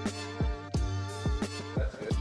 That's good. That's good.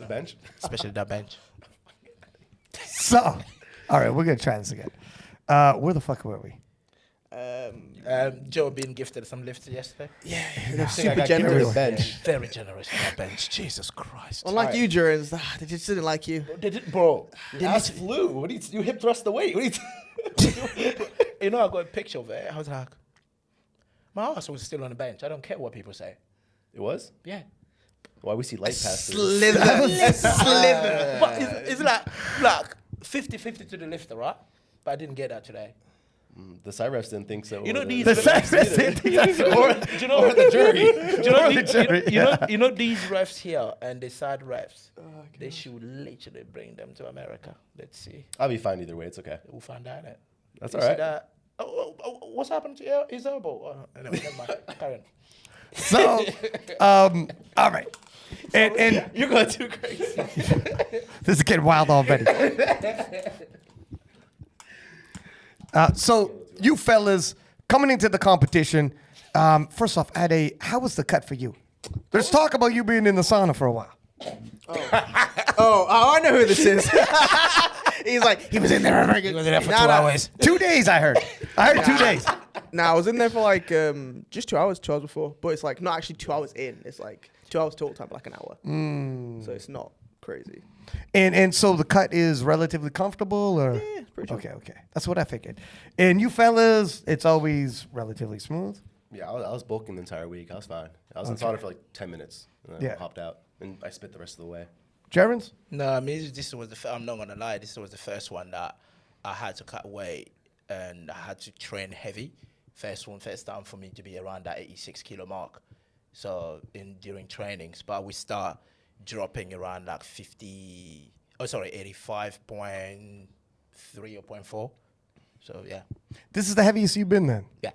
bench. Especially that bench. So, all right, we're going to try this again. Where the fuck were we? Joe being gifted some lifts yesterday. Yeah, I they're got super given generous. a bench. Very generous with that bench. Jesus Christ. Unlike you, Jurins, they just didn't like you. They did, bro. Ass flew. What do you hip thrust the weight? What do You know, I got a picture of it. I was like, my ass was still on the bench. I don't care what people say. It was? Yeah. Why we see light passes? Slither. But it's like 50-50 to the lifter, right? But I didn't get that today. The side refs didn't think so. You know or these. The refs or, do you know the jury? You know these refs here and the side refs. They should literally bring them to America. Let's see. I'll be fine either way. It's okay. We'll find out it. That's You all see right. that? What's happened to his elbow? Anyway, never mind. Carry on. So, all right. And You're going too crazy. this is getting wild already. So, you fellas coming into the competition, first off, how was the cut for you? There's talk about you being in the sauna for a while. I know who this is. He's like, he was in there. He was in there for 2 hours. 2 days, I heard. I heard 2 days. Nah, I was in there for like just 2 hours before. But it's like not actually 2 hours in. It's like 2 hours total time, like an hour. So it's not crazy. And so the cut is relatively comfortable, or Yeah, it's pretty chill. okay. That's what I figured. And you fellas, it's always relatively smooth. Yeah, I was bulking the entire week. I was fine. I was in sauna for like 10 minutes. And then Yeah. I hopped out. And I spit the rest of the way. Jurins? No, I mean, this was I'm not gonna lie. This was the first one that I had to cut weight and I had to train heavy. First time for me to be around that 86 kilo mark. So during trainings, but we start dropping around like 85.3 or 0.4. So yeah. This is the heaviest you've been then? Yeah.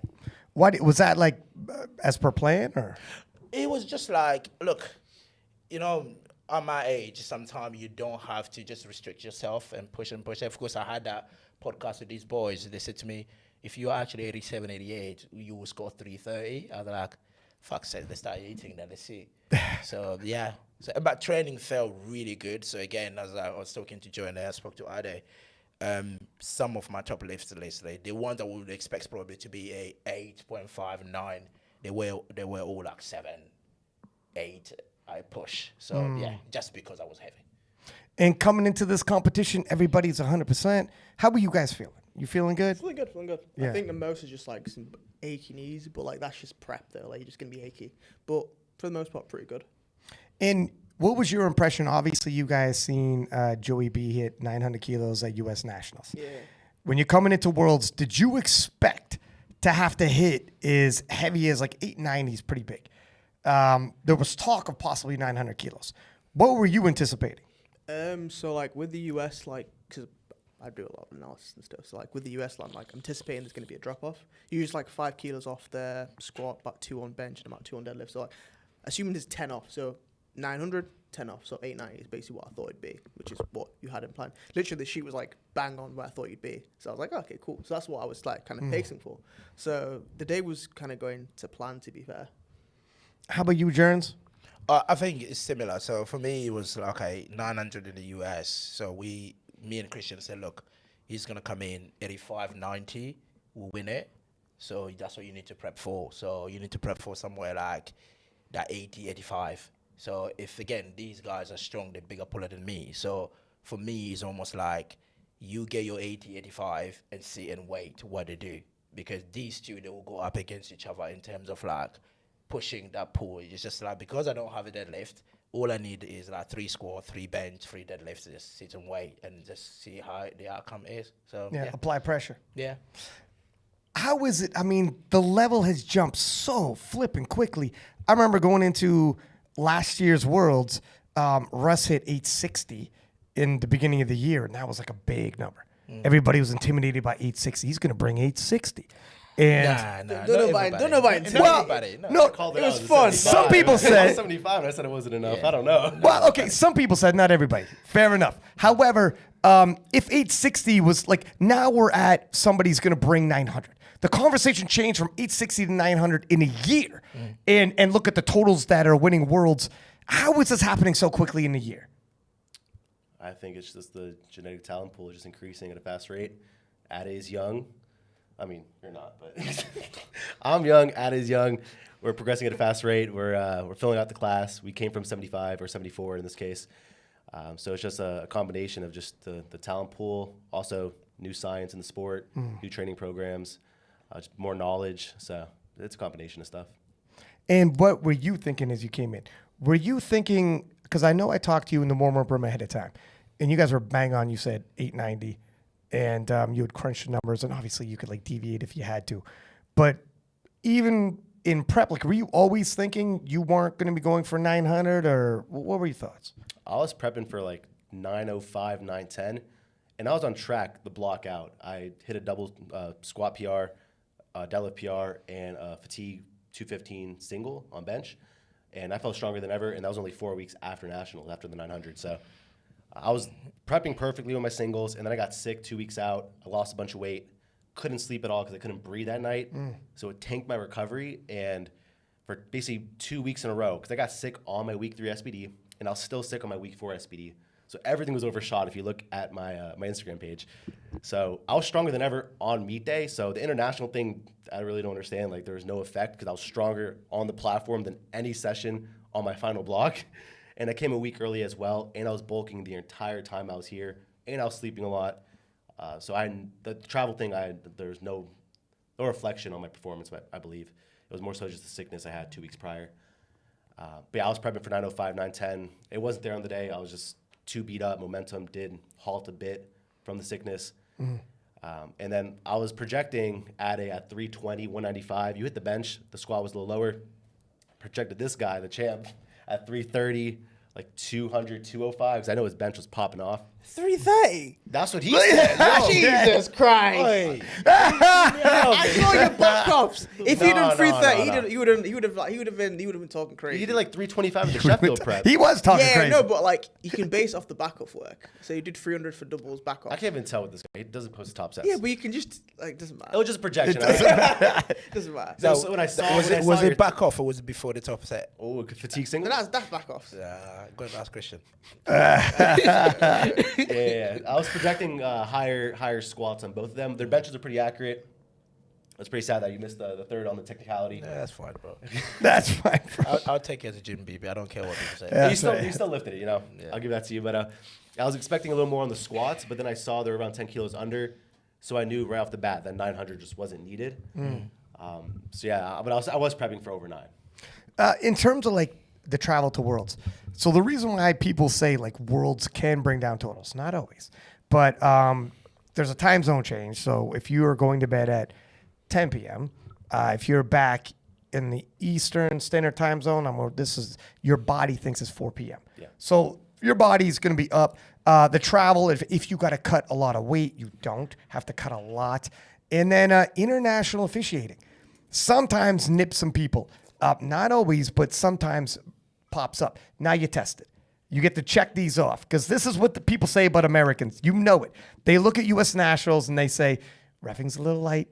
Was that like as per plan, or? It was just like, look, you know, at my age, sometimes you don't have to just restrict yourself and push. Of course, I had that podcast with these boys. They said to me, if you're actually 87, 88, you will score 330. I was like, fuck sake, let's start eating, then let's see. So, yeah. But training felt really good. So, again, as I was talking to Joe and I spoke to Ade, some of my top lifters, the ones that we would expect probably to be a 8.5, 9, they were all like 7, 8. I push. So, yeah, just because I was heavy. And coming into this competition, everybody's 100%. How are you guys feeling? You feeling good? Feeling good. Yeah. I think the most is just like some achy knees, but like that's just prep though. Like you're just gonna be achy. But for the most part, pretty good. And what was your impression? Obviously, you guys seen Joey B hit 900 kilos at U.S. Nationals. Yeah. When you're coming into Worlds, did you expect to have to hit as heavy as like 890 is pretty big? There was talk of possibly 900 kilos. What were you anticipating? So like with the US, like, cause I do a lot of analysis and stuff. So like with the US line, like I'm anticipating there's going to be a drop off. Usually like 5 kilos off their squat, about 2 on bench and about 2 on deadlift. So like assuming there's 10 off. So 900, 10 off. So 890 is basically what I thought it'd be, which is what you had in plan. Literally the sheet was like bang on where I thought you'd be. So I was like, okay, cool. So that's what I was like kind of pacing for. So the day was kind of going to plan, to be fair. How about you, Jurins? I think it's similar. So for me, it was like, okay, 900 in the US. So me and Christian said, look, he's going to come in 85, 90, we'll win it. So that's what you need to prep for. So you need to prep for somewhere like that 80, 85. So if, again, these guys are strong, they're bigger puller than me. So for me, it's almost like you get your 80, 85 and sit and wait what they do. Because these two, they will go up against each other in terms of like pushing that pull. It's just like, because I don't have a deadlift, all I need is like 3 squat, 3 bench, 3 deadlifts, just sit and wait and just see how the outcome is. So Yeah, apply pressure. Yeah. How is it? I mean, the level has jumped so flipping quickly. I remember going into last year's Worlds, Russ hit 860 in the beginning of the year, and that was like a big number. Everybody was intimidated by 860. He's going to bring 860. And Nah, Don't know about it. everybody. no, It was fun. Some people said 75, and I said it wasn't enough. I don't know. well, okay, some people said not everybody. Fair enough. However, if 860 was like, now we're at somebody's going to bring 900. The conversation changed from 860 to 900 in a year. And look at the totals that are winning Worlds. How is this happening so quickly in a year? I think it's just the genetic talent pool is just increasing at a fast rate. Ade is young. I mean, you're not, but I'm young. Ade is young. We're progressing at a fast rate. We're filling out the class. We came from 75 or 74 in this case. So it's just a combination of just the talent pool, also new science in the sport, new training programs, just more knowledge. So it's a combination of stuff. And what were you thinking as you came in? Were you thinking, because I know I talked to you in the warm-up room ahead of time, and you guys were bang on, you said 890, and you would crunch the numbers, and obviously you could like deviate if you had to. But even in prep, like, were you always thinking you weren't going to be going for 900, or what were your thoughts? I was prepping for like 905, 910, and I was on track, the block out. I hit a double squat PR, deadlift PR, and a fatigue 215 single on bench, and I felt stronger than ever, and that was only 4 weeks after nationals, after the 900. So I was prepping perfectly with my singles, and then I got sick 2 weeks out. I lost a bunch of weight, couldn't sleep at all because I couldn't breathe at night, so it tanked my recovery, and for basically 2 weeks in a row, because I got sick on my week 3 SPD, and I was still sick on my week 4 SPD. So everything was overshot if you look at my my Instagram page. So I was stronger than ever on meet day. So the international thing, I really don't understand. Like, there was no effect because I was stronger on the platform than any session on my final block. And I came a week early as well, and I was bulking the entire time I was here, and I was sleeping a lot. So the travel thing, there's no reflection on my performance, I believe. It was more so just the sickness I had 2 weeks prior. But yeah, I was prepping for 905, 910. It wasn't there on the day. I was just too beat up. Momentum did halt a bit from the sickness. And then I was projecting at 320, 195. You hit the bench. The squat was a little lower. Projected this guy, the champ, at 330, like 200, 205, because I know his bench was popping off. 330. That's what he said. Yo. Jesus Christ! I saw your back ups. If he'd done 330, he would have been talking crazy. He did like 325 with the Sheffield prep. He was talking yeah, crazy. no, but like you can base off the back off work. So you did 300 for doubles back off. I can't even tell with this guy. He doesn't post his top sets. Yeah, but you can just like doesn't matter. It was just a projection. Doesn't matter. So when I saw, was it back off or was it before the top set? Oh, fatigue single. That's back off. Go and ask Christian. Yeah. I was projecting higher squats on both of them. Their benches are pretty accurate. It's pretty sad that you missed the third on the technicality. Yeah, that's fine, bro. That's fine, bro. I'll take you as a gym baby. I don't care what people say. Yeah. You still lifted it, you know. Yeah. I'll give that to you. But I was expecting a little more on the squats, but then I saw they were around 10 kilos under, so I knew right off the bat that 900 just wasn't needed. So yeah, but I was prepping for over 9. In terms of like the travel to Worlds, so the reason why people say like Worlds can bring down totals, not always, but there's a time zone change. So if you are going to bed at 10 p.m., if you're back in the Eastern Standard Time Zone, your body thinks it's 4 p.m. Yeah. So your body's going to be up. The travel, if you got to cut a lot of weight, you don't have to cut a lot. And then international officiating sometimes nips some people up. Not always, but sometimes pops up. Now you test it. You get to check these off because this is what the people say about Americans. You know it. They look at U.S. nationals and they say, reffing's a little light.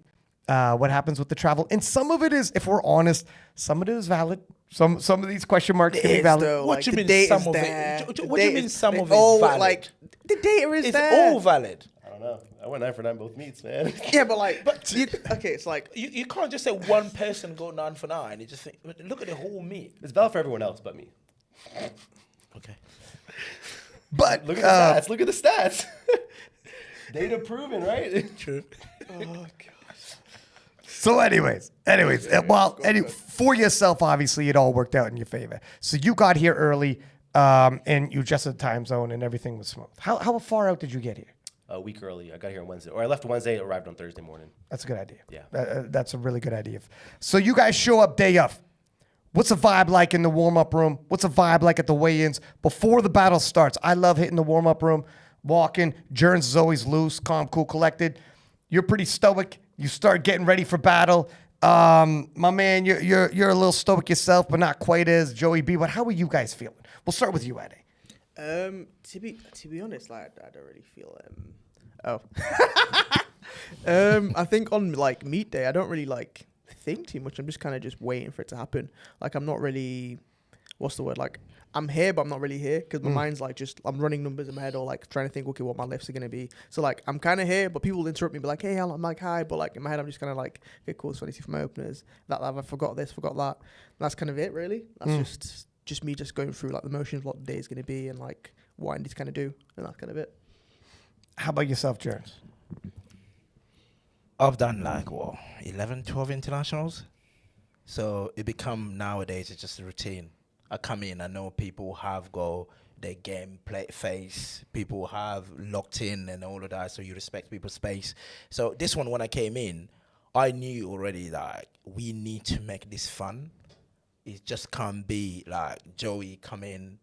What happens with the travel? And some of it is, if we're honest, some of it is valid. Some of these question marks can be valid. Though, What like, do you the mean some data's of there. it? The What do you mean data's- some of it all, is valid? like the data is It's there. all valid. I don't know. I went 9 for 9 both meets, man. Yeah, but like, okay, it's like You can't just say one person go 9 for 9. You just think, look at the whole meet. It's valid for everyone else but me. Okay. But Look at the stats. Look at the stats. Data proven, right? True. oh god. so anyways, for yourself, obviously, it all worked out in your favor. So you got here early, and you adjusted the time zone, and everything was smooth. How far out did you get here? A week early. I got here on Wednesday. Or I left Wednesday, arrived on Thursday morning. That's a good idea. Yeah. That's a really good idea. So you guys show up day of. What's the vibe like in the warm-up room? What's the vibe like at the weigh-ins? Before the battle starts, I love hitting the warm-up room, walking. Jurins is always loose, calm, cool, collected. You're pretty stoic. You start getting ready for battle. My man, you're a little stoic yourself, but not quite as Joey B. But how are you guys feeling? We'll start with you, Ade. To be honest, like I don't really feel I think on like meet day, I don't really like think too much. I'm just kind of just waiting for it to happen. Like I'm not really what's the word, like I'm here but I'm not really here, because my mind's like just I'm running numbers in my head, or like trying to think, okay, what my lifts are going to be. So like I'm kind of here, but people will interrupt me, be like, hey Alan, I'm like, hi, but like in my head I'm just kind of like, okay, cool, so I need to see for my openers that I forgot this, forgot that. And that's kind of it, really. That's just me just going through like the motions, what the day is going to be, and like what I need to kind of do, and that's kind of it. How about yourself, Jurins? I've done like 11, 12 internationals. So it become nowadays it's just a routine. I come in, I know people have got their game play face, people have locked in and all of that, so you respect people's space. So this one, when I came in, I knew already that we need to make this fun. It just can't be like Joey come in,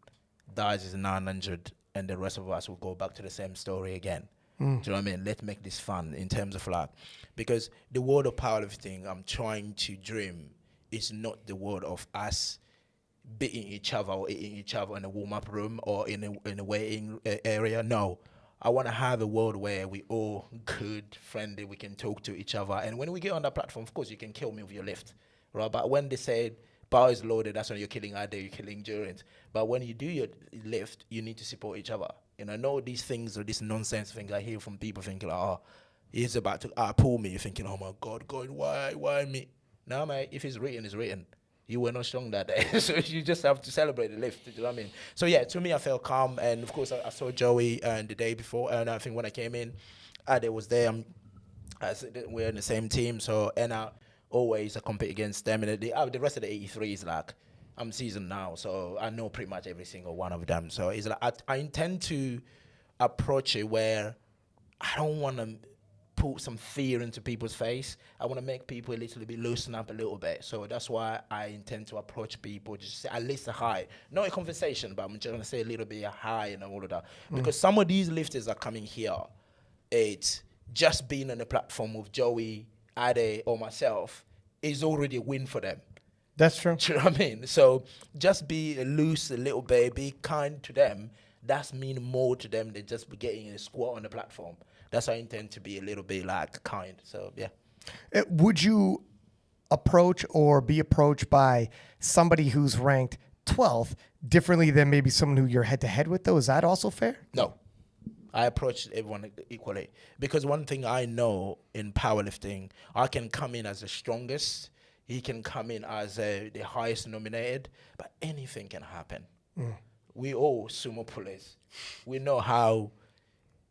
dies his 900, and the rest of us will go back to the same story again. Do you know what I mean? Let's make this fun in terms of like, because the world of powerlifting I'm trying to dream is not the world of us beating each other or eating each other in a warm-up room or in a weighing area. No, I want to have a world where we all good, friendly, we can talk to each other. And when we get on that platform, of course, you can kill me with your lift, right? But when they said bar is loaded, that's when you're killing Ade, you're killing Jurins. But when you do your lift, you need to support each other. And I know these things or this nonsense things I hear from people thinking, oh, he's about to pull me. You're thinking, oh my God, why me? No, mate, if it's written, it's written. You were not strong that day. So you just have to celebrate the lift. Do you know what I mean? So yeah, to me, I felt calm. And of course, I saw Joey the day before. And I think when I came in, Ade was there. We're in the same team. So, and I always compete against them. And the rest of the 83s, like, I'm seasoned now. So I know pretty much every single one of them. So it's like, I intend to approach it where I don't want to put some fear into people's face. I want to make people a little bit loosen up a little bit. So that's why I intend to approach people, just say at least a hi. Not a conversation, but I'm just going to say a little bit a hi and all of that. Because some of these lifters are coming here. It's just being on the platform with Joey, Ade, or myself is already a win for them. That's true. Do you know what I mean? So just be loose a little bit, be kind to them. That's mean more to them than just getting a squat on the platform. That's why I intend to be a little bit like kind. So yeah. Would you approach or be approached by somebody who's ranked 12th differently than maybe someone who you're head to head with, though? Is that also fair? No. I approach everyone equally. Because one thing I know in powerlifting, I can come in as the strongest. He can come in as the highest nominated, but anything can happen. We all sumo pullers. We know how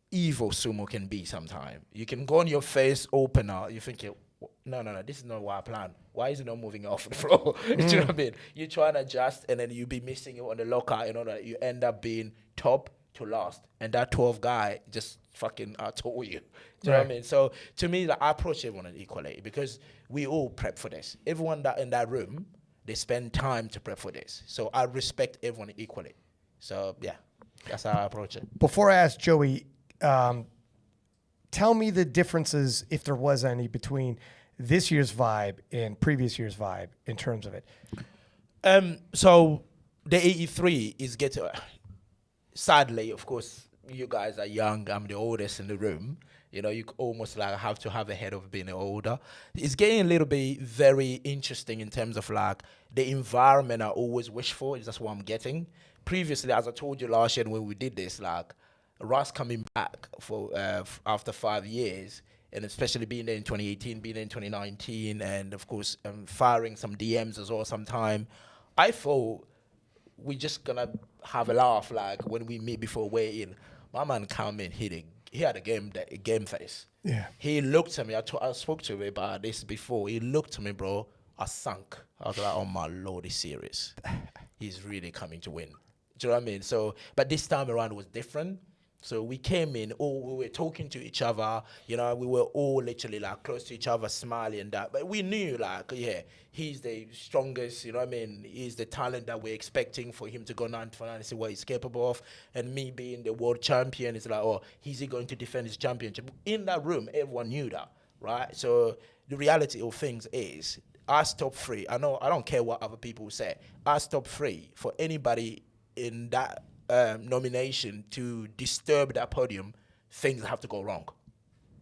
evil sumo can be sometimes. You can go on your face opener, you think, no, this is not what I planned. Why is it not moving off the floor? Do you know what I mean? You try and adjust, and then you be missing it on the lockout, and all that. You end up being top to last, and that 12 guy just fucking outtold you. Do you know what I mean? So to me, like, I approach everyone equally because we all prep for this. Everyone that in that room, they spend time to prep for this. So I respect everyone equally. So yeah, that's how I approach it. Before I ask Joey, tell me the differences, if there was any, between this year's vibe and previous year's vibe in terms of it. So the 83 is getting, sadly, of course, you guys are young. I'm the oldest in the room. You know, you almost like have to have a head of being older. It's getting a little bit very interesting in terms of like the environment I always wish for. That's what I'm getting. Previously, as I told you last year when we did this, like Ross coming back for after 5 years, and especially being there in 2018, being there in 2019, and of course firing some DMs as well sometime, I thought we just gonna have a laugh like when we meet before weigh-in. My man came in, he had a game face. Yeah. He looked at me. I spoke to him about this before. He looked at me, bro. I sunk. I was like, oh my Lord, he's serious. He's really coming to win. Do you know what I mean? So, but this time around was different. So we came in, we were talking to each other, you know, we were all literally like close to each other, smiling and that. But we knew like, yeah, he's the strongest, you know what I mean? He's the talent that we're expecting for him to go 9 for 9 and see what he's capable of. And me being the world champion, it's like, oh, is he going to defend his championship? In that room, everyone knew that, right? So the reality of things is, us top 3, I don't care what other people say, us top 3, for anybody in that nomination to disturb that podium, things have to go wrong.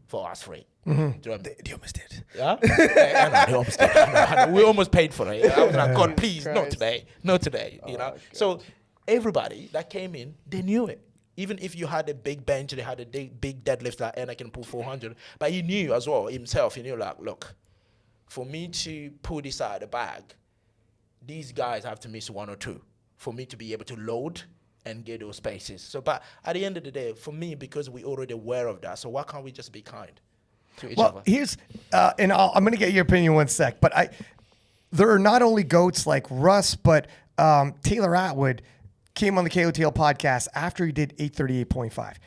for us free. Do you know what I mean? They almost did. Yeah? I know, they almost did. I know. We almost paid for it. I was like, God, please, not Christ. today. Not today. You know? God. So everybody that came in, they knew it. Even if you had a big bench, they had a big deadlift like Anna can pull 400. But he knew as well himself, he knew like, look, for me to pull this out of the bag, these guys have to miss 1 or 2 for me to be able to load and get those spaces. So, but at the end of the day, for me, because we're already aware of that, so why can't we just be kind to each other? Here's, and I'm going to get your opinion in 1 sec, but there are not only GOATs like Russ, but Taylor Atwood came on the KOTL podcast after he did 838.5.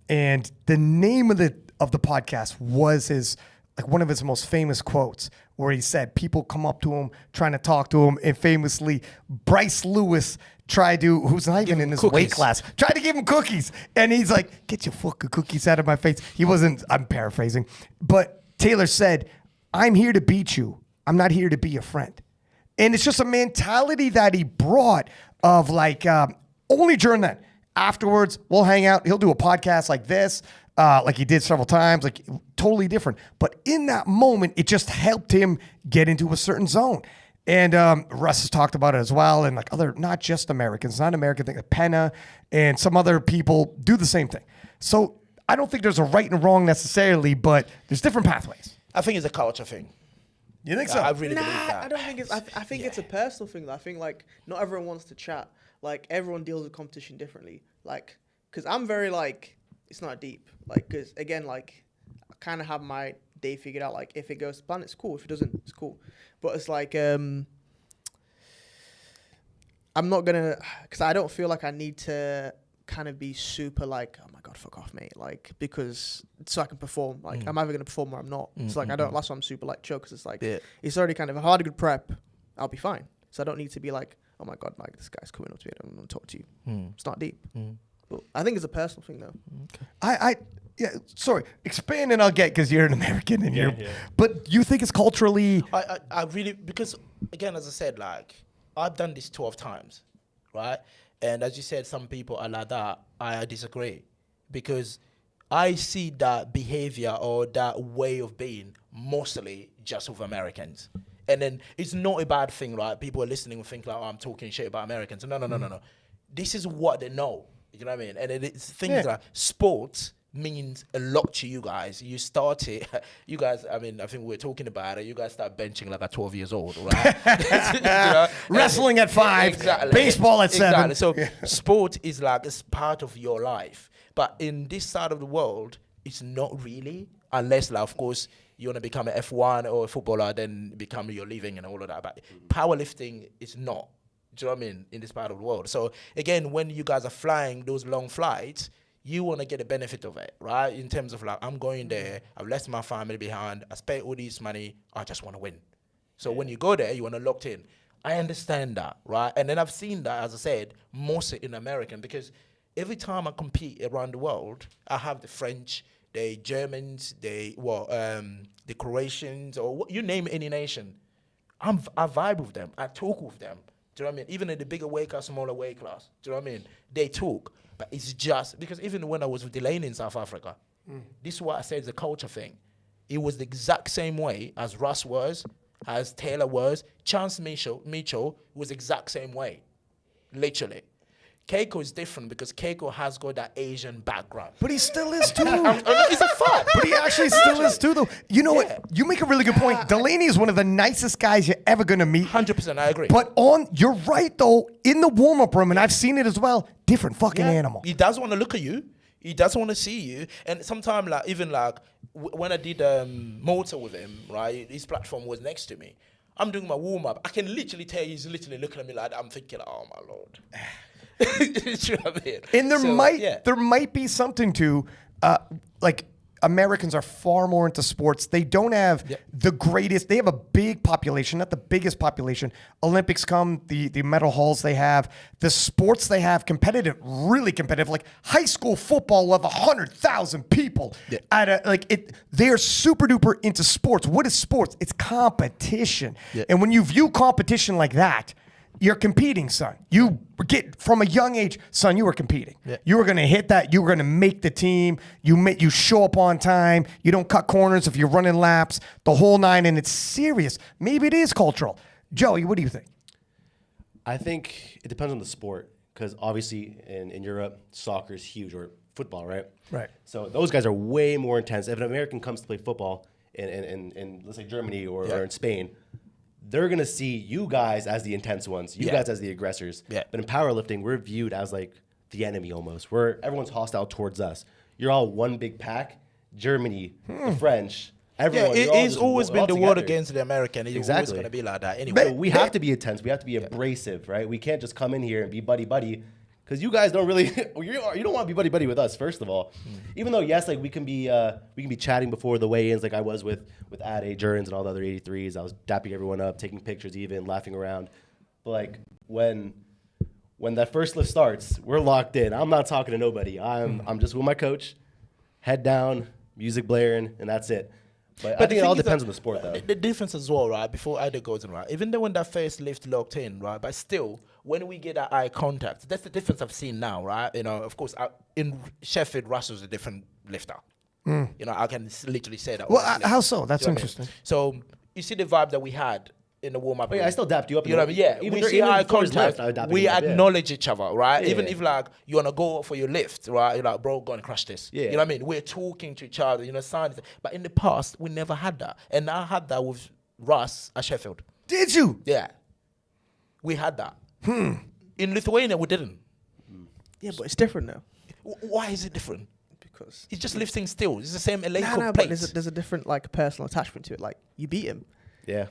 And the name of the podcast was one of his most famous quotes, where he said people come up to him trying to talk to him, and famously Bryce Lewis who's not even in his weight class, tried to give him cookies, and he's like, "Get your fucking cookies out of my face." He wasn't. I'm paraphrasing, but Taylor said, "I'm here to beat you. I'm not here to be your friend." And it's just a mentality that he brought of like only during that. Afterwards, we'll hang out. He'll do a podcast like this. Like he did several times, like totally different. But in that moment, it just helped him get into a certain zone. And Russ has talked about it as well. And like other, not just Americans, not American thing, Penna and some other people do the same thing. So I don't think there's a right and wrong necessarily, but there's different pathways. I think it's a culture thing. You think so? I really believe that. I don't think it's. I think it's a personal thing. Though. I think like not everyone wants to chat. Like everyone deals with competition differently. Like, cause I'm very like it's not deep. Like, cause again, like I kind of have my day figured out. Like if it goes to plan, it's cool. If it doesn't, it's cool. But it's like I'm not gonna, cause I don't feel like I need to kind of be super like, oh my god, fuck off, mate. Like because so I can perform. Like I'm either gonna perform or I'm not. It's like I don't. That's why I'm super like chill. Cause it's like it's already kind of if I had a good prep, I'll be fine. So I don't need to be like, oh my god, like this guy's coming up to me. I don't want to talk to you. It's not deep. But I think it's a personal thing though. Yeah, sorry, expand and I'll get, because you're an American and but you think it's culturally. I really, because again, as I said, like I've done this 12 times, right? And as you said, some people are like that. I disagree, because I see that behavior or that way of being mostly just with Americans. And then it's not a bad thing, right? People are listening and think like, oh, I'm talking shit about Americans. No. This is what they know. You know what I mean? And it's things like sports means a lot to you guys. You started, you guys, I mean, I think we're talking about it. You guys start benching like at 12 years old, right? You know? Wrestling at 5, exactly. baseball at 7. So sport is like, it's part of your life. But in this side of the world, it's not really, unless, like, of course, you want to become an F1 or a footballer, then become your living and all of that. But powerlifting is not. Do you know what I mean? In this part of the world. So again, when you guys are flying those long flights, you want to get the benefit of it, right? In terms of like, I'm going there, I've left my family behind, I spent all this money, I just want to win. So when you go there, you want to lock in. I understand that, right? And then I've seen that, as I said, mostly in American, because every time I compete around the world, I have the French, the Germans, the Croatians, or you name any nation. I vibe with them, I talk with them. Do you know what I mean? Even in the bigger weight class, smaller weight class. Do you know what I mean? They talk. But it's just, because even when I was with Delaney in South Africa, this is what I said is a culture thing. It was the exact same way as Russ was, as Taylor was. Chance Mitchell was the exact same way. Literally. Keiko is different because Keiko has got that Asian background. But he still is too. It's a fact. But he actually still is too, though. You know what? You make a really good point. Delaney is one of the nicest guys you're ever going to meet. 100%, I agree. But you're right, though, in the warm-up room, and I've seen it as well, different fucking animal. He does want to look at you. He does want to see you. And sometimes, like, even like, when I did Malta with him, right, his platform was next to me. I'm doing my warm-up. I can literally tell he's literally looking at me like that. I'm thinking, oh, my Lord. You know what I mean? And there might be something to, like, Americans are far more into sports. They don't have the greatest. They have a big population, not the biggest population. Olympics come, the medal hauls they have, the sports they have, competitive, really competitive. Like high school football will have 100,000 people at they are super duper into sports. What is sports? It's competition. And when you view competition like that, you're competing, son. You get from a young age, son. You were competing. Yeah. You were gonna hit that. You were gonna make the team. You show up on time. You don't cut corners if you're running laps. The whole nine, and it's serious. Maybe it is cultural. Joey, what do you think? I think it depends on the sport, because obviously in Europe, soccer is huge, or football, right? Right. So those guys are way more intense. If an American comes to play football in let's say Germany or in Spain, they're gonna see you guys as the intense ones, you guys as the aggressors. Yeah. But in powerlifting, we're viewed as like the enemy almost. Everyone's hostile towards us. You're all one big pack. Germany, the French, everyone. you're all It's just always all been the war together. against the American. It's always Exactly. going to be like that. Anyway, So we have to be intense. We have to be abrasive, right? We can't just come in here and be buddy, because you guys don't really. You don't want to be buddy with us, first of all. Even though yes, like we can be chatting before the weigh-ins, like I was with Ade, Jurins, and all the other 83s. I was dapping everyone up, taking pictures, even laughing around. But like when that first lift starts, we're locked in. I'm not talking to nobody. I'm just with my coach, head down, music blaring, and that's it. But I think it all depends on the sport, though. The difference as well, right? Before Ida goes in, right? Even though when that first lift locked in, right? But still, when we get that eye contact, that's the difference I've seen now, right? You know, of course, in Sheffield, Russell's a different lifter. You know, I can literally say that. Well, honestly. how so? That's You know what I mean? interesting. So you see the vibe that we had in the warm-up. Oh, yeah, I still dapped you up. You know what I mean? Yeah, we see eye contact. We acknowledge each other, right? Yeah, Even yeah. if like you wanna go for your lift, right? You're like, bro, go and crush this. Yeah. You know what I mean? We're talking to each other, you know, signs. But in the past, we never had that, and I had that with Russ at Sheffield. Did you? Yeah, we had that. In Lithuania, we didn't. Yeah, but it's different now Why is it different? because It's just lifting still. It's the same leg no, but plate. there's a different like personal attachment to it. Like you beat him, Yeah.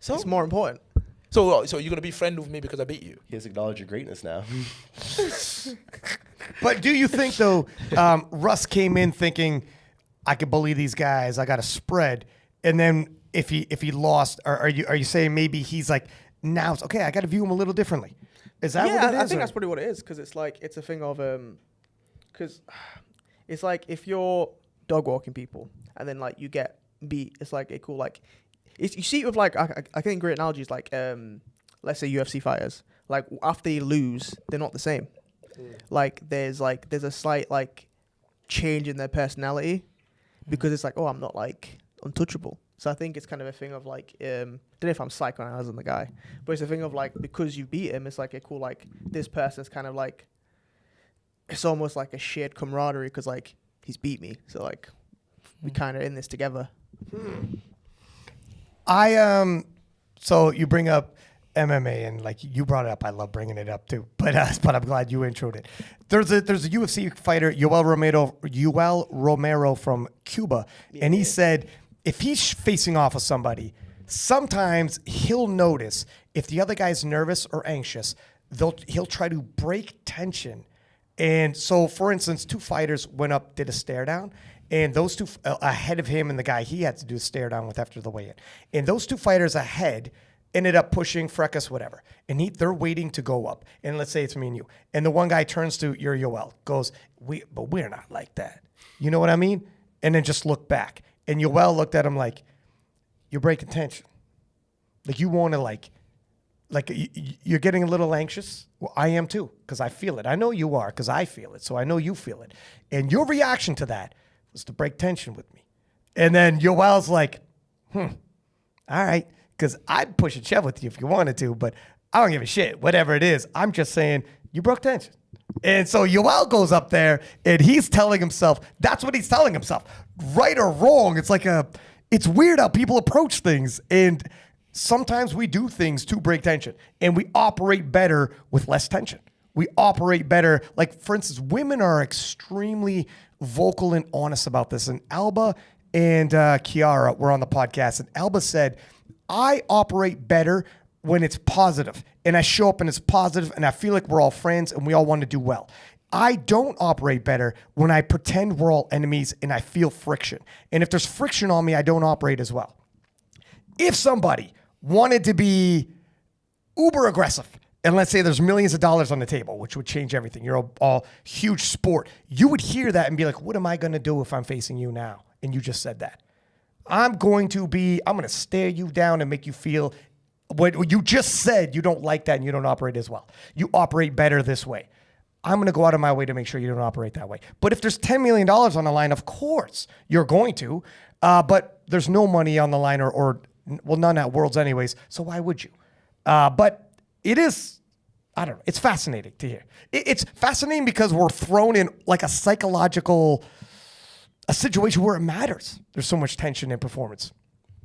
So, it's more important. so you're gonna be friend with me because I beat you? He has to acknowledge your greatness now. But do you think though, Russ came in thinking, I could bully these guys, I got a spread, and then if he lost, are you saying maybe he's like, now it's okay, I got to view him a little differently? Is that Yeah, what it is? I think or- that's probably what it is because it's like it's a thing of because it's like if you're dog walking people and then like you get beat, it's like a cool like you see it with like I think great analogy is like let's say UFC fighters, like after they lose they're not the same. Like there's a slight like change in their personality because it's like, oh, I'm not like untouchable. So I think it's kind of a thing of like I don't know if I'm psychoanalyzing the guy, but it's a thing of like because you beat him, it's like a cool like this person's kind of like it's almost like a shared camaraderie because like he's beat me, so like we kind of in this together. So you bring up MMA and like you brought it up. I love bringing it up too, but I'm glad you introed it. There's a UFC fighter, Yoel Romero from Cuba, and he said if he's facing off with somebody, sometimes he'll notice if the other guy's nervous or anxious, he'll try to break tension. And so, for instance, two fighters went up, did a stare down, and those two ahead of him and the guy he had to do a stare down with after the weigh-in. And those two fighters ahead ended up pushing Freckles, whatever. And they're waiting to go up. And let's say it's me and you. And the one guy turns to your Yoel, goes, but we're not like that. You know what I mean? And then just look back. And Yoel looked at him like, you're breaking tension. Like you want to like you're getting a little anxious. Well, I am too, because I feel it. I know you are, because I feel it. So I know you feel it. And your reaction to that was to break tension with me. And then Yoel's like, all right, because I'd push a shove with you if you wanted to, but I don't give a shit, whatever it is. I'm just saying, you broke tension. And so Yoel goes up there, and he's telling himself, that's what he's telling himself. Right or wrong, it's weird how people approach things. And sometimes we do things to break tension, and we operate better with less tension. We operate better. Like, for instance, women are extremely vocal and honest about this. And Alba and Kiara were on the podcast, and Alba said, I operate better when it's positive, and I show up and it's positive, and I feel like we're all friends and we all want to do well. I don't operate better when I pretend we're all enemies and I feel friction. And if there's friction on me, I don't operate as well. If somebody wanted to be uber aggressive, and let's say there's millions of dollars on the table, which would change everything. You're all huge sport. You would hear that and be like, what am I going to do if I'm facing you now? And you just said that. I'm going to stare you down and make you feel what you just said, you don't like that and you don't operate as well. You operate better this way. I'm going to go out of my way to make sure you don't operate that way. But if there's $10 million on the line, of course you're going to. But there's no money on the line or none at Worlds anyways. So why would you? But it is, I don't know. It's fascinating to hear. It's fascinating because we're thrown in like a situation where it matters. There's so much tension in performance.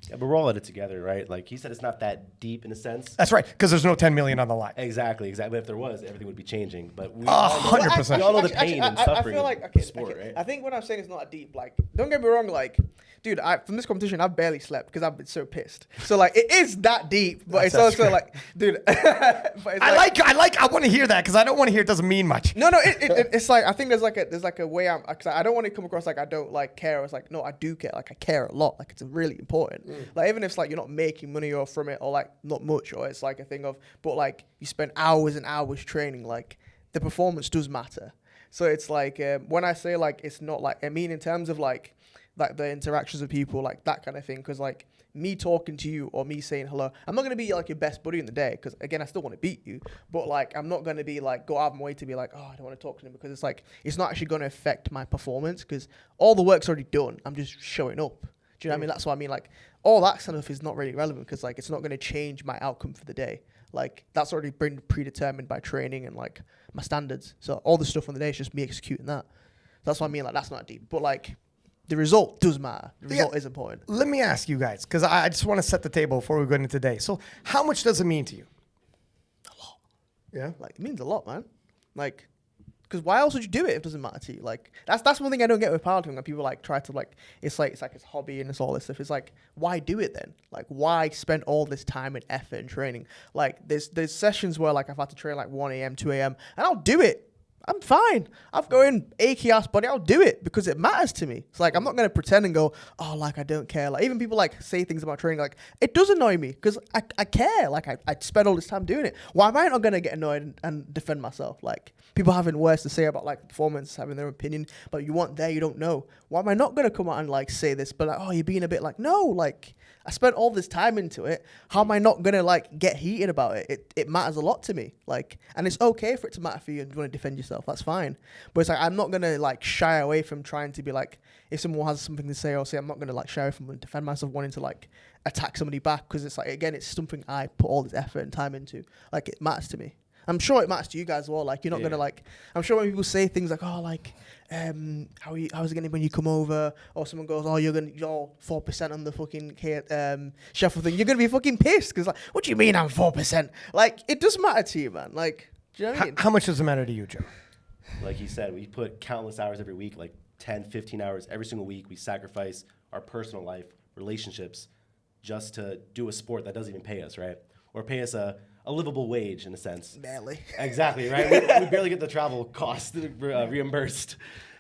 Yeah, but we're all in it together, right? Like he said, it's not that deep in a sense. That's right, because there's no $10 million on the line. Exactly. But if there was, everything would be changing. But we 100%. We all know the pain and I suffering feel like of the sport, right? I think what I'm saying is not deep. Like, don't get me wrong. Like, dude, from this competition, I've barely slept because I've been so pissed. So like, it is that deep, but it's also like, dude. But it's I want to hear that because I don't want to hear it doesn't mean much. No, it's like I think there's like a way because I don't want to come across like I don't like care. It's like no, I do care. Like I care a lot. Like it's really important. Like even if it's like you're not making money or from it or like not much or it's like a thing of, but like you spend hours and hours training. Like the performance does matter. So it's like when I say like it's not like I mean in terms of like the interactions with people like that kind of thing because like me talking to you or me saying hello, I'm not going to be like your best buddy in the day because again I still want to beat you, but like I'm not going to be like go out of my way to be like oh I don't want to talk to him because it's like it's not actually going to affect my performance because all the work's already done. I'm just showing up. Do you know what I mean? That's what I mean. Like all that kind of stuff is not really relevant because like it's not going to change my outcome for the day. Like that's already been predetermined by training and like my standards. So all the stuff on the day is just me executing that. That's what I mean. Like that's not deep, but like the result does matter. The result is important. Let me ask you guys, because I just want to set the table before we go into today. So how much does it mean to you? A lot. Yeah? Like, it means a lot, man. Like, because why else would you do it if it doesn't matter to you? Like, that's one thing I don't get with powerlifting. When people, like, try to, like, it's like it's hobby and it's all this stuff. It's like, why do it then? Like, why spend all this time and effort and training? Like, there's sessions where, like, I've had to train, like, 1 a.m., 2 a.m., and I'll do it. I'm fine. I've got an achy ass body. I'll do it because it matters to me. It's like I'm not going to pretend and go, oh, like I don't care. Like even people like say things about training, like it does annoy me because I care. Like I spend all this time doing it. Why am I not going to get annoyed and defend myself? Like people having worse to say about like performance, having their opinion, but you weren't there, you don't know. Why am I not going to come out and like say this? But like, oh, you're being a bit like, no, like I spent all this time into it. How am I not going to like get heated about it? It matters a lot to me. Like, and it's okay for it to matter for you and you want to defend yourself. That's fine. But it's like, I'm not going to like shy away from trying to be like, if someone has something to say or say, I'm not going to like shy away from defend myself wanting to like attack somebody back. Cause it's like, again, it's something I put all this effort and time into. Like it matters to me. I'm sure it matters to you guys as well. Like you're not gonna like. I'm sure when people say things like, "Oh, like, how's it gonna when you come over?" or someone goes, "Oh, you're 4% on the fucking shuffle thing," you're gonna be fucking pissed because like, what do you mean I'm 4%? Like it does matter to you, man. Like, do you know what I mean? How much does it matter to you, Joe? Like he said, we put countless hours every week, like 10, 15 hours every single week. We sacrifice our personal life, relationships, just to do a sport that doesn't even pay us, right? Or pay us a livable wage in a sense. Barely. Exactly, right? we barely get the travel cost reimbursed.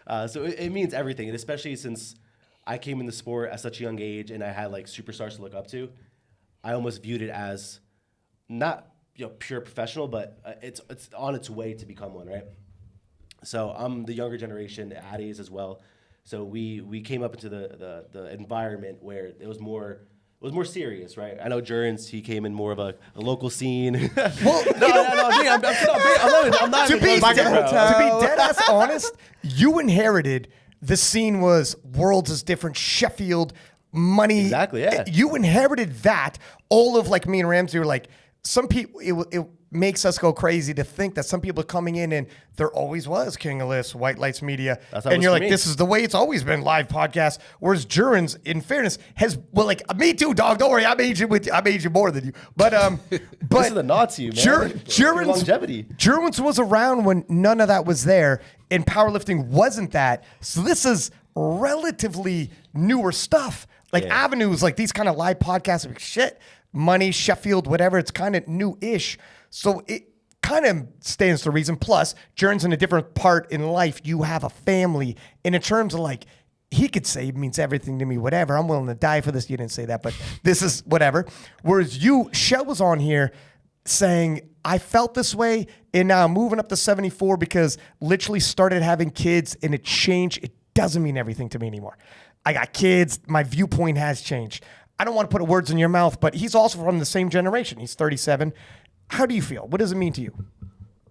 So it means everything. And especially since I came in the sport at such a young age and I had like superstars to look up to, I almost viewed it as not pure professional, but it's on its way to become one, right? So I'm the younger generation, Addy is as well. So we came up into the environment where it was more serious, right? I know Jurins, he came in more of a local scene. Well, I'm not to be bro. dead ass honest, you inherited the scene was Worlds is different, Sheffield, money. Exactly, yeah. You inherited that. All of like me and Ramsey were like, some people, it makes us go crazy to think that some people are coming in and there always was King of Lifts, White Lights Media. And you're like, this is the way it's always been, live podcast. Whereas Jurins, in fairness, me too, dog. Don't worry, I'm aging more than you. But this is the Nazi, man. Longevity. Jurins was around when none of that was there, and powerlifting wasn't that. So this is relatively newer stuff. Like avenues, like these kind of live podcasts, like shit. Money, Sheffield, whatever, it's kind of new-ish. So it kind of stands to reason. Plus, Jurins in a different part in life, you have a family. And in terms of like, he could say it means everything to me, whatever. I'm willing to die for this. You didn't say that, but this is whatever. Whereas Shell was on here saying, I felt this way, and now I'm moving up to 74 because literally started having kids and it changed. It doesn't mean everything to me anymore. I got kids. My viewpoint has changed. I don't want to put words in your mouth, but he's also from the same generation. He's 37. How do you feel? What does it mean to you?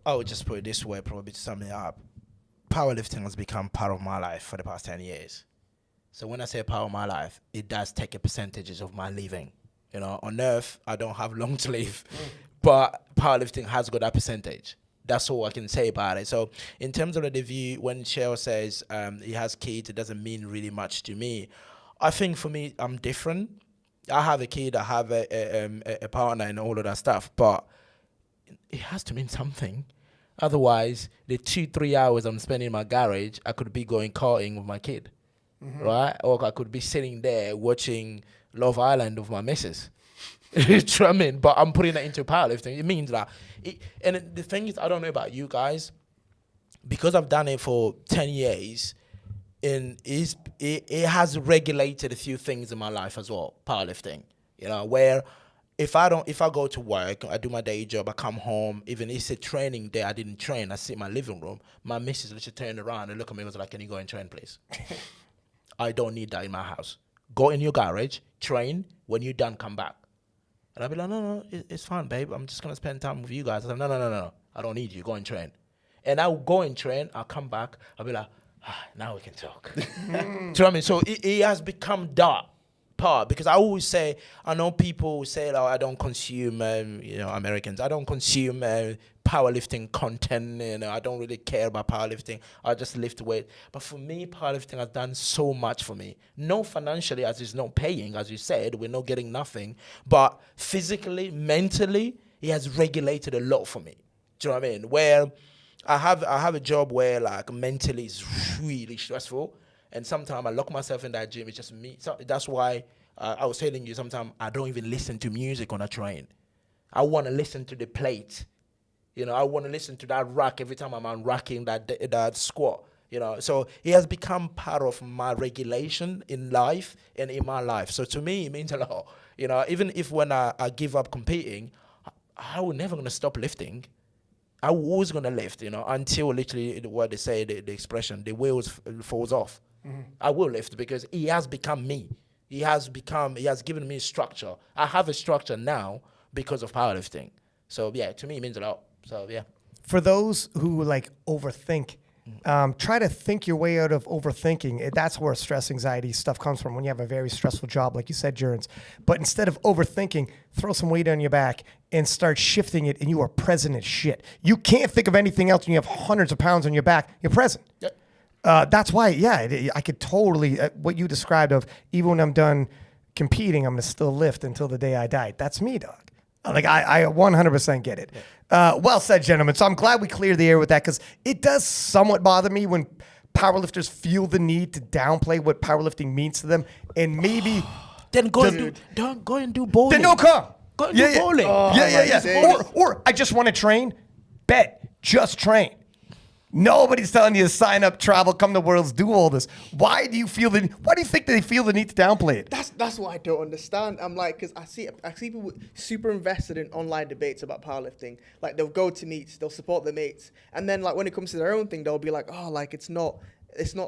I would just put it this way, probably to sum it up. Powerlifting has become part of my life for the past 10 years. So when I say part of my life, it does take a percentage of my living. You know, on earth, I don't have long to live, but powerlifting has got that percentage. That's all I can say about it. So in terms of the view, when Shell says he has kids, it doesn't mean really much to me. I think for me, I'm different. I have a kid, I have a partner and all of that stuff, but it has to mean something. Otherwise, the 2-3 hours I'm spending in my garage, I could be going karting with my kid, right? Or I could be sitting there watching Love Island with my missus. Do you know what I mean? But I'm putting that into powerlifting. It means that. And the thing is, I don't know about you guys, because I've done it for 10 years, and it has regulated a few things in my life as well, powerlifting. You know, where if I go to work, I do my day job, I come home, even if it's a training day, I didn't train, I sit in my living room, my missus literally turned around and look at me and was like, can you go and train, please? I don't need that in my house. Go in your garage, train, when you're done, come back. And I'll be like, no, it's fine, babe. I'm just going to spend time with you guys. I'm like, no. I don't need you. Go and train. And I'll go and train. I'll come back. I'll be like, now we can talk. Do you know what I mean? So it has become that part, because I always say, I know people say, I don't consume, Americans, I don't consume powerlifting content, I don't really care about powerlifting, I just lift weight. But for me, powerlifting has done so much for me. No financially, as it's not paying, as you said, we're not getting nothing, but physically, mentally, it has regulated a lot for me. Do you know what I mean? Where I have a job where like mentally it's really stressful, and sometimes I lock myself in that gym. It's just me. So that's why I was telling you, sometimes I don't even listen to music on a train. I want to listen to the plate. I want to listen to that rack every time I'm unracking that squat. So it has become part of my regulation in life and in my life. So to me, it means a lot. Even if when I give up competing, I was never going to stop lifting. I was always going to lift, until literally what they say, the expression, the wheels falls off. Mm-hmm. I will lift because he has become me. He has given me structure. I have a structure now because of powerlifting. So yeah, to me it means a lot. So yeah. For those who like overthink, try to think your way out of overthinking. That's where stress, anxiety stuff comes from when you have a very stressful job, like you said, Jurins. But instead of overthinking, throw some weight on your back and start shifting it, and you are present as shit. You can't think of anything else when you have hundreds of pounds on your back. You're present. Yep. That's why, I could totally, what you described of, even when I'm done competing, I'm going to still lift until the day I die. That's me, dog. Like, I 100% get it. Well said, gentlemen. So I'm glad we cleared the air with that, because it does somewhat bother me when powerlifters feel the need to downplay what powerlifting means to them, and maybe... Then go and do bowling. Then don't come. Go and do bowling. Or I just want to train. Bet. Just train. Nobody's telling you to sign up, travel, come to Worlds, do all this. Why do you think they feel the need to downplay it? That's what I don't understand. I'm like, because I see people super invested in online debates about powerlifting. Like, they'll go to meets, they'll support their mates, and then like when it comes to their own thing, they'll be like, oh, like it's not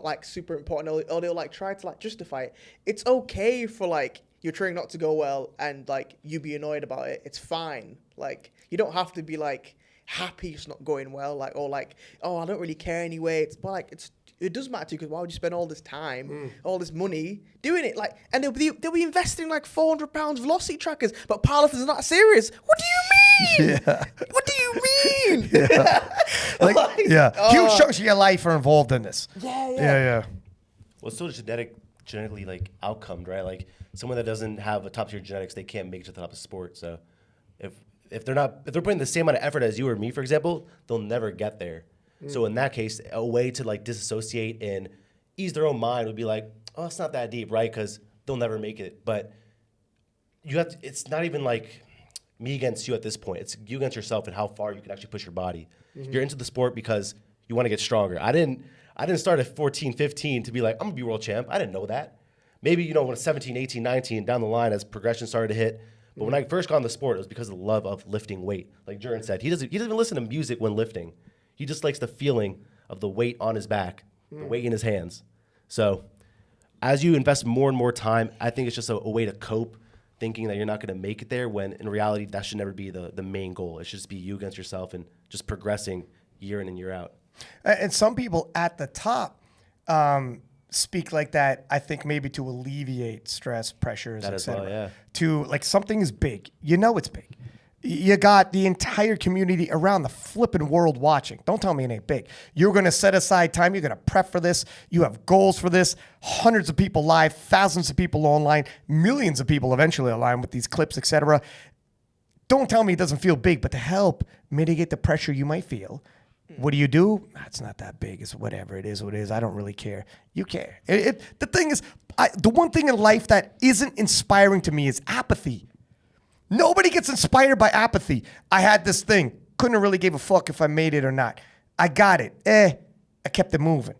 like super important, or they'll like try to like justify it. It's okay for like your training not to go well and like you be annoyed about it. It's fine. Like, you don't have to be like happy it's not going well, like, or like, oh, I don't really care anyway. But like, it does matter to you, because why would you spend all this time, all this money doing it? Like, and they'll be investing like £400 velocity trackers, but powerlifters are not serious. What do you mean? Yeah. What do you mean? Yeah. Huge chunks of your life are involved in this. Yeah. Well, it's still genetically like outcomed, right? Like, someone that doesn't have a top tier genetics, they can't make it to the top of sport. So if they're putting the same amount of effort as you or me, for example, they'll never get there. So in that case, a way to like disassociate and ease their own mind would be like, oh, it's not that deep, right? Because they'll never make it. But it's not even like me against you at this point. It's you against yourself and how far you can actually push your body. Mm-hmm. You're into the sport because you want to get stronger. I didn't start at 14, 15 to be like, I'm gonna be world champ. I didn't know that. Maybe, when 17, 18, 19, down the line as progression started to hit. But when I first got in the sport, it was because of the love of lifting weight. Like Jurins said, he doesn't even listen to music when lifting. He just likes the feeling of the weight on his back, the weight in his hands. So as you invest more and more time, I think it's just a way to cope. thinking that you're not going to make it there, when in reality that should never be the main goal. It should just be you against yourself and just progressing year in and year out. And some people at the top speak like that, I think maybe to alleviate stress, pressures, That as well, etc. yeah. To like something is big. You know it's big. You got the entire community around the flipping world watching. Don't tell me it ain't big. You're going to set aside time. You're going to prep for this. You have goals for this. Hundreds of people live, thousands of people online, millions of people eventually online with these clips, etc. Don't tell me it doesn't feel big, but to help mitigate the pressure you might feel, what do? It's not that big. It's whatever. It is what it is. I don't really care. You care. The thing is, the one thing in life that isn't inspiring to me is apathy. Nobody gets inspired by apathy. I had this thing. Couldn't have really gave a fuck if I made it or not. I got it. I kept it moving.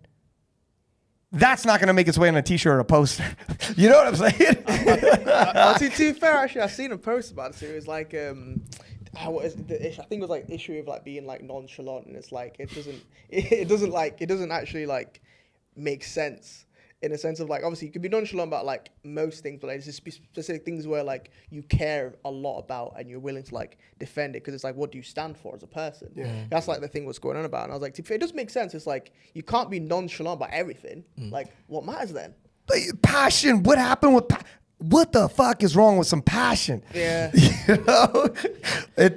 That's not going to make its way on a t-shirt or a poster. You know what I'm saying? To be fair, actually, I've seen a post about it. It was like, what is the issue? I think it was like issue of like being like nonchalant, and it's like it doesn't actually like make sense. In a sense of like, obviously you can be nonchalant about like most things, but like, there's just specific things where like you care a lot about and you're willing to like defend it, because it's like, what do you stand for as a person? Yeah. That's like the thing what's going on about. And I was like, it does make sense. It's like, you can't be nonchalant about everything. Like, what matters then? Passion. What happened with what the fuck is wrong with some passion? Yeah. You know? Yeah,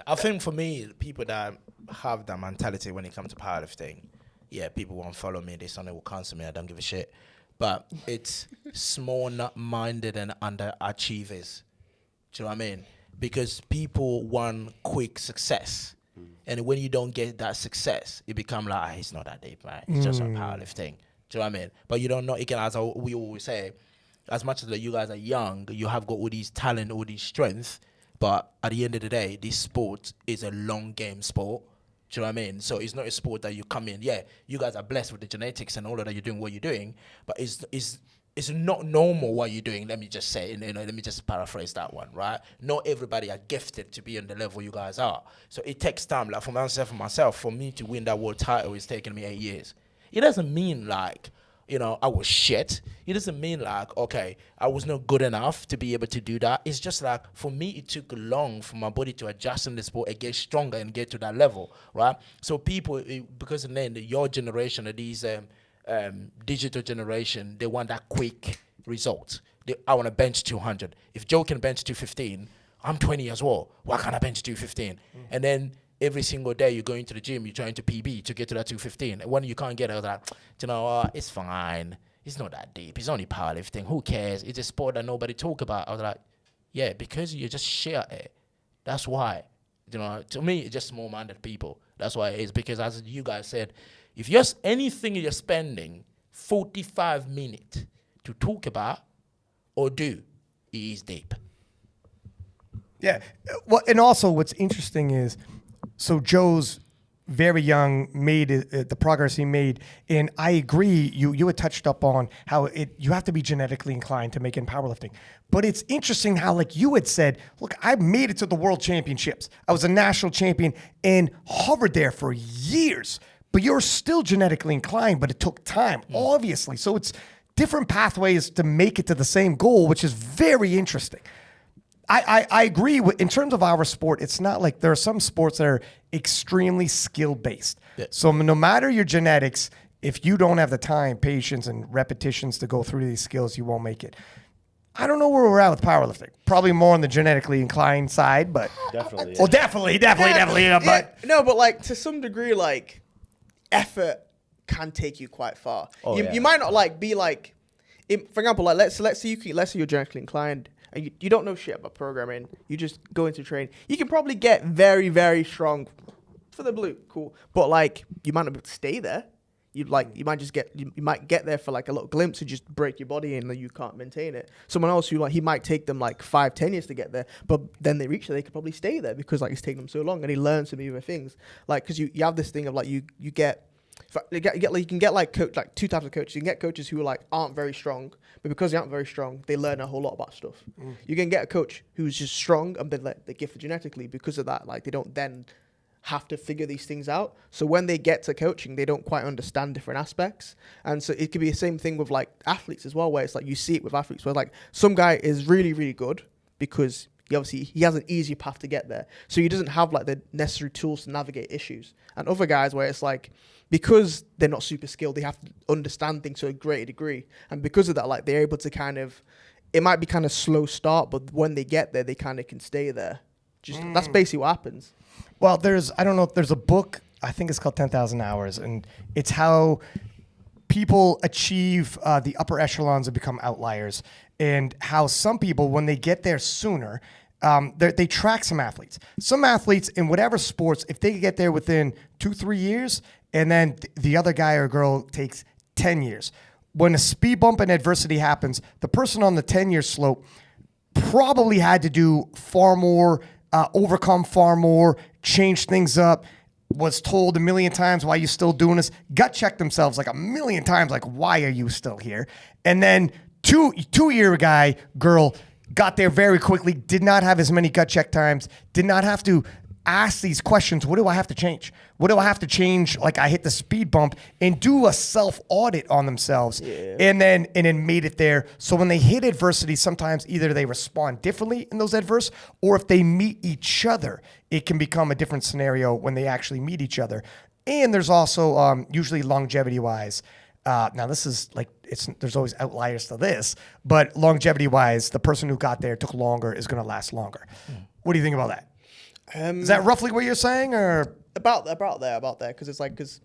I think for me, people that have that mentality when it comes to powerlifting, yeah, people won't follow me. They suddenly will cancel me. I don't give a shit. But it's small-minded and underachievers. Do you know what I mean? Because people want quick success. And when you don't get that success, it becomes like, it's not that deep, man. It's just a powerlifting. Do you know what I mean? But you don't know, again, as we always say, as much as you guys are young, you have got all these talent, all these strength. But at the end of the day, this sport is a long game sport. Do you know what I mean? So it's not a sport that you come in. Yeah, you guys are blessed with the genetics and all of that. You're doing what you're doing, but it's not normal what you're doing. Let me just say, let me just paraphrase that one, right? Not everybody are gifted to be on the level you guys are. So it takes time. Like for myself, for me to win that world title, it's taken me 8 years. It doesn't mean like, I was shit. It doesn't mean like, okay, I was not good enough to be able to do that. It's just like, for me, it took long for my body to adjust in the sport and get stronger and get to that level, right? So people, because then your generation, these digital generation, they want that quick result. I want to bench 200. If Joe can bench 215, I'm 20 as well. Why can't I bench 215? And then every single day you're going to the gym, you're trying to PB to get to that 215. And when you can't get it, I was like, it's fine. It's not that deep. It's only powerlifting. Who cares? It's a sport that nobody talk about. I was like, yeah, because you just share it. That's why. To me, it's just small-minded people. That's why it is. Because as you guys said, if anything you're spending 45 minutes to talk about or do, it is deep. Yeah. Well, and also what's interesting is, so Joe's very young, made the progress he made, and I agree. You had touched up on how you have to be genetically inclined to make it in powerlifting. But it's interesting how, like you had said, look, I made it to the world championships. I was a national champion and hovered there for years. But you're still genetically inclined, but it took time, obviously. So it's different pathways to make it to the same goal, which is very interesting. I agree with, in terms of our sport, it's not like there are some sports that are extremely skill-based. Yeah. So no matter your genetics, if you don't have the time, patience, and repetitions to go through these skills, you won't make it. I don't know where we're at with powerlifting. Probably more on the genetically inclined side, but Definitely. Well, definitely. Yeah, but no, but like to some degree, like effort can take you quite far. You might not like be like, for example, like let's say you're genetically inclined. And you don't know shit about programming. You just go into training. You can probably get very, very strong for the blue. Cool. But like, you might not be able to stay there. You might get there for like a little glimpse and just break your body and then you can't maintain it. Someone else he might take them like 5-10 years to get there, but then they reach there, they could probably stay there because like it's taken them so long and he learns some other things. Like, cause you have this thing of like, you can get like two types of coaches. You can get coaches who aren't very strong, but because they aren't very strong, they learn a whole lot about stuff. You can get a coach who's just strong and they're gifted genetically. Because of that, like they don't then have to figure these things out. So when they get to coaching, they don't quite understand different aspects. And so it could be the same thing with like athletes as well, where it's like you see it with athletes where like some guy is really, really good because he has an easier path to get there. So he doesn't have like the necessary tools to navigate issues. And other guys where it's like, because they're not super skilled, they have to understand things to a greater degree. And because of that, like they're able to kind of, it might be kind of slow start, but when they get there, they kind of can stay there. That's basically what happens. Well, I don't know if there's a book, I think it's called 10,000 Hours, and it's how people achieve the upper echelons and become outliers, and how some people, when they get there sooner, they track some athletes. Some athletes in whatever sports, if they get there within 2-3 years, and then the other guy or girl takes 10 years. When a speed bump and adversity happens, the person on the 10-year slope probably had to do far more, overcome far more, change things up, was told a million times, why are you still doing this? Gut checked themselves like a million times, like, why are you still here? And then two-year guy, girl, got there very quickly, did not have as many gut check times, did not have to ask these questions. What do I have to change? What do I have to change? Like I hit the speed bump, and do a self-audit on themselves, and then made it there. So when they hit adversity, sometimes either they respond differently in those adverse, or if they meet each other, it can become a different scenario when they actually meet each other. And there's also usually longevity-wise. Now this is like, there's always outliers to this, but longevity-wise, the person who got there took longer is going to last longer. What do you think about that? Is that roughly what you're saying, or about there? Because it's like, because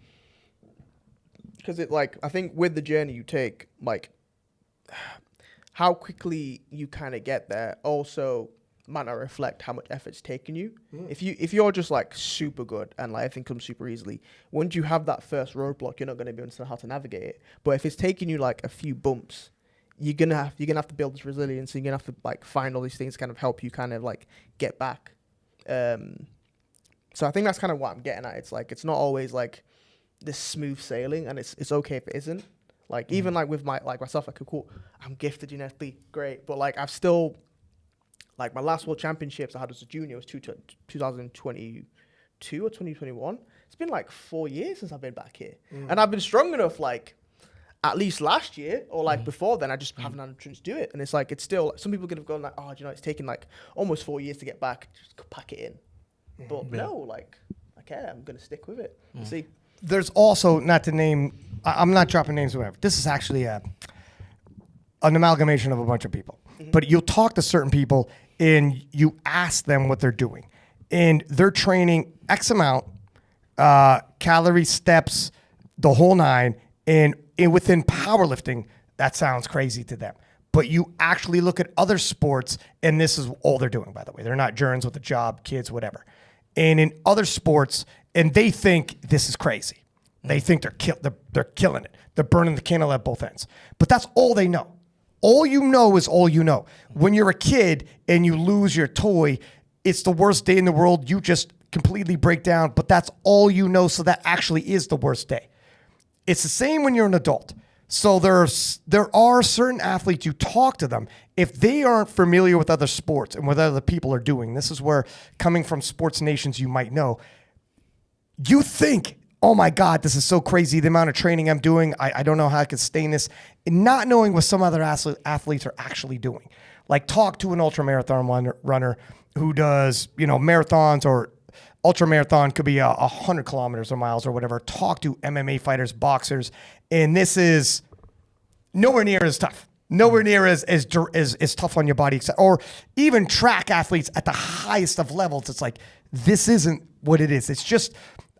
it like, I think with the journey you take, like how quickly you kind of get there also might not reflect how much effort's taken you. If you're just like super good and like everything comes super easily, once you have that first roadblock, you're not going to be able to know how to navigate it. But if it's taking you like a few bumps, you're gonna have to build this resilience. And you're gonna have to like find all these things to kind of help you kind of like get back. So I think that's kind of what I'm getting at. It's like, it's not always like this smooth sailing, and it's okay if it isn't. Like even like with myself, like cool, I'm gifted genetically, great, but like I've still, like my last world championships I had as a junior was 2022 or 2021. It's been like 4 years since I've been back here, and I've been strong enough like at least last year or like before then. I just haven't had a chance to do it, and it's like, it's still, some people could have gone like, oh, do you know, it's taken like almost 4 years to get back, just pack it in. But no, like, okay, I'm gonna stick with it. See, there's also, not to name, I'm not dropping names or whatever, this is actually an amalgamation of a bunch of people. But you'll talk to certain people and you ask them what they're doing, and they're training X amount, calorie, steps, the whole nine, and within powerlifting, that sounds crazy to them. But you actually look at other sports, and this is all they're doing, by the way. They're not Jurins with a job, kids, whatever. And in other sports, and they think this is crazy. They think they're killing it. They're burning the candle at both ends. But that's all they know. All you know is all you know. When you're a kid and you lose your toy, it's the worst day in the world. You just completely break down, but that's all you know, so that actually is the worst day. It's the same when you're an adult. So there are certain athletes, you talk to them, if they aren't familiar with other sports and what other people are doing, this is where, coming from sports nations you might know, you think, oh my God, this is so crazy, the amount of training I'm doing, I don't know how I can sustain this, and not knowing what some other athletes are actually doing. Like, talk to an ultramarathon runner who does, marathons, or ultra marathon could be 100 kilometers or miles or whatever. Talk to MMA fighters, boxers, and this is nowhere near as tough. Nowhere near as tough on your body, or even track athletes at the highest of levels. It's like, this isn't what it is. It's just,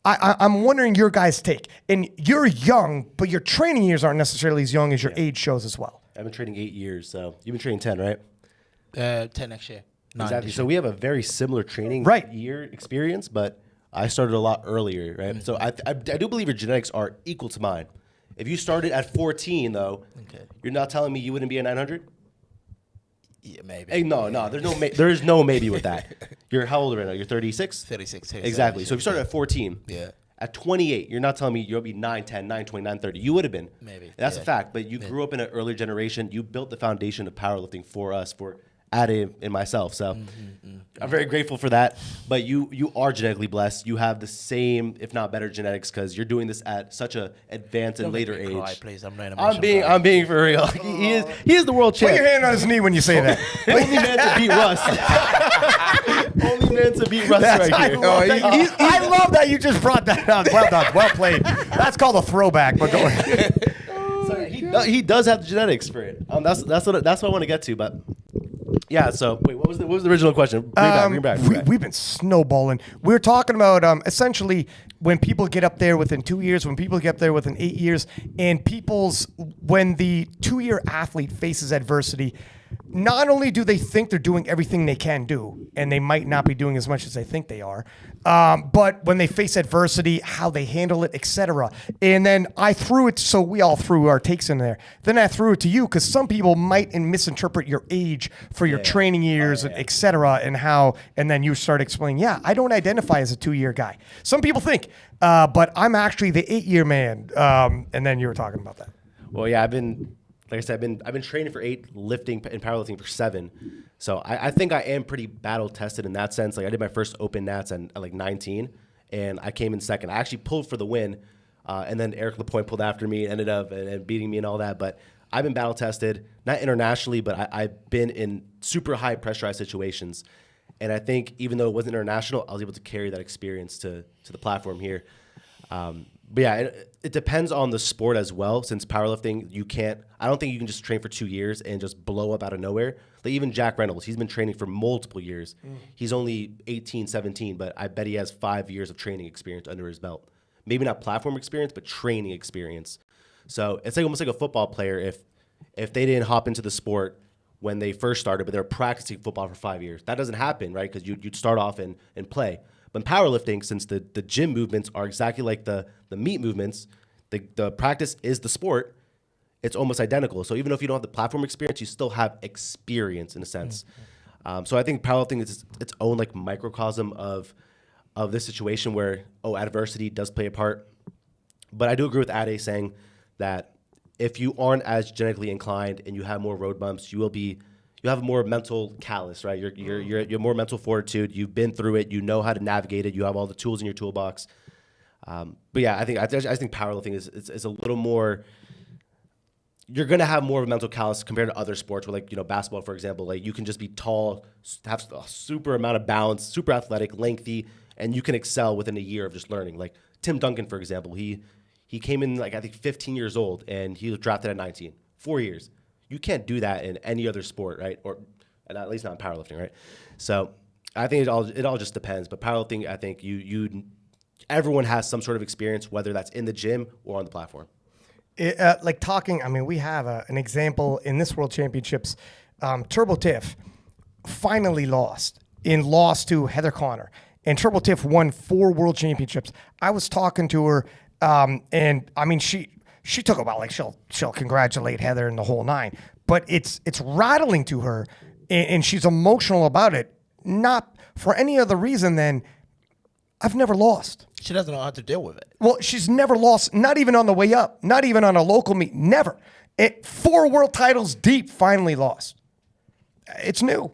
I'm wondering your guys' take. And you're young, but your training years aren't necessarily as young as your age shows as well. I've been training 8 years, so you've been training 10, right? 10 next year. Exactly. So we have a very similar training year experience, but I started a lot earlier, right? So I do believe your genetics are equal to mine. If you started at 14, though, you're not telling me you wouldn't be a 900? Yeah, maybe. Hey, no, there's no maybe with that. You're how old right now? You're 36? 36. Exactly. So if you started at 14, at 28, you're not telling me you'll be 910, 920, 930. You would have been. Maybe. That's a fact. But you grew up in an earlier generation. You built the foundation of powerlifting for us, for Ade and myself. So I'm very grateful for that. But you are genetically blessed. You have the same, if not better, genetics because you're doing this at such a advanced and later age. Cry, please. I'm not an emotional guy. I'm being for real. He is the world Put champ. your hand on his knee when you say that. Only man to beat Russ. Only man to beat Russ right I here. love, that. I love that you just brought that up. Well done. Well played. That's called a throwback. But go ahead. So he does have the genetics for it. That's what I want to get to. But yeah. So wait, what was the original question? Bring back. We've been snowballing. We're talking about essentially when people get up there within 2 years, when people get up there within 8 years, and when the 2-year athlete faces adversity, not only do they think they're doing everything they can do, and they might not be doing as much as they think they are, but when they face adversity, how they handle it, etc. And then I threw it, so we all threw our takes in there. Then I threw it to you because some people might misinterpret your age for your training years, etc. And then you start explaining, yeah, I don't identify as a 2-year guy. Some people think, but I'm actually the 8-year man. And then you were talking about that. Well, yeah, like I said, I've been training for 8, lifting and powerlifting for 7. So I think I am pretty battle tested in that sense. Like I did my first open nats at like 19, and I came in second. I actually pulled for the win, and then Eric Lapointe pulled after me, and ended up and beating me and all that. But I've been battle tested, not internationally, but I've been in super high pressurized situations. And I think even though it wasn't international, I was able to carry that experience to the platform here. But yeah, it depends on the sport as well. Since powerlifting, I don't think you can just train for 2 years and just blow up out of nowhere. Like even Jack Reynolds, he's been training for multiple years. He's only 18, 17, but I bet he has 5 years of training experience under his belt. Maybe not platform experience, but training experience. So it's like almost like a football player. If they didn't hop into the sport when they first started, but they're practicing football for 5 years, that doesn't happen, right? Because you'd start off and play. But in powerlifting, since the gym movements are exactly like the meet movements, the practice is the sport, it's almost identical. So even if you don't have the platform experience, you still have experience in a sense. So I think powerlifting is its own like microcosm of this situation where, adversity does play a part. But I do agree with Ade saying that if you aren't as genetically inclined and you have more road bumps, you have more mental callous, right? You're more mental fortitude. You've been through it. You know how to navigate it. You have all the tools in your toolbox. But yeah, I think powerlifting is a little more. You're gonna have more of a mental callous compared to other sports, where like basketball, for example, like you can just be tall, have a super amount of balance, super athletic, lengthy, and you can excel within a year of just learning. Like Tim Duncan, for example, he came in like I think 15 years old and he was drafted at 19, 4 years. You can't do that in any other sport, right? Or at least not in powerlifting, right? So I think it all just depends. But powerlifting, I think everyone has some sort of experience, whether that's in the gym or on the platform. We have an example in this World Championships. Turbo Tiff finally lost to Heather Connor, and Turbo Tiff won 4 World Championships. I was talking to her, and I mean she took a while. Like she'll congratulate Heather and the whole 9, but it's rattling to her, and she's emotional about it. Not for any other reason than I've never lost. She doesn't know how to deal with it. Well, she's never lost, not even on the way up, not even on a local meet, never. 4 world titles deep, finally lost. It's new.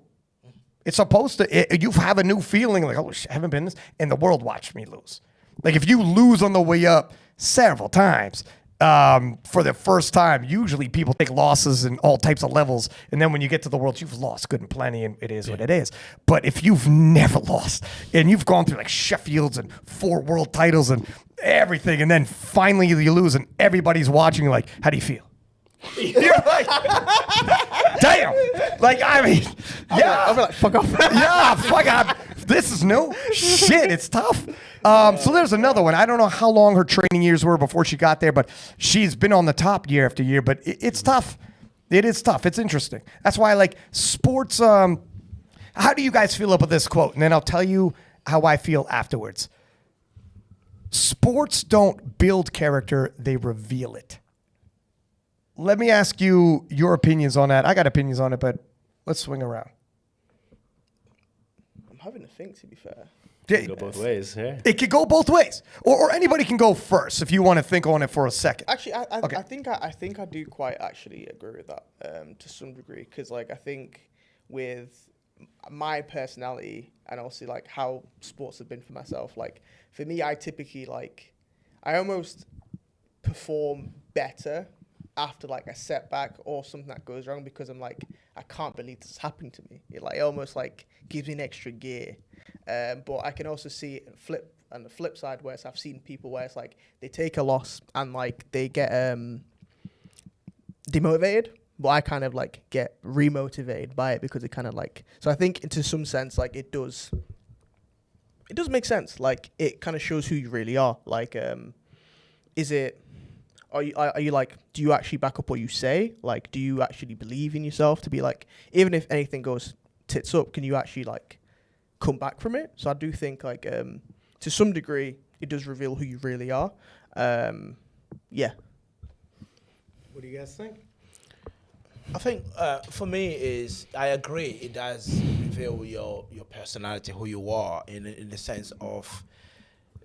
It's supposed to, you have a new feeling like, oh, I haven't been this, and the world watched me lose. Like if you lose on the way up several times, for the first time, usually people take losses in all types of levels, and then when you get to the world, you've lost good and plenty, and it is what it is. But if you've never lost, and you've gone through like Sheffields and 4 world titles and everything, and then finally you lose, and everybody's watching you like, how do you feel? You're like, damn. Like, I mean, yeah. I'll be like, fuck off. Yeah, fuck off. This is new. Shit, it's tough. So there's another one. I don't know how long her training years were before she got there, but she's been on the top year after year. But it's tough. It is tough. It's interesting. That's why I like sports. How do you guys feel about this quote? And then I'll tell you how I feel afterwards. Sports don't build character, they reveal it. Let me ask you your opinions on that. I got opinions on it, but let's swing around. I'm having to think, to be fair. Go both ways, yeah. It could go both ways, or anybody can go first if you want to think on it for a second. Actually, Okay. I think I do quite actually agree with that to some degree, because like I think with my personality and also like how sports have been for myself. Like for me, I typically like I almost perform better after like a setback or something that goes wrong because I'm like I can't believe this is happening to me. It like almost like gives me an extra gear. But I can also see it on the flip side where I've seen people where it's like they take a loss and like they get demotivated, but I kind of like get remotivated by it because it kind of like, so I think into some sense like it does make sense. Like it kind of shows who you really are. Like are you like, do you actually back up what you say? Like do you actually believe in yourself to be like, even if anything goes tits up, can you actually like come back from it? So I do think like to some degree it does reveal who you really are. Yeah. What do you guys think? I think for me is I agree. It does reveal your personality, who you are, in the sense of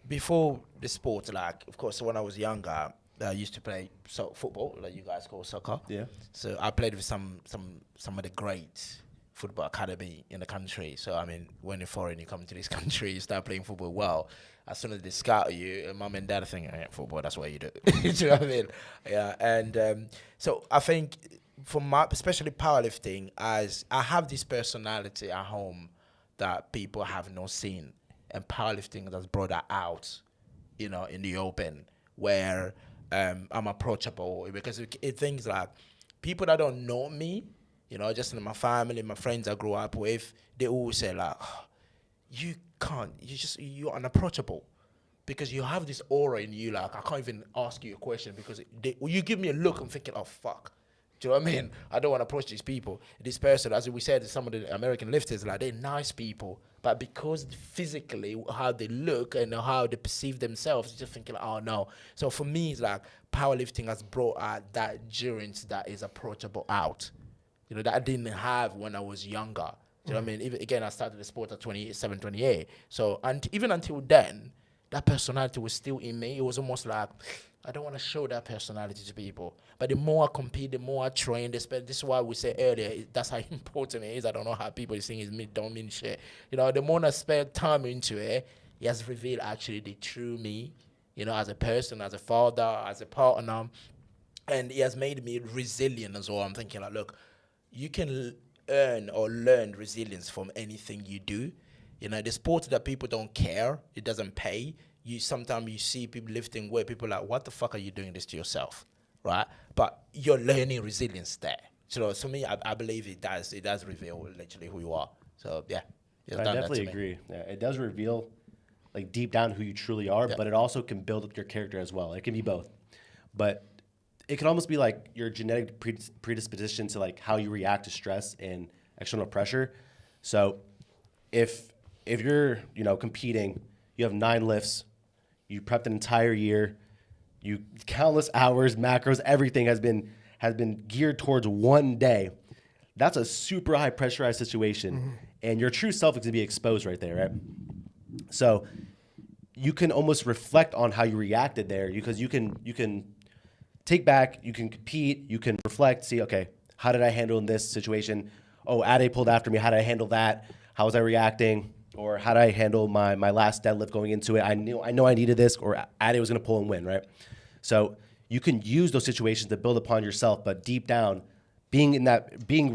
before the sport. Like, of course, when I was younger, I used to play football, like you guys call soccer. Yeah. So I played with some of the great football academy in the country. So I mean, when you're foreign, you come to this country, you start playing football well. As soon as they scout you, mum and dad think, football, that's what you do. Do you know what I mean? Yeah. And so I think for my, especially powerlifting, as I have this personality at home that people have not seen, and powerlifting has brought that out, you know, in the open, where I'm approachable, because it things like people that don't know me, you know, just in my family, my friends I grew up with, they always say like, oh, you're unapproachable because you have this aura in you. Like, I can't even ask you a question because you give me a look, I'm thinking, oh, fuck. Do you know what I mean? I don't want to approach these people. This person, as we said, some of the American lifters, like, they're nice people, but because physically how they look and how they perceive themselves, you're just thinking, oh no. So for me, it's like powerlifting has brought out that Jurins that is approachable out. You know, that I didn't have when I was younger. Do you know what I mean? Even, again, I started the sport at 27, 28. So even until then, that personality was still in me. It was almost like, I don't want to show that personality to people. But the more I compete, the more I train. This is why we said earlier, that's how important it is. I don't know how people think it don't mean shit. You know, the more I spend time into it, it has revealed actually the true me, you know, as a person, as a father, as a partner. And it has made me resilient as well. I'm thinking like, look, you can earn or learn resilience from anything you do. You know, the sport that people don't care, it doesn't pay. Sometimes you see people lifting where people are like, what the fuck are you doing this to yourself, right? But you're learning resilience there. So for me, I believe it does reveal literally who you are. So yeah, I definitely agree. Yeah, it does reveal like deep down who you truly are, but it also can build up your character as well. It can be both, but it can almost be like your genetic predisposition to like how you react to stress and external pressure. So if you're, you know, competing, you have 9 lifts, you prepped an entire year, you countless hours, macros, everything has been geared towards one day. That's a super high pressurized situation, and your true self is going to be exposed right there, right? So you can almost reflect on how you reacted there, because you can take back, you can compete, you can reflect, see, okay, how did I handle in this situation? Oh, Ade pulled after me. How did I handle that? How was I reacting? Or how did I handle my last deadlift going into it? I know I needed this, or Ade was going to pull and win, right? So you can use those situations to build upon yourself, but deep down, being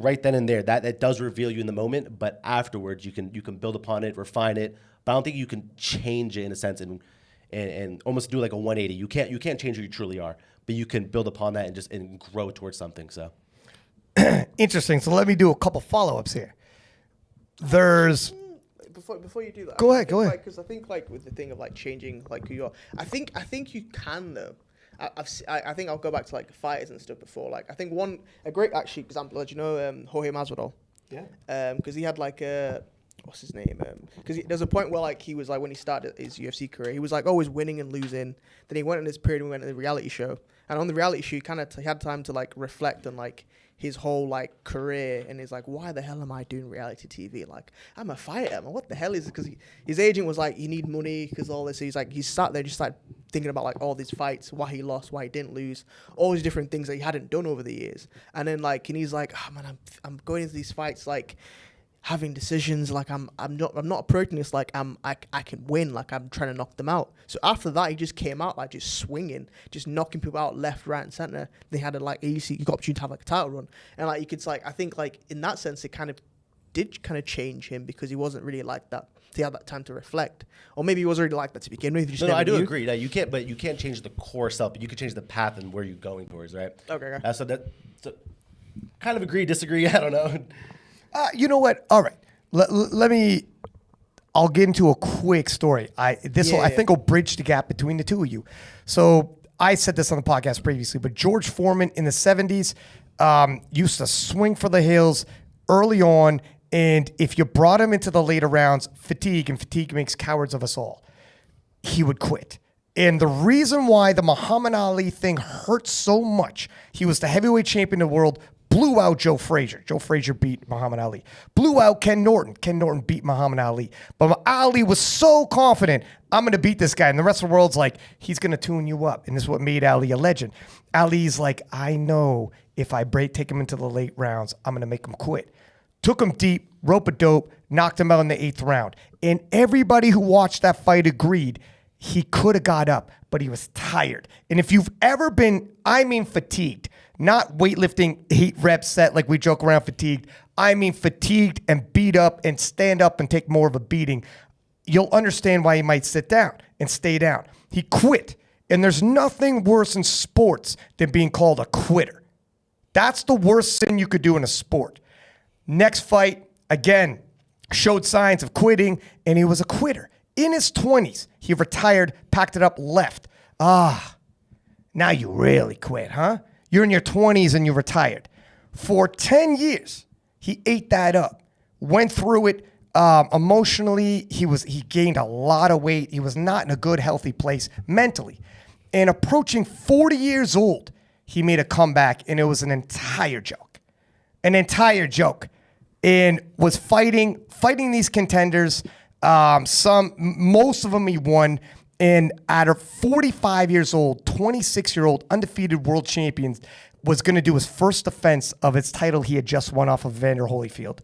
right then and there, that does reveal you in the moment, but afterwards you can build upon it, refine it. But I don't think you can change it in a sense and almost do like a 180. You can't change who you truly are, but you can build upon that and grow towards something. So Interesting. So let me do a couple follow-ups here. There's Before you do that, Go ahead. Because I think like with the thing of like changing like who you are, I think you can though. I think I'll go back to like fighters and stuff before. Like I think a great actually example. Do you know Jorge Masvidal? Yeah. Because he had like what's his name? Because there's a point where like he was like when he started his UFC career, he was like always winning and losing. Then he went in this period and went to the reality show, and on the reality show, he had time to like reflect on like his whole like career, and he's like, why the hell am I doing reality TV? Like, I'm a fighter, man. What the hell is it? Because his agent was like, you need money because all this. So he's like, he sat there just like thinking about like all these fights, why he lost, why he didn't lose, all these different things that he hadn't done over the years. And then like, and he's like, oh man, I'm going into these fights like having decisions, like I'm not approaching this like I can win, like I'm trying to knock them out. So after that, he just came out like just swinging, just knocking people out left, right, and center. They had you got opportunity to have like a title run, and like you could like I think like in that sense it did change him because he wasn't really like that. He had that time to reflect, or maybe he wasn't really like that to begin with. No, I do agree that you can't change the core self, but you can change the path and where you're going towards, right? Okay. So kind of agree, disagree. I don't know. You know what? All right. Let me. I'll get into a quick story. I think will bridge the gap between the two of you. So I said this on the podcast previously, but George Foreman in the 70s used to swing for the hills early on, and if you brought him into the later rounds, fatigue makes cowards of us all, he would quit. And the reason why the Muhammad Ali thing hurt so much, he was the heavyweight champion of the world, blew out Joe Frazier. Joe Frazier beat Muhammad Ali. Blew out Ken Norton. Ken Norton beat Muhammad Ali. But Ali was so confident, I'm going to beat this guy. And the rest of the world's like, he's going to tune you up. And this is what made Ali a legend. Ali's like, I know if I take him into the late rounds, I'm going to make him quit. Took him deep, rope-a-dope, knocked him out in the 8th round. And everybody who watched that fight agreed he could have got up, but he was tired. And if you've ever been, fatigued, not weightlifting 8 reps set like we joke around fatigued. I mean fatigued and beat up and stand up and take more of a beating. You'll understand why he might sit down and stay down. He quit. And there's nothing worse in sports than being called a quitter. That's the worst thing you could do in a sport. Next fight, again, showed signs of quitting, and he was a quitter. In his 20s, he retired, packed it up, left. Now you really quit, huh? You're in your 20s and you retired. For 10 years, he ate that up, went through it emotionally. He gained a lot of weight. He was not in a good, healthy place mentally. And approaching 40 years old, he made a comeback, and it was an entire joke. And was fighting these contenders. Most of them he won. And at 45 years old, 26-year-old undefeated world champion was going to do his first defense of his title he had just won off of Vander Holyfield.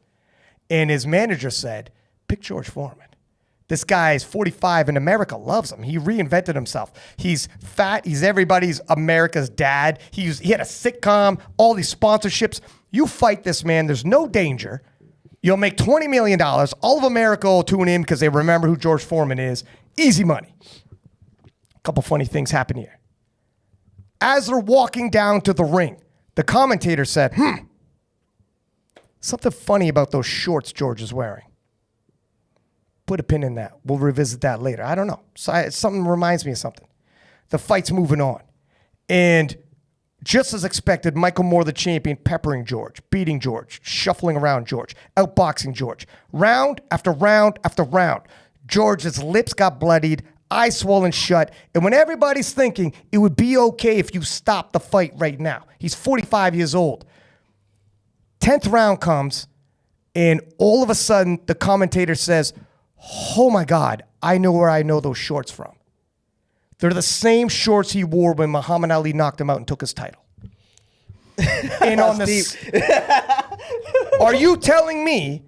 And his manager said, pick George Foreman. This guy is 45 and America loves him. He reinvented himself. He's fat. He's everybody's America's dad. He had a sitcom, all these sponsorships. You fight this man. There's no danger. You'll make $20 million. All of America will tune in because they remember who George Foreman is. Easy money. A couple funny things happen here. As they're walking down to the ring, the commentator said, something funny about those shorts George is wearing. Put a pin in that. We'll revisit that later. I don't know. Something reminds me of something. The fight's moving on. And just as expected, Michael Moore, the champion, peppering George, beating George, shuffling around George, outboxing George. Round after round after round. George's lips got bloodied, eyes swollen shut. And when everybody's thinking it would be okay if you stopped the fight right now, he's 45 years old. 10th round comes, and all of a sudden, the commentator says, oh my God, I know where I know those shorts from. They're the same shorts he wore when Muhammad Ali knocked him out and took his title. And on this, are you telling me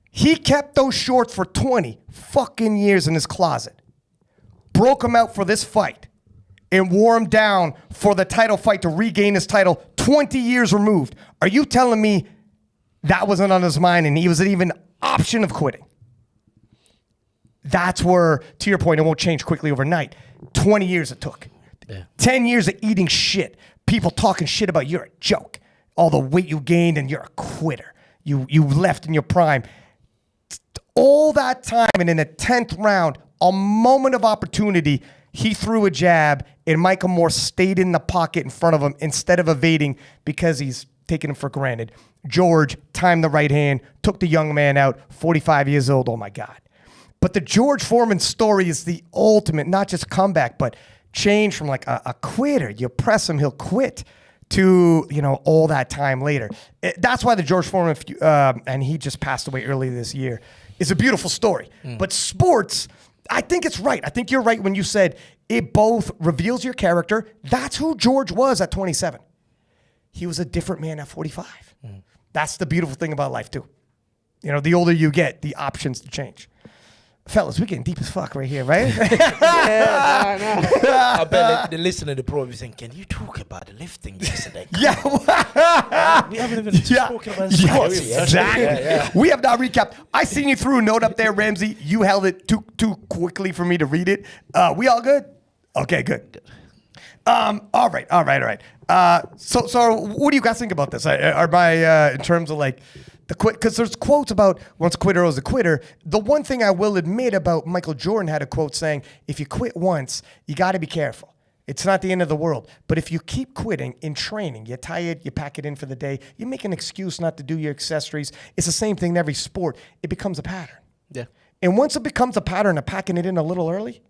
he kept those shorts for 20 fucking years in his closet, broke them out for this fight, and wore them down for the title fight to regain his title 20 years removed? Are you telling me that wasn't on his mind and he was even option of quitting? That's where, to your point, it won't change quickly overnight. 20 years it took. Yeah. 10 years of eating shit. People talking shit about you're a joke. All the weight you gained and you're a quitter. You left in your prime. All that time, and in the 10th round, a moment of opportunity, he threw a jab and Michael Moore stayed in the pocket in front of him instead of evading because he's taking him for granted. George timed the right hand, took the young man out, 45 years old. Oh my God. But the George Foreman story is the ultimate, not just comeback, but change from like a quitter. You press him, he'll quit, to, all that time later. That's why the George Foreman, and he just passed away earlier this year, is a beautiful story. But sports, I think it's right. I think you're right when you said it both reveals your character. That's who George was at 27. He was a different man at 45. That's the beautiful thing about life, too. You know, the older you get, the options to change. Fellas, we're getting deep as fuck right here, right? I bet the listener to the probably saying, "Can you talk about the lifting yesterday?" Yeah. We haven't even spoken about sports yet. Exactly. We have not recapped. I seen you threw a note up there, Ramsey. You held it too quickly for me to read it. We all good? Okay, good. All right. So what do you guys think about this? In terms of like the quit, because there's quotes about once a quitter is a quitter. The one thing I will admit about Michael Jordan had a quote saying, if you quit once, you got to be careful. It's not the end of the world. But if you keep quitting in training, you're tired, you pack it in for the day, you make an excuse not to do your accessories. It's the same thing in every sport. It becomes a pattern. Yeah. And once it becomes a pattern of packing it in a little early,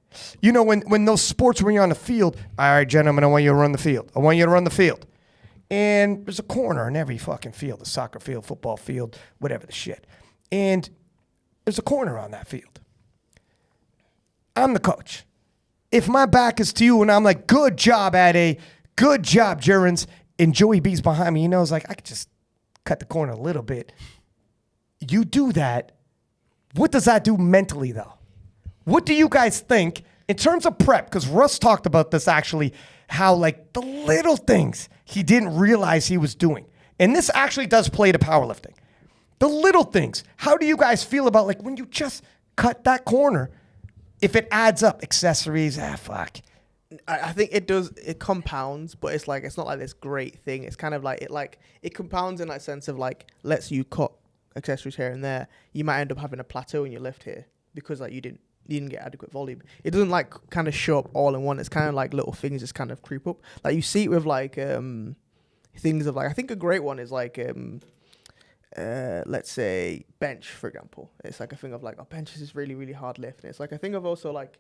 you know, when those sports, when you're on the field, all right, gentlemen, I want you to run the field. I want you to run the field. And there's a corner in every fucking field, the soccer field, football field, whatever the shit. And there's a corner on that field. I'm the coach. If my back is to you and I'm like, good job, Ade, good job, Jurins, and Joey B's behind me, he knows, like, I could just cut the corner a little bit. You do that. What does that do mentally, though? What do you guys think in terms of prep? Because Russ talked about this actually, how like the little things he didn't realize he was doing. And this actually does play to powerlifting. The little things. How do you guys feel about like when you just cut that corner, if it adds up, accessories, fuck. I think it does. It compounds, but it's like it's not like this great thing. It's kind of like it compounds in that sense of like lets you cut accessories here and there. You might end up having a plateau in your lift here because like you didn't get adequate volume. It doesn't like kind of show up all in one. It's kind of like little things just kind of creep up. Like you see it with like things of like I think a great one is like let's say bench, for example. It's like a thing of like, bench is this really, really hard lift. And it's like a thing of also like,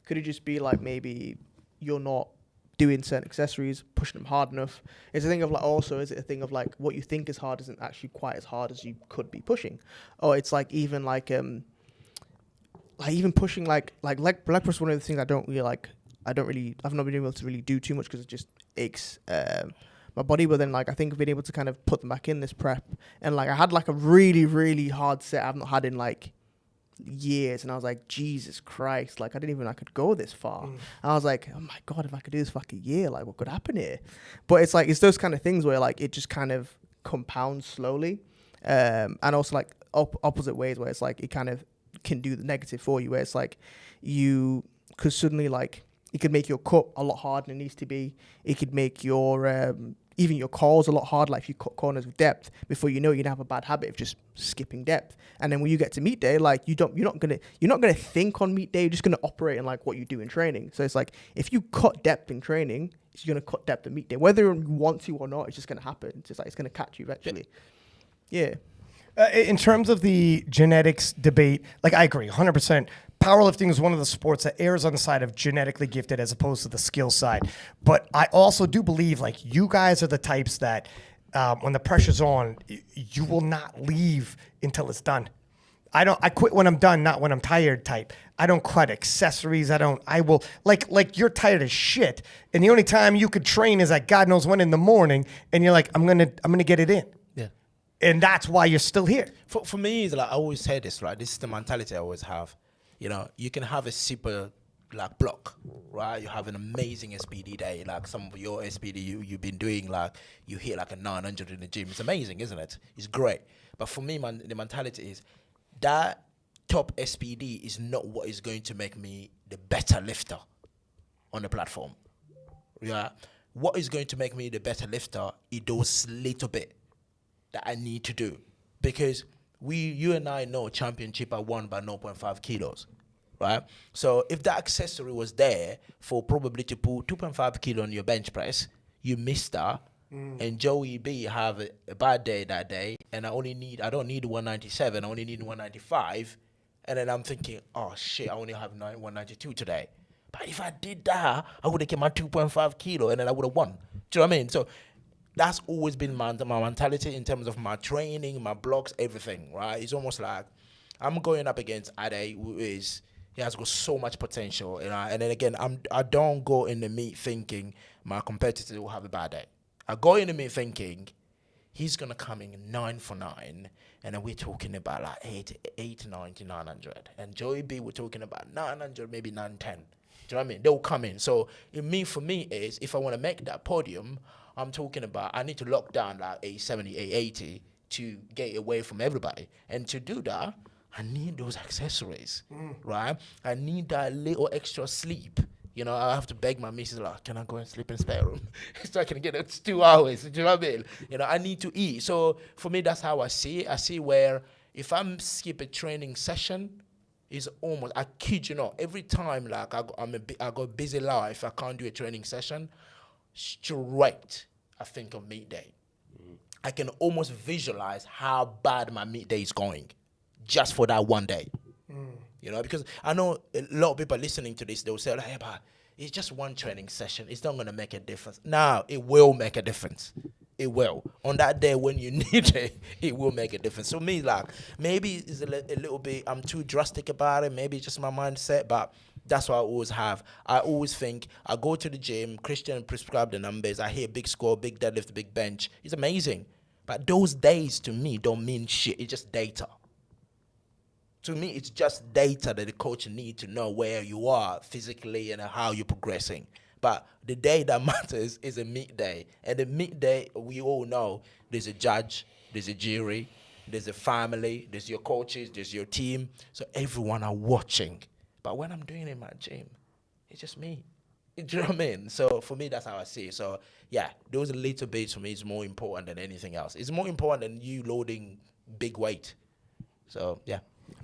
could it just be like maybe you're not doing certain accessories, pushing them hard enough? It's a thing of like, also, is it a thing of like, what you think is hard isn't actually quite as hard as you could be pushing? Or it's like even like even pushing like leg press, one of the things I don't really like, I've not been able to really do too much because it just aches my body. But then like I think I've been able to kind of put them back in this prep, and like I had like a really, really hard set I've not had in like years, and I was like, Jesus Christ, like I didn't even know I could go this far. And I was like, oh my God, if I could do this for like a year, like what could happen here? But it's like, it's those kind of things where like it just kind of compounds slowly, and also like opposite ways where it's like it kind of can do the negative for you, where it's like you could suddenly like, it could make your cut a lot harder than it needs to be. It could make your even your calls a lot harder. Like if you cut corners with depth, before you know it, you'd have a bad habit of just skipping depth. And then when you get to meet day, like you're not gonna think on meet day. You're just gonna operate in like what you do in training. So it's like if you cut depth in training, you're gonna cut depth in meet day, whether you want to or not. It's just gonna happen. It's just like it's gonna catch you eventually. Yeah. In terms of the genetics debate, like I agree 100%. Powerlifting is one of the sports that errs on the side of genetically gifted as opposed to the skill side. But I also do believe like you guys are the types that when the pressure's on, you will not leave until it's done. I quit when I'm done, not when I'm tired type. I don't cut accessories. I will like you're tired as shit. And the only time you could train is like God knows when in the morning. And you're like, I'm gonna get it in. Yeah. And that's why you're still here. For me, it's like I always say this, right? This is the mentality I always have. You know, you can have a super like block, right? You have an amazing SPD day, like some of your SPD you've been doing, like you hit like a 900 in the gym. It's amazing, isn't it? It's great. But for me, the mentality is that top SPD is not what is going to make me the better lifter on the platform. Yeah. What is going to make me the better lifter is those little bit that I need to do. Because you and I know championship are won by 0.5 kilos, right? So if that accessory was there for probably to put 2.5 kilo on your bench press, you missed that. And Joey B have a bad day that day, and I don't need 197, I only need 195. And then I'm thinking, oh shit, I only have 192 today. But if I did that, I would have kept my 2.5 kilo and then I would have won. Do you know what I mean? So that's always been my mentality in terms of my training, my blocks, everything, right? It's almost like I'm going up against Ade, who is, He has got so much potential, and then again, I don't go in the meet thinking my competitor will have a bad day. I go in the meet thinking he's gonna come in 9 for 9, and then we're talking about like 890, 900, and Joey B we're talking about 900, maybe 910. Do you know what I mean? They'll come in. So for me is if I want to make that podium, I'm talking about I need to lock down like 870, 880 to get away from everybody, and to do that, I need those accessories, right? I need that little extra sleep. You know, I have to beg my missus, like, can I go and sleep in the spare room? So I can get it 2 hours. Do you know what I mean? You know, I need to eat. So for me, that's how I see it. I see where if I'm skip a training session, it's almost, I kid you not, every time, like, I got a busy life, I can't do a training session, straight, I think of meet day. I can almost visualize how bad my meet day is going just for that one day. You know, because I know a lot of people listening to this, they'll say, hey, but it's just one training session. It's not going to make a difference. No, it will make a difference. It will. On that day when you need it, it will make a difference. So me, like, maybe it's a little bit, I'm too drastic about it. Maybe it's just my mindset, but that's what I always have. I always think, I go to the gym, Christian prescribe the numbers, I hear big score, big deadlift, big bench. It's amazing. But those days to me don't mean shit. It's just data. To me, it's just data that the coach need to know where you are physically and how you're progressing. But the day that matters is a meet day. And the meet day, we all know, there's a judge, there's a jury, there's a family, there's your coaches, there's your team. So everyone are watching. But when I'm doing it in my gym, it's just me. Do you know what I mean? So for me, that's how I see it. So yeah, those little bits for me is more important than anything else. It's more important than you loading big weight. So yeah.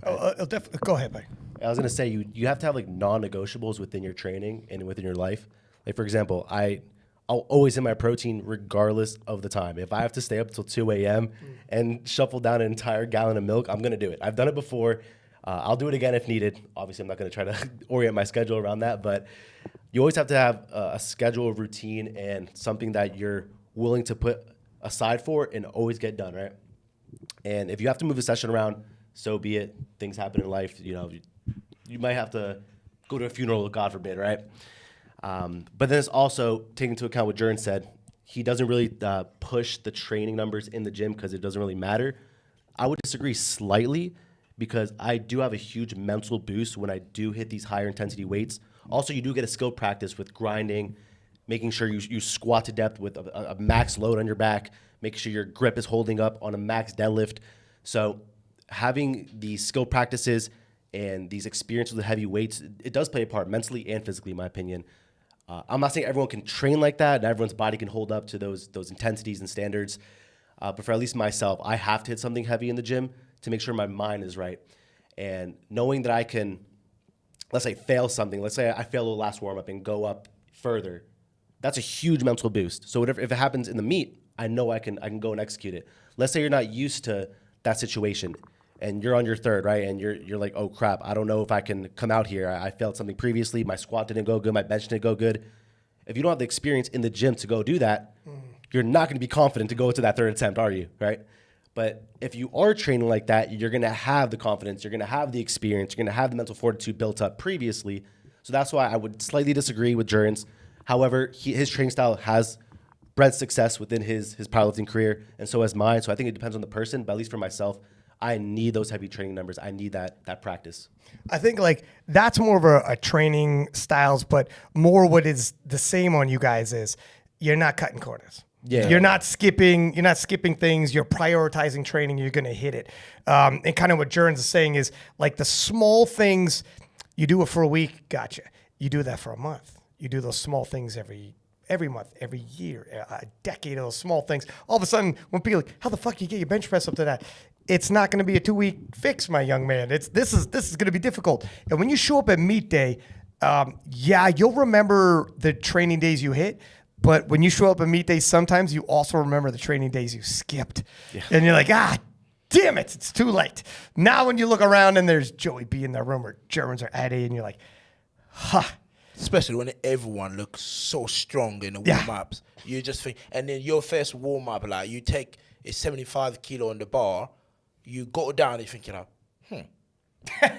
Go ahead, Mike. I was gonna say you have to have like non-negotiables within your training and within your life. Like for example, I'll always hit my protein regardless of the time. If I have to stay up till 2 a.m. and shuffle down an entire gallon of milk, I'm gonna do it. I've done it before. I'll do it again if needed. Obviously, I'm not gonna try to orient my schedule around that, but you always have to have a schedule, a routine, and something that you're willing to put aside for and always get done, right? And if you have to move a session around, so be it. Things happen in life. You know, you might have to go to a funeral, God forbid, right? But then it's also taking into account what Jurins said. He doesn't really push the training numbers in the gym because it doesn't really matter. I would disagree slightly because I do have a huge mental boost when I do hit these higher intensity weights. Also, you do get a skill practice with grinding, making sure you squat to depth with a max load on your back, making sure your grip is holding up on a max deadlift. So having these skill practices and these experiences with heavy weights, it does play a part mentally and physically, in my opinion. I'm not saying everyone can train like that and everyone's body can hold up to those intensities and standards. But for at least myself, I have to hit something heavy in the gym to make sure my mind is right. And knowing that I can, let's say, fail something. Let's say I fail the last warm-up and go up further. That's a huge mental boost. So if it happens in the meet, I know I can go and execute it. Let's say you're not used to that situation and you're on your third, right? And you're like, oh crap, I don't know if I can come out here. I failed something previously. My squat didn't go good. My bench didn't go good. If you don't have the experience in the gym to go do that, you're not going to be confident to go to that third attempt, are you? Right? But if you are training like that, you're going to have the confidence. You're going to have the experience. You're going to have the mental fortitude built up previously. So that's why I would slightly disagree with Jurins. However, his training style has bred success within his powerlifting career, and so has mine. So I think it depends on the person, but at least for myself, I need those heavy training numbers. I need that practice. I think like that's more of a training styles, but more what is the same on you guys is you're not cutting corners. Yeah. You're not skipping things. You're prioritizing training. You're going to hit it. And kind of what Jurins is saying is like the small things, you do it for a week. Gotcha. You do that for a month. You do those small things every month, every year, a decade of those small things. All of a sudden, when people are like, how the fuck do you get your bench press up to that? It's not going to be a 2-week fix, my young man. This is going to be difficult. And when you show up at meet day, you'll remember the training days you hit. But when you show up at meet day, sometimes you also remember the training days you skipped. Yeah. And you're like, damn it, it's too late. Now when you look around and there's Joey B in the room or Jurins or Eddie, and you're like, Especially when everyone looks so strong in the warm-ups. You just think, and then your first warm-up, like you take a 75 kilo on the bar, you go down and you think,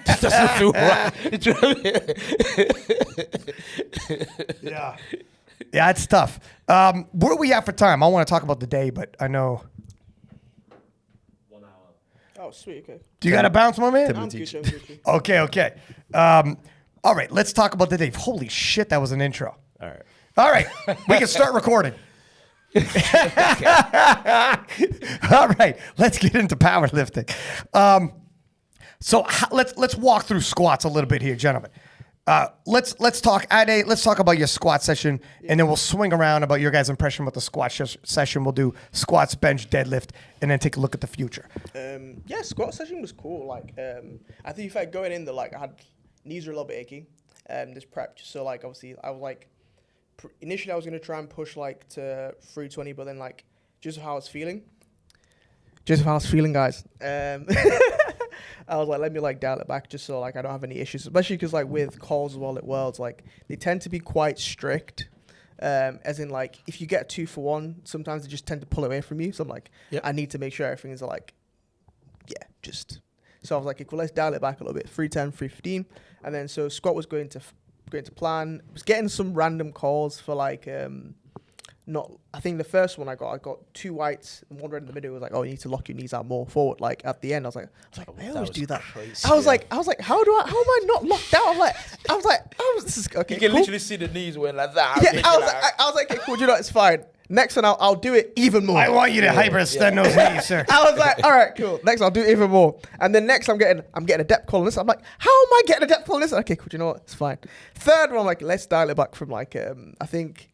This doesn't feel right. Do you know what I mean? Yeah. Yeah, it's tough. Where are we at for time? I want to talk about the day, but I know. 1 hour. Oh, sweet. Okay. Do you got to bounce, my man? I'm Gucci. I'm Gucci. Okay. All right, let's talk about the day. Holy shit, that was an intro. All right. All right, we can start recording. All right, let's get into powerlifting. So let's walk through squats a little bit here, gentlemen. Let's talk about your squat session, and then we'll swing around about your guys' impression about the squat session. We'll do squats, bench, deadlift, and then take a look at the future. Yeah, squat session was cool. Like, I think if I going in there, like, I had knees were a little bit achy. This prep, so like, obviously, I was like, initially I was gonna try and push like to 320, but then like, just how I was feeling. Just how I was feeling, guys. I was like, let me like dial it back just so like I don't have any issues, especially because like with calls as well at Worlds, like they tend to be quite strict. As in like if you get a 2 for 1, sometimes they just tend to pull away from you. So I'm like, I need to make sure everything's like, just. So I was like, okay, cool, let's dial it back a little bit. 310, 315, and then so squat was going to plan. Was getting some random calls for like not. I think the first one I got 2 whites and 1 red in the middle. It was like, oh, you need to lock your knees out more forward. Like at the end, I was like, I always do that. Crazy, I was like, how am I not locked out? This is okay. You can cool. literally see the knees went like that. Yeah, I was like, okay, cool. You know, it's fine. Next one, I'll do it even more. I want you to hyperextend those knees, sir. I was like, all right, cool. Next, I'll do it even more. And then next, I'm getting a depth call on this. I'm like, how am I getting a depth call on this? Okay, cool. You know what? It's fine. Third one, I'm like, let's dial it back from like, I think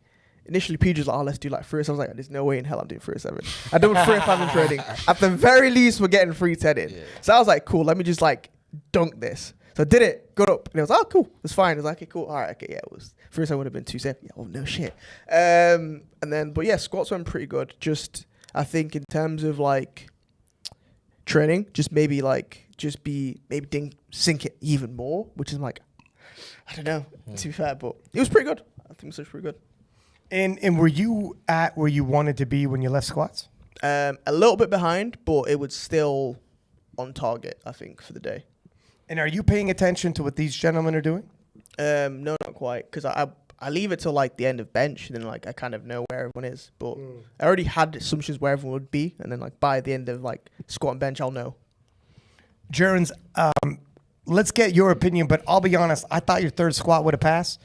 initially PJ was like, oh, let's do like 3. So I was like, there's no way in hell I'm doing 307. I do 305 in training. At the very least, we're getting 310 in. Yeah. So I was like, cool. Let me just like dunk this. So I did it, got up, and it was, oh, cool. It's fine. It was like, okay, cool. All right, okay, yeah, it was. First, I would have been 270. Yeah, oh, no shit. And then, but yeah, squats went pretty good. Just, I think in terms of like training, just maybe sink it even more, which is like, I don't know, to be fair, but it was pretty good. I think it was pretty good. And were you at where you wanted to be when you left squats? A little bit behind, but it was still on target, I think, for the day. And are you paying attention to what these gentlemen are doing? No, not quite, because I leave it till like the end of bench, and then like I kind of know where everyone is. But I already had assumptions where everyone would be, and then like by the end of like squat and bench, I'll know. Jurins, let's get your opinion, but I'll be honest, I thought your third squat would have passed.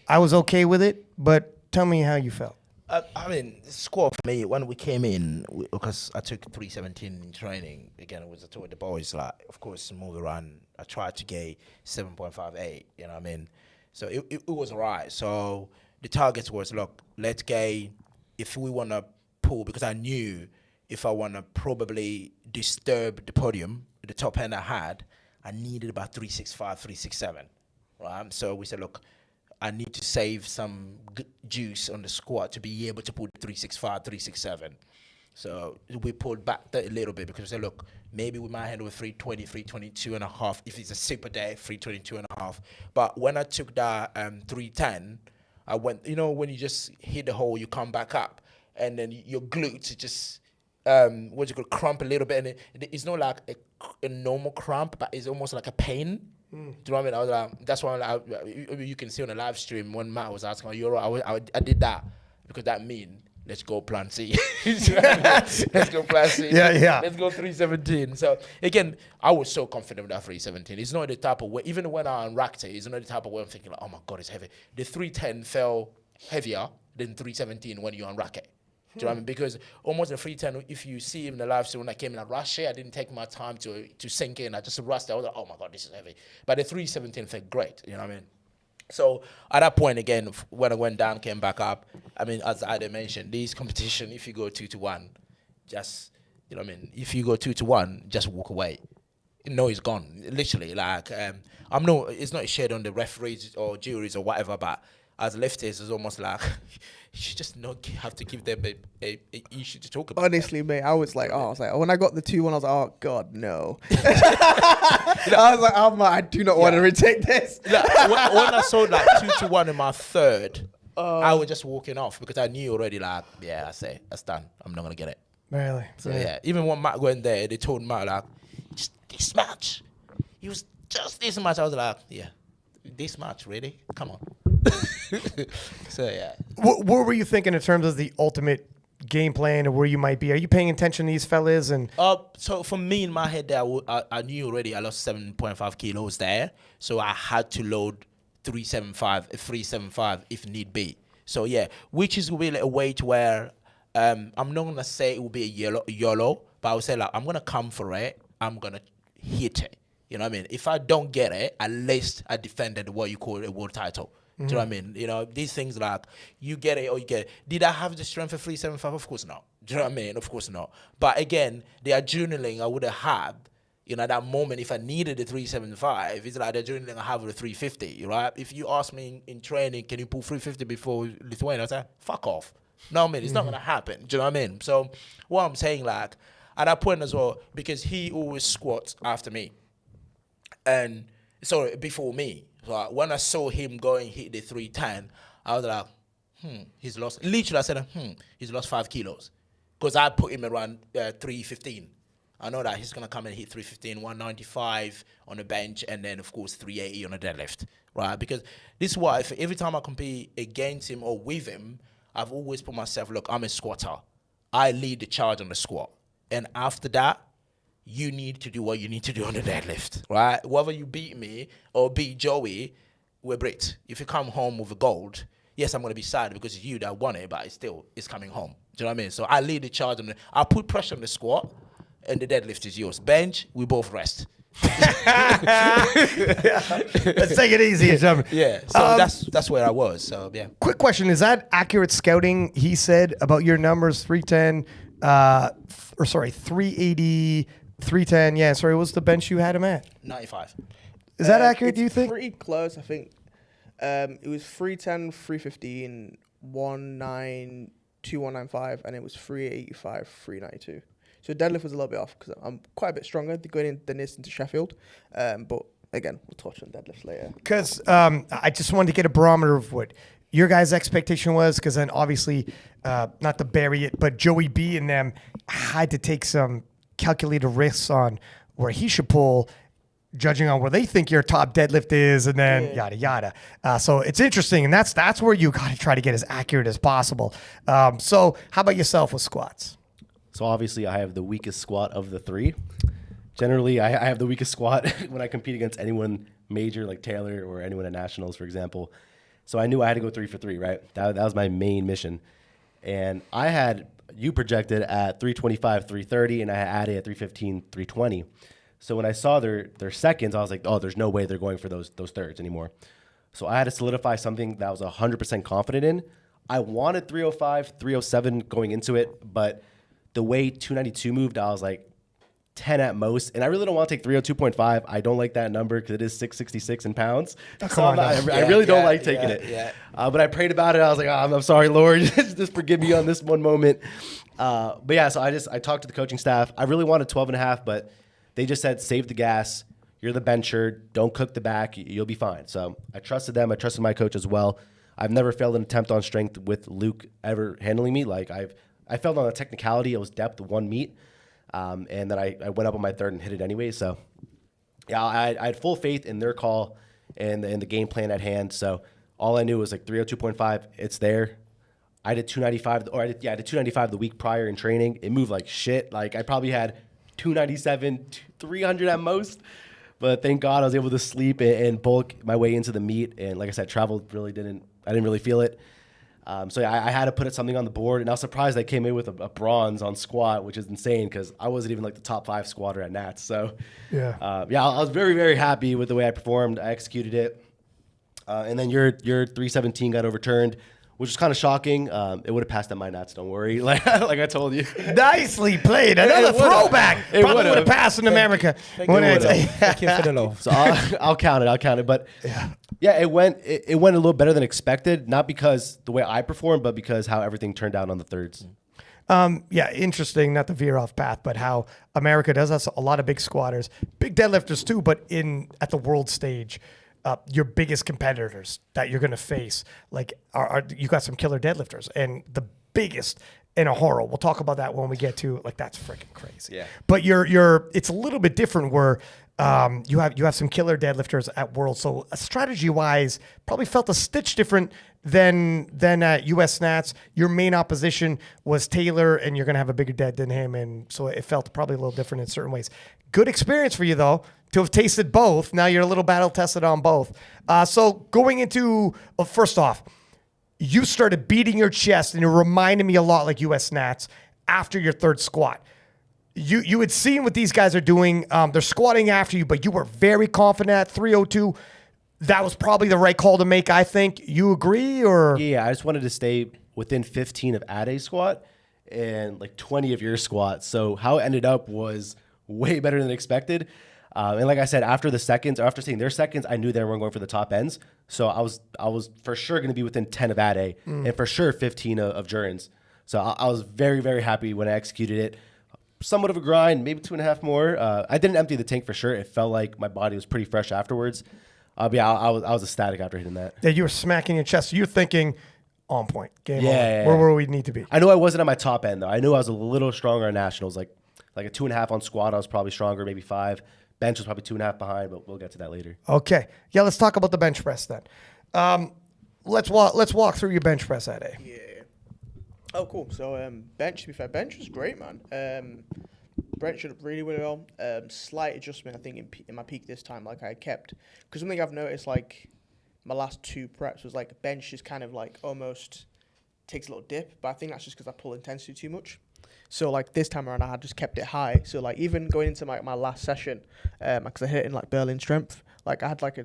I was okay with it, but tell me how you felt. I mean, squat for me, when we came in, because I took 317 in training, again, it was I told the boys, like, of course, move around. I tried to get 7.58, you know what I mean? So it was all right. So the target was, look, let's get, if we want to pull, because I knew if I want to probably disturb the podium, the top end I had, I needed about 365, 367, right? So we said, look, I need to save some juice on the squat to be able to put 365, 367. So we pulled back that a little bit because we said, look, maybe we might handle with 320, 322 and a half. If it's a super day, 322 and a half. But when I took that 310, I went, you know, when you just hit the hole, you come back up and then your glutes just, what you call cramp a little bit. And it's not like a normal cramp, but it's almost like a pain. Do you know what I mean? I was like, that's why you can see on the live stream when Matt was asking, "Are you all right?" I did that because that mean let's go plan C. Let's go plan C. Yeah. Let's go 317. So again, I was so confident with that 317. It's not the type of way, even when I unracked it, it's not the type of way I'm thinking like, oh my God, it's heavy. The 310 felt heavier than 317 when you unrack it. Do you know what I mean? Because almost the 310, if you see in the live stream when I came in, I rushed it. I didn't take my time to sink in. I just rushed it. I was like, oh my God, this is heavy. But the 317 felt great. You know what I mean? So at that point, again, when I went down, came back up, I mean, as I mentioned, these competition, if you go 2-1, just, you know what I mean? If you go 2-1, just walk away. No, it's gone. Literally, like, it's not a shade on the referees or juries or whatever, but as lifters, it's almost like you should just not have to give them a issue to talk about. Honestly, mate, I was like, when I got the 2-1, I was like, oh God, no. I was like, I do not want to retake this. Like, when I saw like 2-1 in my third, I was just walking off because I knew already, like, yeah, I say that's done. I'm not gonna get it. Really? So yeah, even when Matt went there, they told Matt like, just this match, he was just this much. I was like, yeah, this much, really? Come on. So, yeah. What were you thinking in terms of the ultimate game plan or where you might be? Are you paying attention to these fellas? And So for me in my head, I knew already I lost 7.5 kilos there. So I had to load 375 if need be. So yeah, which is really a weight where I'm not gonna say it will be a YOLO, but I would say like I'm gonna come for it. I'm gonna hit it. You know what I mean? If I don't get it, at least I defended what you call a world title. Do you know what I mean? You know, these things like you get it or you get it. Did I have the strength for 375? Of course not. Do you know what I mean? Of course not. But again, the adrenaline I would have had, you know, at that moment, if I needed the 375, it's like the adrenaline I have with the 350, right? If you ask me in training, can you pull 350 before Lithuania? I say, fuck off. No, I mean, it's not going to happen. Do you know what I mean? So what I'm saying, like, at that point as well, because he always squats after me. And sorry, before me. So when I saw him going hit the 310, I was like, he's lost. Literally, I said, he's lost 5 kilos. Because I put him around 315. I know that he's going to come and hit 315, 195 on the bench, and then, of course, 380 on the deadlift, right? Because this is why every time I compete against him or with him, I've always put myself, look, I'm a squatter. I lead the charge on the squat. And after that, you need to do what you need to do on the deadlift, right? Whether you beat me or beat Joey, we're Brits. If you come home with a gold, yes, I'm going to be sad because it's you that won it, but it's coming home. Do you know what I mean? So I lead the charge on I put pressure on the squat, and the deadlift is yours. Bench, we both rest. let's take it easy. Yeah, so that's where I was. So yeah. Quick question: is that accurate scouting? He said about your numbers: 310, 380, 310. Yeah, sorry, what's the bench you had him at? 95. Is that accurate? It's Do you think? pretty close. I think it was 310, 315, 19, 2195, and it was 385, 392. So deadlift was a little bit off because I'm quite a bit stronger going than this into Sheffield. But again, we'll touch on deadlifts later. Because I just wanted to get a barometer of what your guys' expectation was, because then obviously, not to bury it, but Joey B and them had to take some calculated risks on where he should pull, judging on where they think your top deadlift is, and then yada yada. So it's interesting, and that's where you got to try to get as accurate as possible. So how about yourself with squats? So obviously I have the weakest squat of the 3. Generally, I have the weakest squat when I compete against anyone major like Taylor or anyone at nationals, for example. So I knew I had to go 3 for 3, right? That was my main mission. And I had you projected at 325, 330, and I had added at 315, 320. So when I saw their seconds, I was like, oh, there's no way they're going for those thirds anymore. So I had to solidify something that I was 100% confident in. I wanted 305, 307 going into it, but the way 292 moved, I was like 10 at most. And I really don't want to take 302.5. I don't like that number because it is 666 in pounds. I really don't like taking it. Yeah. But I prayed about it. I was like, I'm sorry, Lord. Just forgive me on this one moment. But yeah, so I talked to the coaching staff. I really wanted 12.5, but they just said, save the gas. You're the bencher. Don't cook the back. You'll be fine. So I trusted them. I trusted my coach as well. I've never failed an attempt on strength with Luke ever handling me. Like I failed on a technicality. It was depth 1 meet. And then I went up on my third and hit it anyway. So yeah, I had full faith in their call and the game plan at hand. So all I knew was like 302.5. It's there. I did 295, I did 295 the week prior in training. It moved like shit. Like I probably had 297, 300 at most. But thank God I was able to sleep and bulk my way into the meet. And like I said, travel I didn't really feel it. So yeah, I had to put something on the board, and I was surprised I came in with a bronze on squat, which is insane because I wasn't even like the top 5 squatter at Nats. So I was very, very happy with the way I performed. I executed it, and then your 317 got overturned, which was kind of shocking. It would have passed at my Nats, don't worry. Like I told you. Nicely played. Another throwback. Probably would have passed in America. Thank you for the love. So I'll count it. But yeah, it went a little better than expected. Not because the way I performed, but because how everything turned out on the thirds. Yeah, interesting, not to veer off path, but how America does us a lot of big squatters, big deadlifters too, but at the world stage, your biggest competitors that you're going to face, like you got some killer deadlifters, and the biggest in a horror. We'll talk about that when we get to, like, that's freaking crazy. Yeah. But it's a little bit different where You have some killer deadlifters at Worlds. So strategy wise, probably felt a stitch different than at US Nats. Your main opposition was Taylor, and you're gonna have a bigger dead than him, and so it felt probably a little different in certain ways. Good experience for you though to have tasted both. Now you're a little battle tested on both. So going into first off, you started beating your chest, and it reminded me a lot like US Nats after your third squat. You had seen what these guys are doing. They're squatting after you, but you were very confident at 302. That was probably the right call to make, I think. You agree, or? Yeah, I just wanted to stay within 15 of Ade's squat and like 20 of your squat. So how it ended up was way better than expected. And like I said, after seeing their seconds, I knew they weren't going for the top ends. So I was for sure going to be within 10 of Ade and for sure 15 of Jurins. So I was very, very happy when I executed it. Somewhat of a grind, maybe 2.5 more. I didn't empty the tank for sure. It felt like my body was pretty fresh afterwards. But yeah, I was ecstatic after hitting that. Yeah, you were smacking your chest. You're thinking, on point, game on. Yeah. Where we need to be. I knew I wasn't at my top end though. I knew I was a little stronger on nationals. Like a 2.5 on squat, I was probably stronger, maybe 5. Bench was probably 2.5 behind, but we'll get to that later. Okay. Yeah, let's talk about the bench press then. Let's walk through your bench press, Ade. Yeah. Oh, cool. So, bench, to be fair, bench was great, man. Bench did really, really well. Slight adjustment, I think, in my peak this time. Like, I kept... Because something I've noticed, like, my last 2 preps was, like, bench is kind of, like, almost takes a little dip. But I think that's just because I pull intensity too much. So, like, this time around, I had just kept it high. So, like, even going into my last session, because I hit it in, like, Berlin strength, like, I had, like, I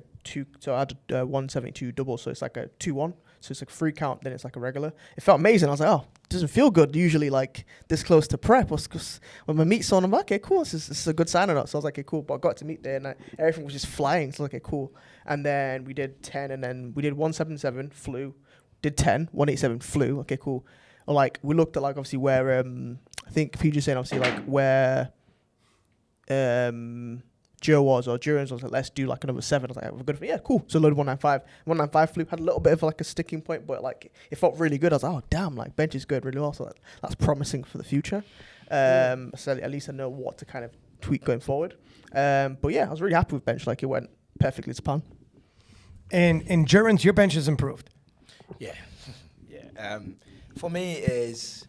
had a 172 double, so it's, like, a 2-1. So it's like 3 count, then it's like a regular. It felt amazing. I was like, oh, it doesn't feel good usually like this close to prep. When my meet's on, I'm like, okay, cool. This is a good sign or not. So I was like, okay, cool. But I got to meet there and everything was just flying. So okay, cool. And then we did 10 and then we did 177, flew. Did 10, 187, flew. Okay, cool. Or like, we looked at like obviously where, I think PJ saying obviously like where Joe was or Jurins was like, let's do like another 7. I was like, we're good for yeah, cool. So loaded 195. 195 flew, had a little bit of like a sticking point, but like it felt really good. I was like, oh damn, like bench is good really well. So that's promising for the future. So at least I know what to kind of tweak going forward. But yeah, I was really happy with bench. Like it went perfectly to plan. And Jurins, your bench has improved. Yeah. For me is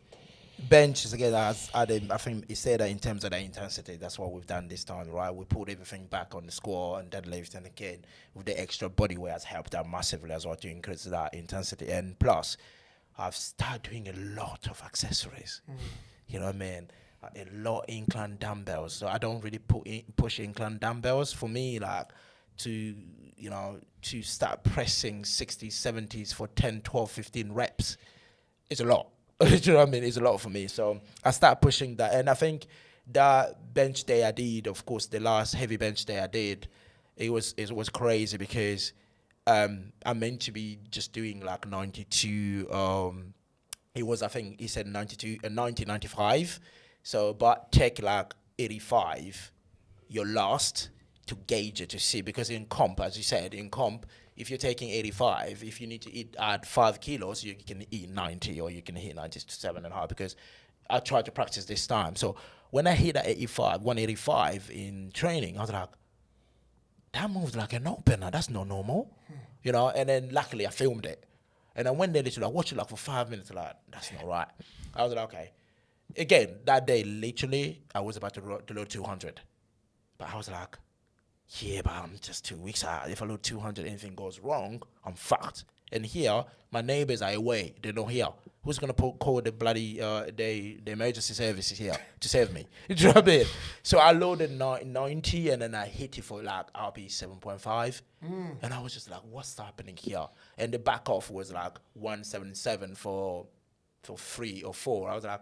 bench is again as Adam, I think he said that in terms of the intensity, that's what we've done this time, right? We put everything back on the squat and deadlift, and again with the extra body weight has helped out massively as well to increase that intensity. And plus, I've started doing a lot of accessories. You know what I mean? A lot incline dumbbells. So I don't really push incline dumbbells. For me, like to start pressing 60s, 70s for 10, 12, 15 reps, it's a lot. You know what I mean? It's a lot for me. So I start pushing that. And I think that bench day I did, of course, the last heavy bench day I did, it was crazy because I'm meant to be just doing like 92. It was, I think he said 90, 95. So, but take like 85, you're last to gauge it to see. Because in comp, as you said, if you're taking 85, if you need to add 5 kilos, you can eat 90 or you can hit 97.5 because I tried to practice this time. So when I hit at 185 in training, I was like, that moved like an opener. That's not normal, you know? And then luckily I filmed it. And I went there literally, I watched it like for 5 minutes, like, that's not right. I was like, okay. Again, that day, literally, I was about to load 200. But I was like, yeah, but I'm just 2 weeks out. If I load 200, anything goes wrong, I'm fucked. And here, my neighbors are away. They're not here. Who's going to call the bloody the emergency services here to save me? You know what I mean? So I loaded 90, and then I hit it for like RP 7.5. And I was just like, what's happening here? And the back off was like 177 for 3 or 4. I was like,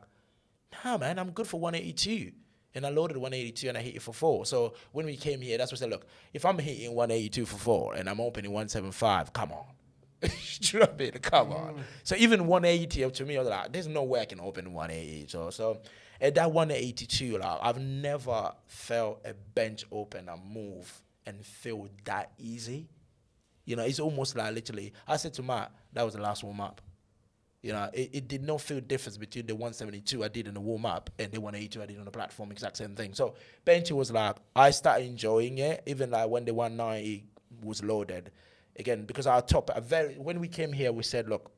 nah, man, I'm good for 182. And I loaded 182 and I hit it for 4. So when we came here, that's what I said, look, if I'm hitting 182 for 4 and I'm opening 175, come on. Do you know what I mean? Come on. So even 180 up to me, I was like, there's no way I can open 180. So at that 182, like, I've never felt a bench opener move and feel that easy. You know, it's almost like literally, I said to Matt, that was the last warm up. You know, it did not feel difference between the 172 I did in the warm up and the 182 I did on the platform, exact same thing. So bench was like, I started enjoying it, even like when the 190 was loaded. Again, because our top, when we came here, we said, look,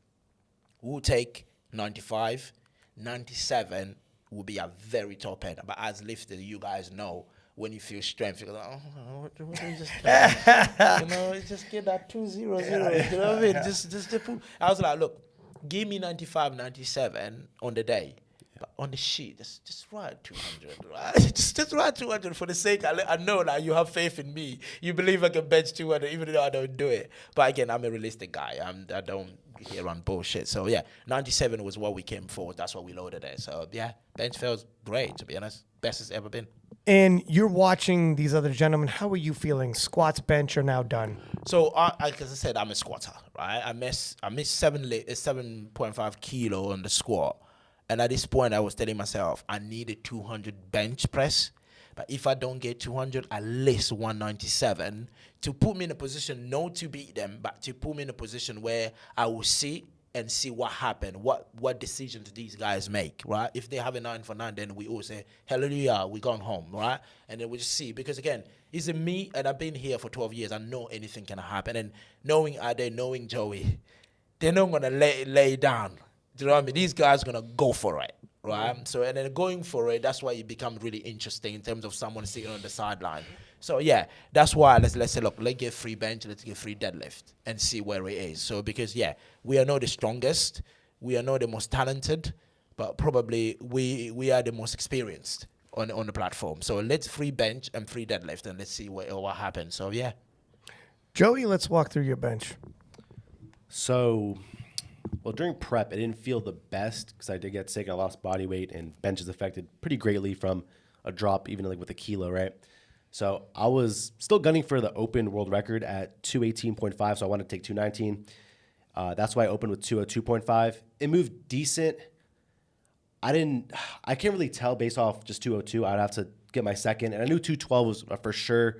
we'll take 95, 97 will be a very top end. But as lifted, you guys know, when you feel strength, you're like, oh, what do we just you know, just get that 200, you know what I mean? Just I was like, look, give me 95, 97 on the day. But on the sheet, just write 200. Right? just write 200 for the sake. I know that you have faith in me. You believe I can bench 200 even though I don't do it. But again, I'm a realistic guy. I don't hear on bullshit. So yeah, 97 was what we came for. That's what we loaded it. So yeah, bench feels great, to be honest. Best it's ever been. And you're watching these other gentlemen. How are you feeling? Squats, bench are now done. So, as I said, I'm a squatter, right? I missed 7.5 kilo on the squat. And at this point, I was telling myself, I need a 200 bench press. But if I don't get 200, at least 197 to put me in a position not to beat them, but to put me in a position where I will see what happened, what decisions these guys make, right? If they have a 9 for 9, then we all say, hallelujah, we gone home, right? And then we just see, because again, it's a me, and I've been here for 12 years, I know anything can happen, and knowing Ade, knowing Joey, they're not gonna lay down, do you know what I mean? These guys are gonna go for it, right? So, and then going for it, that's why it becomes really interesting in terms of someone sitting on the sideline. So yeah, that's why let's say, look, let's get free bench, let's get free deadlift and see where it is. So because yeah, we are not the strongest, we are not the most talented, but probably we are the most experienced on the platform. So let's free bench and free deadlift and let's see what happens. So yeah. Joey, let's walk through your bench. So, well, during prep, I didn't feel the best because I did get sick. I lost body weight, and bench is affected pretty greatly from a drop, even like with a kilo, right? So I was still gunning for the open world record at 218.5, so I wanted to take 219. That's why I opened with 202.5. It moved decent. I can't really tell based off just 202. I'd have to get my second, and I knew 212 was a for sure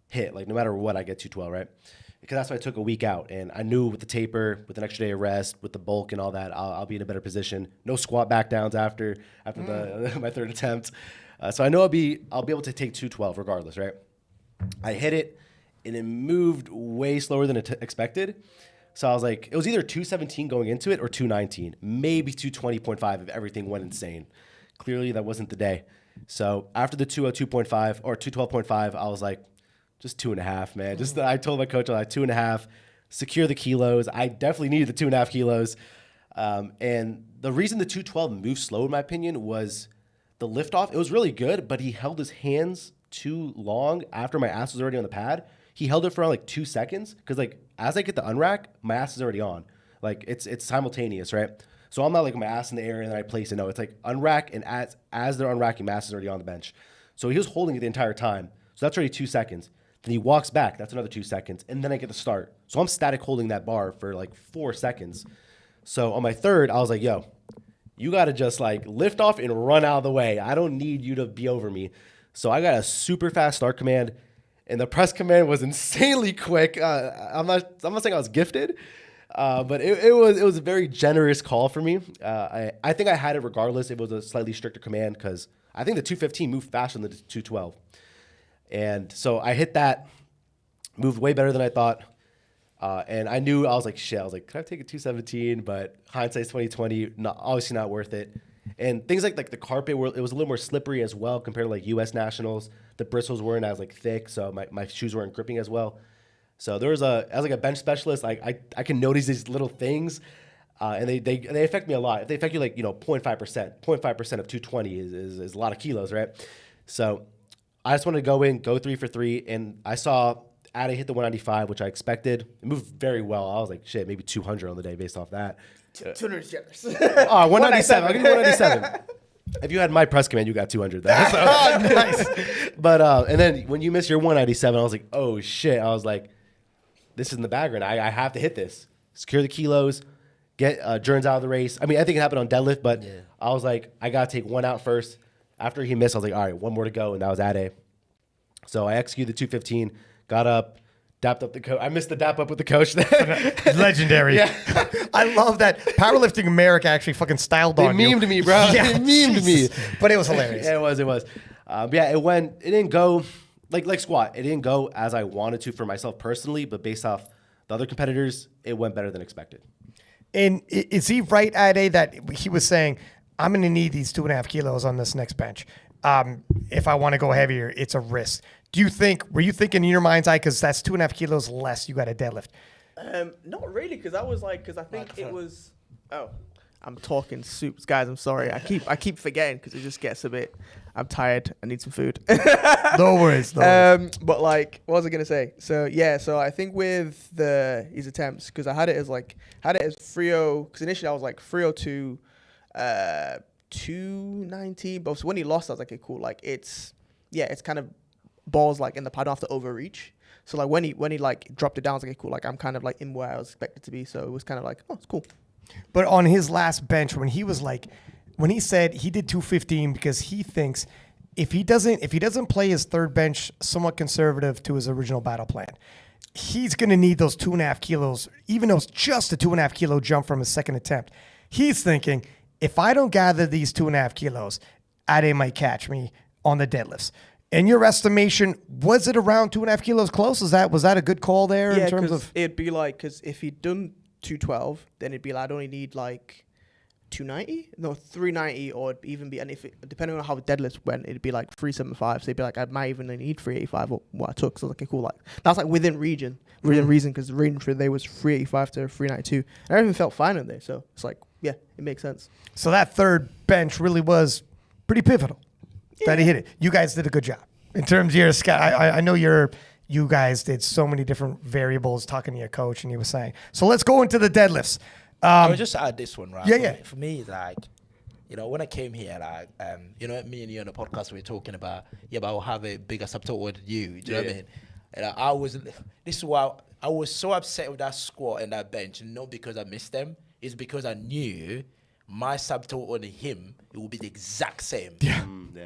hit. Like no matter what, I get 212, right? Because that's why I took a week out, and I knew with the taper, with an extra day of rest, with the bulk and all that, I'll be in a better position. No squat back downs after my third attempt. So I know I'll be able to take 212 regardless, right? I hit it, and it moved way slower than expected. So I was like, it was either 217 going into it or 219, maybe 220.5 if everything went insane. Clearly, that wasn't the day. So after the 202.5 or 212.5, I was like, just 2.5, man. I told my coach, I was like 2.5, secure the kilos. I definitely needed the 2.5 kilos. And the reason the 212 moved slow, in my opinion, was the liftoff. It was really good, but he held his hands too long after my ass was already on the pad. He held it for around like 2 seconds because like as I get the unrack, my ass is already on. Like it's simultaneous, right? So I'm not like my ass in the air and then I place it. No, it's like unrack, and as they're unracking, my ass is already on the bench. So he was holding it the entire time. So that's already 2 seconds. Then he walks back. That's another 2 seconds. And then I get the start. So I'm static holding that bar for like 4 seconds. So on my third, I was like, yo, you got to just like lift off and run out of the way. I don't need you to be over me. So I got a super fast start command, and the press command was insanely quick. I'm not saying I was gifted, but it was a very generous call for me. I think I had it regardless. It was a slightly stricter command because I think the 215 moved faster than the 212. And so I hit that, moved way better than I thought. And I knew, I was like, shit, I was like, could I take a 217? But hindsight's 2020, obviously not worth it. And things like the carpet, it was a little more slippery as well compared to like U.S. nationals. The bristles weren't as like thick, so my shoes weren't gripping as well. So there was as like a bench specialist, I can notice these little things, and they affect me a lot. If they affect you like 0.5%, 0.5% of 220 is a lot of kilos, right? So I just wanted to go 3 for 3, and I saw Ada hit the 195, which I expected. It moved very well. I was like, shit, maybe 200 on the day based off that. 200 is generous. 197. I'll give you 197. If you had my press command, you got 200 then. So. Nice. But and then when you missed your 197, I was like, oh shit. I was like, this is in the background. I have to hit this. Secure the kilos. Get Jurins out of the race. I mean, I think it happened on deadlift, but yeah. I was like, I got to take one out first. After he missed, I was like, all right, one more to go, and that was Ade. So I executed the 215, got up, Dapped up the coach. I missed the dap up with the coach there. Legendary. Yeah. I love that Powerlifting America actually fucking styled They on you. memed me, bro. Yeah, They memed Jesus. me. But it was hilarious. Yeah, it was. Yeah, it didn't go like squat. It didn't go as I wanted to for myself personally, but based off the other competitors, it went better than expected. And is he right, Ade, that he was saying, I'm going to need these 2.5 kilos on this next bench. If I want to go heavier, it's a risk. Were you thinking in your mind's eye, because that's 2.5 kilos less you got to deadlift? Not really, because I think it was. Oh, I'm talking soups, guys. I'm sorry. I keep forgetting because it just gets a bit. I'm tired. I need some food. No worries. But like, what was I gonna say? So yeah, so I think with his attempts, because I had it as 3:0. Because initially I was like 3:02, 2:19. But so when he lost, I was like, okay, cool. Like it's kind of balls like in the pad. I don't have to overreach. So like when he like dropped it down, I was like, okay, cool. Like I'm kind of like in where I was expected to be. So it was kind of like, oh, it's cool. But on his last bench, when he said he did 215 because he thinks if he doesn't play his third bench somewhat conservative to his original battle plan, he's going to need those 2.5 kilos, even though it's just a 2.5 kilo jump from his second attempt. He's thinking, if I don't gather these 2.5 kilos, Ade might catch me on the deadlifts. In your estimation, was it around 2.5 kilos close? Was that a good call there in terms of? It'd be like, because if he'd done 212, then it'd be like, I'd only need like 290, no 390, or it'd even be, and depending on how the deadlifts went, it'd be like 375. So it'd be like I might even need 385 or what I took. So like, okay, cool, like that's like within reason, because the range for they was 385 to 392, and everything felt fine in there. So it's like, yeah, it makes sense. So that third bench really was pretty pivotal. That he hit it. You guys did a good job in terms of your scout. I know you guys did so many different variables talking to your coach, and he was saying. So let's go into the deadlifts. I would just add this one, right? Yeah. For me, like, when I came here, like, me and you on the podcast, we were talking about, but I'll have a bigger subtotal than you. Do you know what I mean? And this is why I was so upset with that squat and that bench, not because I missed them, it's because I knew my subtotal on him, it will be the exact same. Yeah.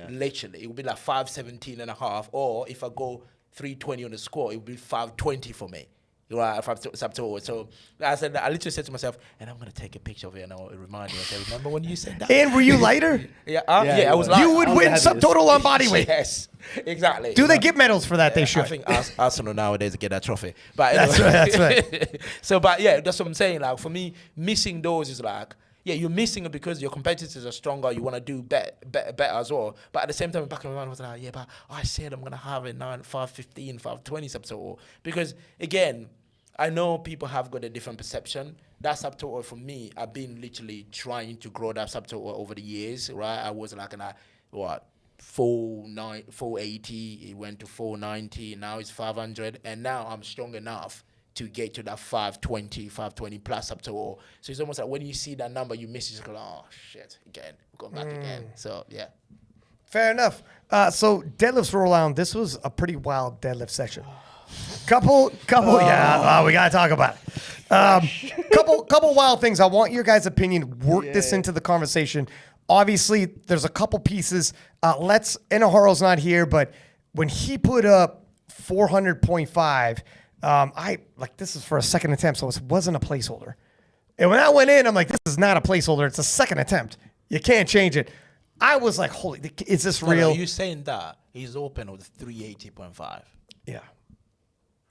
Literally. It will be like 517.5, or if I go 320 on the squat, it will be 520 for me. Right, subtotal. So I literally said to myself, and I'm gonna take a picture of it and I'll remind you. I said, remember when you said that? And were you lighter? I was lighter. You would win subtotal on body weight. Yes, exactly. Do they get medals for that? They should. I think Arsenal nowadays get that trophy. But That's right. So, but yeah, that's what I'm saying. Like for me, missing those is like, yeah, you're missing it because your competitors are stronger. You want to do better as well. But at the same time, back in my mind, I was like, yeah, but I said I'm gonna have a 515, 520 subtotal because again, I know people have got a different perception. That subtotal for me, I've been literally trying to grow that subtotal over the years, right? I was like 480, it went to 490, now it's 500, and now I'm strong enough to get to that 520 plus subtotal. So it's almost like when you see that number, you miss it, you go, oh shit, again, going back again. So yeah. Fair enough. So deadlifts roll on. This was a pretty wild deadlift session. Couple, yeah. We gotta talk about it. Couple wild things. I want your guys' opinion. Work this into the conversation. Obviously, there's a couple pieces. Enoharo's not here, but when he put up 400.5, this is for a second attempt, so it wasn't a placeholder. And when I went in, I'm like, this is not a placeholder. It's a second attempt. You can't change it. I was like, holy, is this real? No, you're saying that he's open with 380.5. Yeah.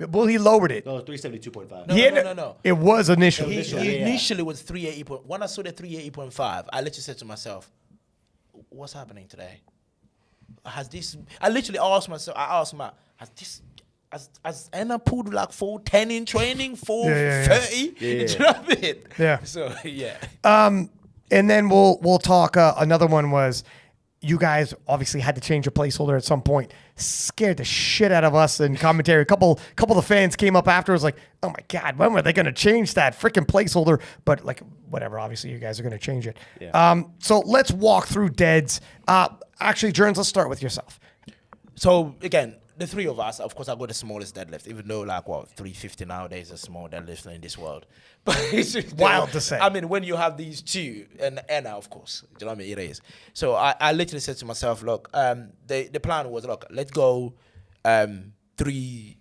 Well, he lowered it. No, 372.5. No. It was initially. He initially was 380. When I saw the 380.5, I literally said to myself, what's happening today? Has Anna pulled like 410 in training, 430? Do you know what I mean? Yeah. So, yeah. And then we'll talk. Another one was you guys obviously had to change your placeholder at some point. Scared the shit out of us in commentary. A couple of the fans came up afterwards like, oh my God, when were they going to change that freaking placeholder? But like, whatever, obviously you guys are going to change it. Yeah. So let's walk through deads. Actually, Jurins, let's start with yourself. So again, the three of us, of course, I got the smallest deadlift, even though 350 nowadays is a small deadlift in this world. But it's just wild to say. I mean, when you have these two, and Anna, of course, do you know what I mean? It is. So I literally said to myself, look, the plan was, look, let's go 3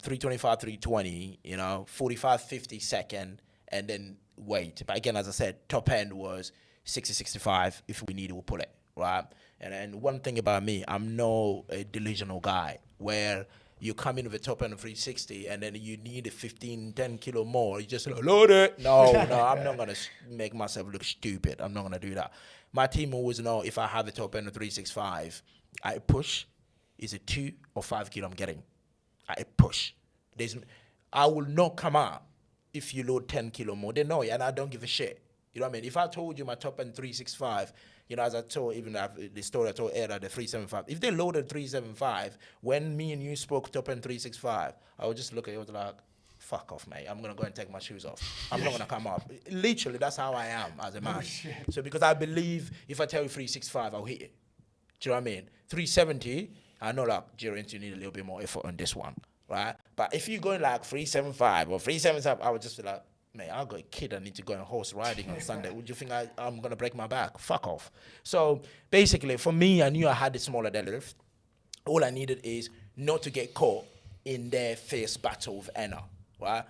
325, 320, 45, 50 second, and then weight. But again, as I said, top end was 60, 65. If we need it, we'll pull it, right? And one thing about me, I'm no a delusional guy where you come in with a top end of 360 and then you need a 15, 10 kilo more. You just load it. No, I'm not going to make myself look stupid. I'm not going to do that. My team always know if I have a top end of 365, I push. Is it 2 or 5 kilo I'm getting? I push. I will not come out if you load 10 kilo more. They know it, and I don't give a shit. You know what I mean? If I told you my top end 365, as I told, even the story I told Era, the 375, if they loaded 375, when me and you spoke top end 365, I would just look at it like, fuck off, mate. I'm going to go and take my shoes off. I'm not going to come up. Literally, that's how I am as a man. So because I believe if I tell you 365, I'll hit it. Do you know what I mean? 370, I know like, Jurins, you need a little bit more effort on this one, right? But if you're going like 375 or 377, I would just be like, mate, I've got a kid I need to go on horse riding on Sunday. Would you think I'm going to break my back? Fuck off. So basically, for me, I knew I had the smaller deadlift. All I needed is not to get caught in their fierce battle with Enna, right?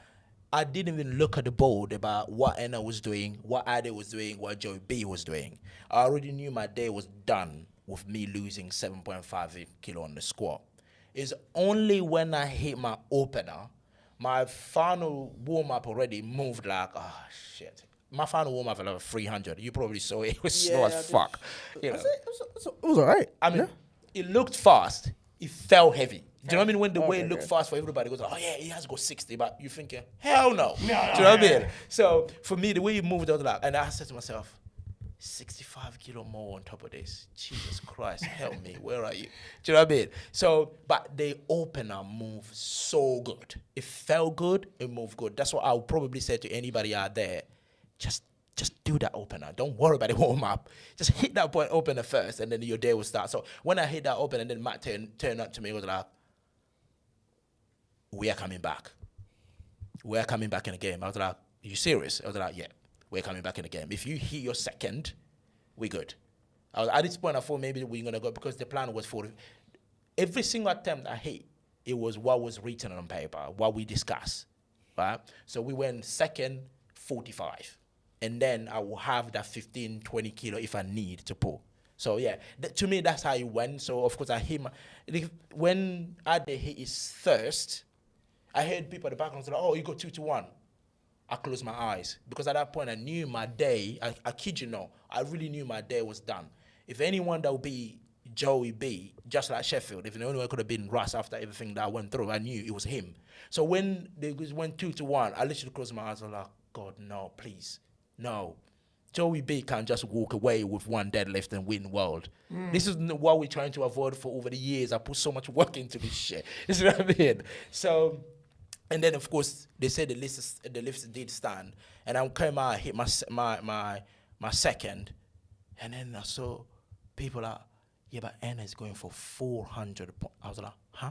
I didn't even look at the board about what Enna was doing, what Ade was doing, what Joey B was doing. I already knew my day was done with me losing 7.5 kilo on the squat. It's only when I hit my opener, my final warm-up already moved like, oh, shit. My final warm-up was like 300. You probably saw it. It was slow as fuck. You know? It was all right. I mean, it looked fast. It felt heavy. Do you know what I mean? When the way it looked fast for everybody, it goes, oh, yeah, he has to go 60. But you're thinking, hell no. Do you know what I mean? So for me, the way it moved, I was like, and I said to myself, 65 kilo more on top of this. Jesus Christ, help me. Where are you? Do you know what I mean? So, but the opener moved so good. It felt good. It moved good. That's what I would probably say to anybody out there. Just do that opener. Don't worry about the warm up. Just hit that point opener first, and then your day will start. So when I hit that opener, and then Matt turned up to me, he was like, "We are coming back. We are coming back in the game." I was like, "Are you serious?" I was like, "Yeah. We're coming back in the game. If you hit your second, we're good." At this point, I thought maybe we're going to go because the plan was for every single attempt I hit, it was what was written on paper, what we discussed, right? So we went second, 45. And then I will have that 15, 20 kilo if I need to pull. So, yeah, to me, that's how it went. So, of course, I hit when Ade hit his first, I heard people at the background say, oh, you got 2-1. I closed my eyes because at that point I knew my day, I kid you not, I really knew my day was done. If anyone that would be Joey B, just like Sheffield, if anyone could have been Russ after everything that I went through, I knew it was him. So when they went 2-1, I literally closed my eyes. I was like, God, no, please, no. Joey B can't just walk away with one deadlift and win world. This is what we're trying to avoid for over the years. I put so much work into this shit. You see what I mean? So, and then, of course, they said the lifts did stand. And I came out, I hit my second. And then I saw people like, yeah, but Anna is going for 400. I was like, huh?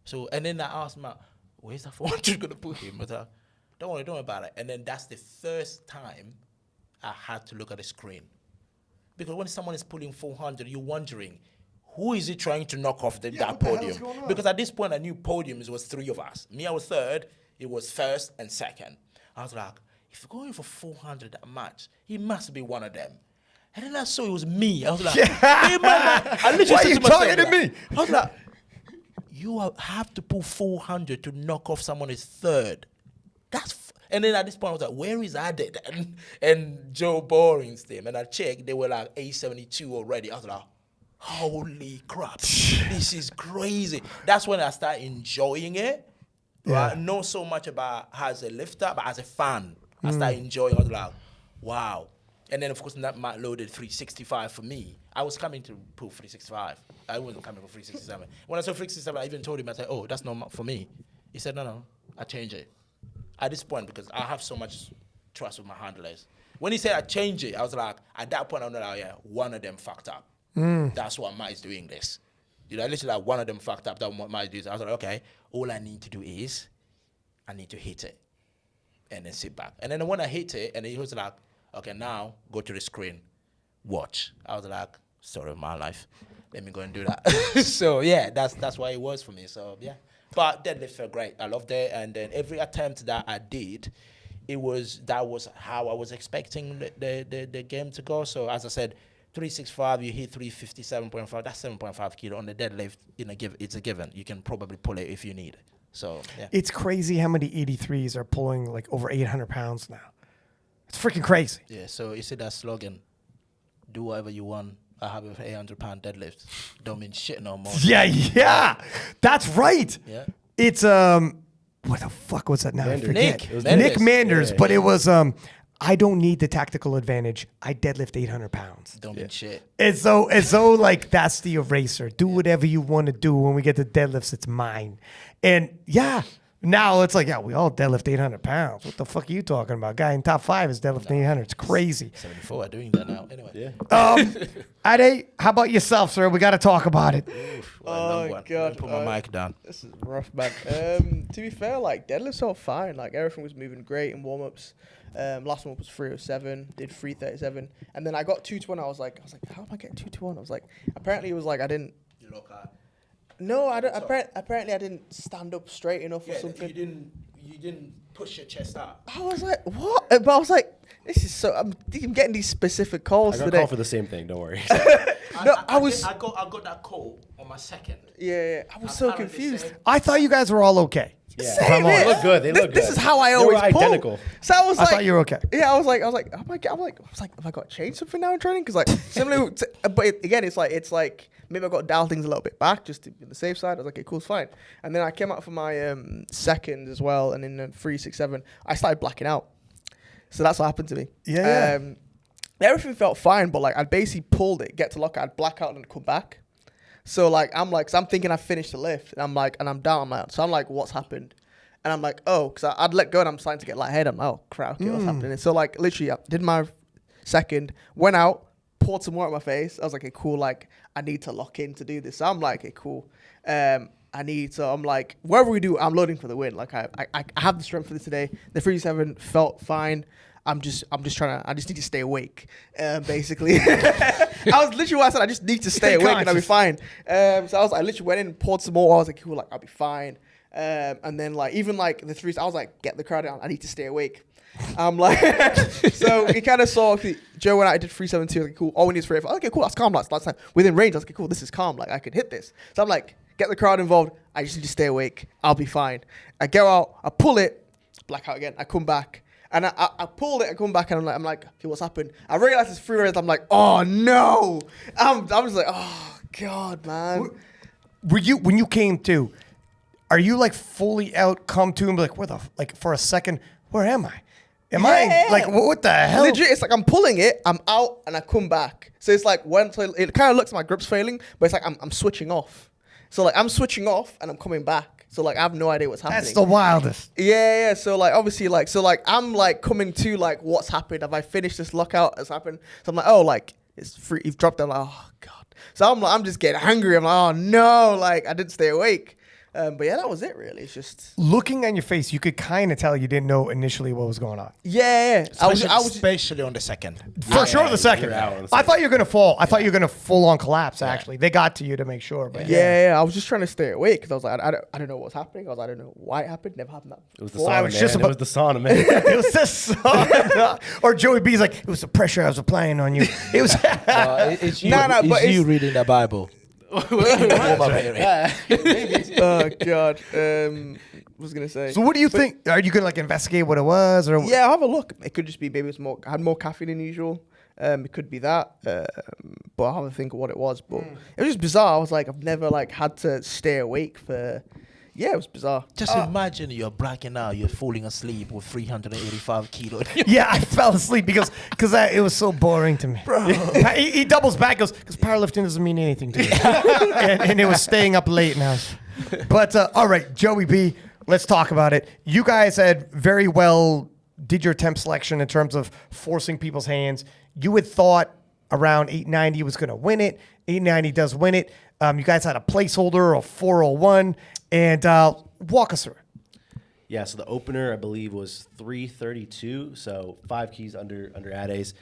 So, and then I asked Matt, where's that 400 going to put him? I was like, don't worry about it. And then that's the first time I had to look at the screen. Because when someone is pulling 400, you're wondering, who is he trying to knock off that podium? Because at this point, I knew podiums was 3 of us. Me, I was third. It was first and second. I was like, if you're going for 400 that much, he must be one of them. And then I saw it was me. I was like, hey, man, I literally why said are you to myself, talking to me? I was like, you have to pull 400 to knock off someone who's third. And then at this point, I was like, where is Ade? And Joe Borensten. And I checked, they were like 872 already. I was like, holy crap, this is crazy. That's when I started enjoying it. Right? Not so much about as a lifter, but as a fan. I started enjoying it. I was like, wow. And then, of course, that Matt loaded 365 for me. I was coming to pull 365. I wasn't coming for 367. When I saw 367, I even told him, I said, oh, that's not for me. He said, no, I changed it. At this point, because I have so much trust with my handlers. When he said I change it, I was like, at that point, I know, yeah, one of them fucked up. That's why Matt is doing this. You know, literally like one of them fucked up, that's what Matt is doing. I was like, okay, all I need to do is, I need to hit it. And then sit back. And then when I hit it, and he was like, okay, now go to the screen, watch. I was like, story of my life. Let me go and do that. So yeah, that's why it was for me. So yeah, But deadlift felt great. I loved it. And then every attempt that I did, that was how I was expecting the game to go. So as I said, 365, you hit 357.5. That's 7.5 kilo on the deadlift. It's a given. You can probably pull it if you need it. So yeah. It's crazy how many 83s are pulling like over 800 pounds now. It's freaking crazy. Yeah. So you see that slogan, do whatever you want. I have an 800-pound deadlift. Don't mean shit no more. Yeah. That's right. Yeah. It's what the fuck was that now? Manders. I forget. Nick. It was Nick Manders. Manders, Yeah, but yeah. it was I don't need the tactical advantage. I deadlift 800 pounds. Don't mean shit. It's so like that's the eraser. Do whatever you want to do. When we get to deadlifts, it's mine. And yeah, now it's like, yeah, we all deadlift 800 pounds. What the fuck are you talking about? Guy in top 5 is deadlifting 800. It's crazy. 74 are doing that now. Anyway. Yeah. Ade, how about yourself, sir? We got to talk about it. Long Oh one. God! Put my mic down. This is rough, man. To be fair, like deadlifts felt fine. Like everything was moving great in warm ups. Last one was 307. Did 337, and then I got 221. I was like, how am I getting 221? I was like, apparently it was like I didn't. You look at. No, I don't. Apparently I didn't stand up straight enough or something. You didn't push your chest out. I was like, what? But I was like, this is so. I'm getting these specific calls I got a today. call for the same thing. Don't worry. No, I was. I got that call on my second. Yeah, I was so Apparently confused. said- I thought you guys were all okay. Yeah. Same They here. look good. They look good. This is how I They always were pull. identical. So I was I like, thought you were okay. Yeah, I was like, oh my god, I was like, have I got to change something now in training? Because like, similarly, but again, it's like maybe I got to dial things a little bit back just to be on the safe side. I was like, okay, cool, it's fine. And then I came out for my second as well, and in 367, I started blacking out. So that's what happened to me. Yeah. Everything felt fine, but like I basically pulled it, get to lock, I'd black out and come back. So like I'm thinking I finished the lift, and I'm down, I'm like, so I'm like, what's happened? And I'm like, oh, because I'd let go and I'm starting to get lightheaded. I'm like, oh crap, okay, what's happening? And so like literally I did my second, went out, poured some water on my face. I was like, okay, cool, like I need to lock in to do this. So I'm like, okay, cool. I'm like, whatever we do, I'm loading for the win. Like I have the strength for this today. The 37 felt fine. I just need to stay awake, basically. I was literally what I said, I just need to stay awake and I'll be fine. So I literally went in, poured some more. I was like, cool, like I'll be fine. And then like, even like the threes, I was like, get the crowd down. I need to stay awake. I'm like, so we kind of saw, Joe went out, I did 372, like cool, all we need is 385. Okay, cool, that's calm, last time. Within range, I was like, cool, this is calm, like I could hit this. So I'm like, get the crowd involved, I just need to stay awake, I'll be fine. I go out, I pull it, blackout again, I come back. And I pulled it, I come back, and I'm like, okay, what's happened? I realized it's 3 rounds. I'm like, oh no! I'm just like, oh god, man. Were you, when you came to, are you like fully out, come to, and be like, like for a second, where am I? Am I like, what the hell? Legit, it's like I'm pulling it, I'm out, and I come back. So it's like it kind of looks like my grip's failing, but it's like I'm switching off. So like I'm switching off and I'm coming back. So like I have no idea what's happening. That's the wildest. Yeah. So like obviously like I'm like coming to like what's happened. Have I finished this lockout? Has happened? So I'm like, oh, like it's free. You've dropped down. Like, oh god. So I'm just getting hungry. I'm like, oh no, like I didn't stay awake. But yeah, that was it really. It's just Looking on your face, you could kind of tell you didn't know initially what was going on. yeah. I was especially on the second. For sure, the second. you're out on the I second. thought you were gonna fall. I thought you were gonna full on collapse. Actually, they got to you to make sure. But yeah. I was just trying to stay awake because I was like, I don't know what's happening. I don't know why it happened. Never happened that. It was the before. I sauna, was man. just It about- was the sauna, man. it was just or Joey B's like, it was the pressure I was applying on you. It was. It's you, No, but it's you it's- reading the Bible. Oh god. What was I gonna say? So what do you think? Are you gonna like investigate what it was, or Yeah, I'll have a look. It could just be maybe it's more. I had more caffeine than usual. It could be that. But I'll have a think of what it was. But it was just bizarre. I was like, I've never like had to stay awake for. Yeah, it was bizarre. Just imagine you're blacking out, you're falling asleep with 385 kilos. Yeah, I fell asleep because it was so boring to me. Bro. He doubles back, goes, because powerlifting doesn't mean anything to me. and it was staying up late now. But all right, Joey B, let's talk about it. You guys had very well did your attempt selection in terms of forcing people's hands. You had thought around 890 was going to win it. 890 does win it. You guys had a placeholder of 401. And walk us through it. Yeah, so the opener, I believe, was 332, so 5 keys under Ade's.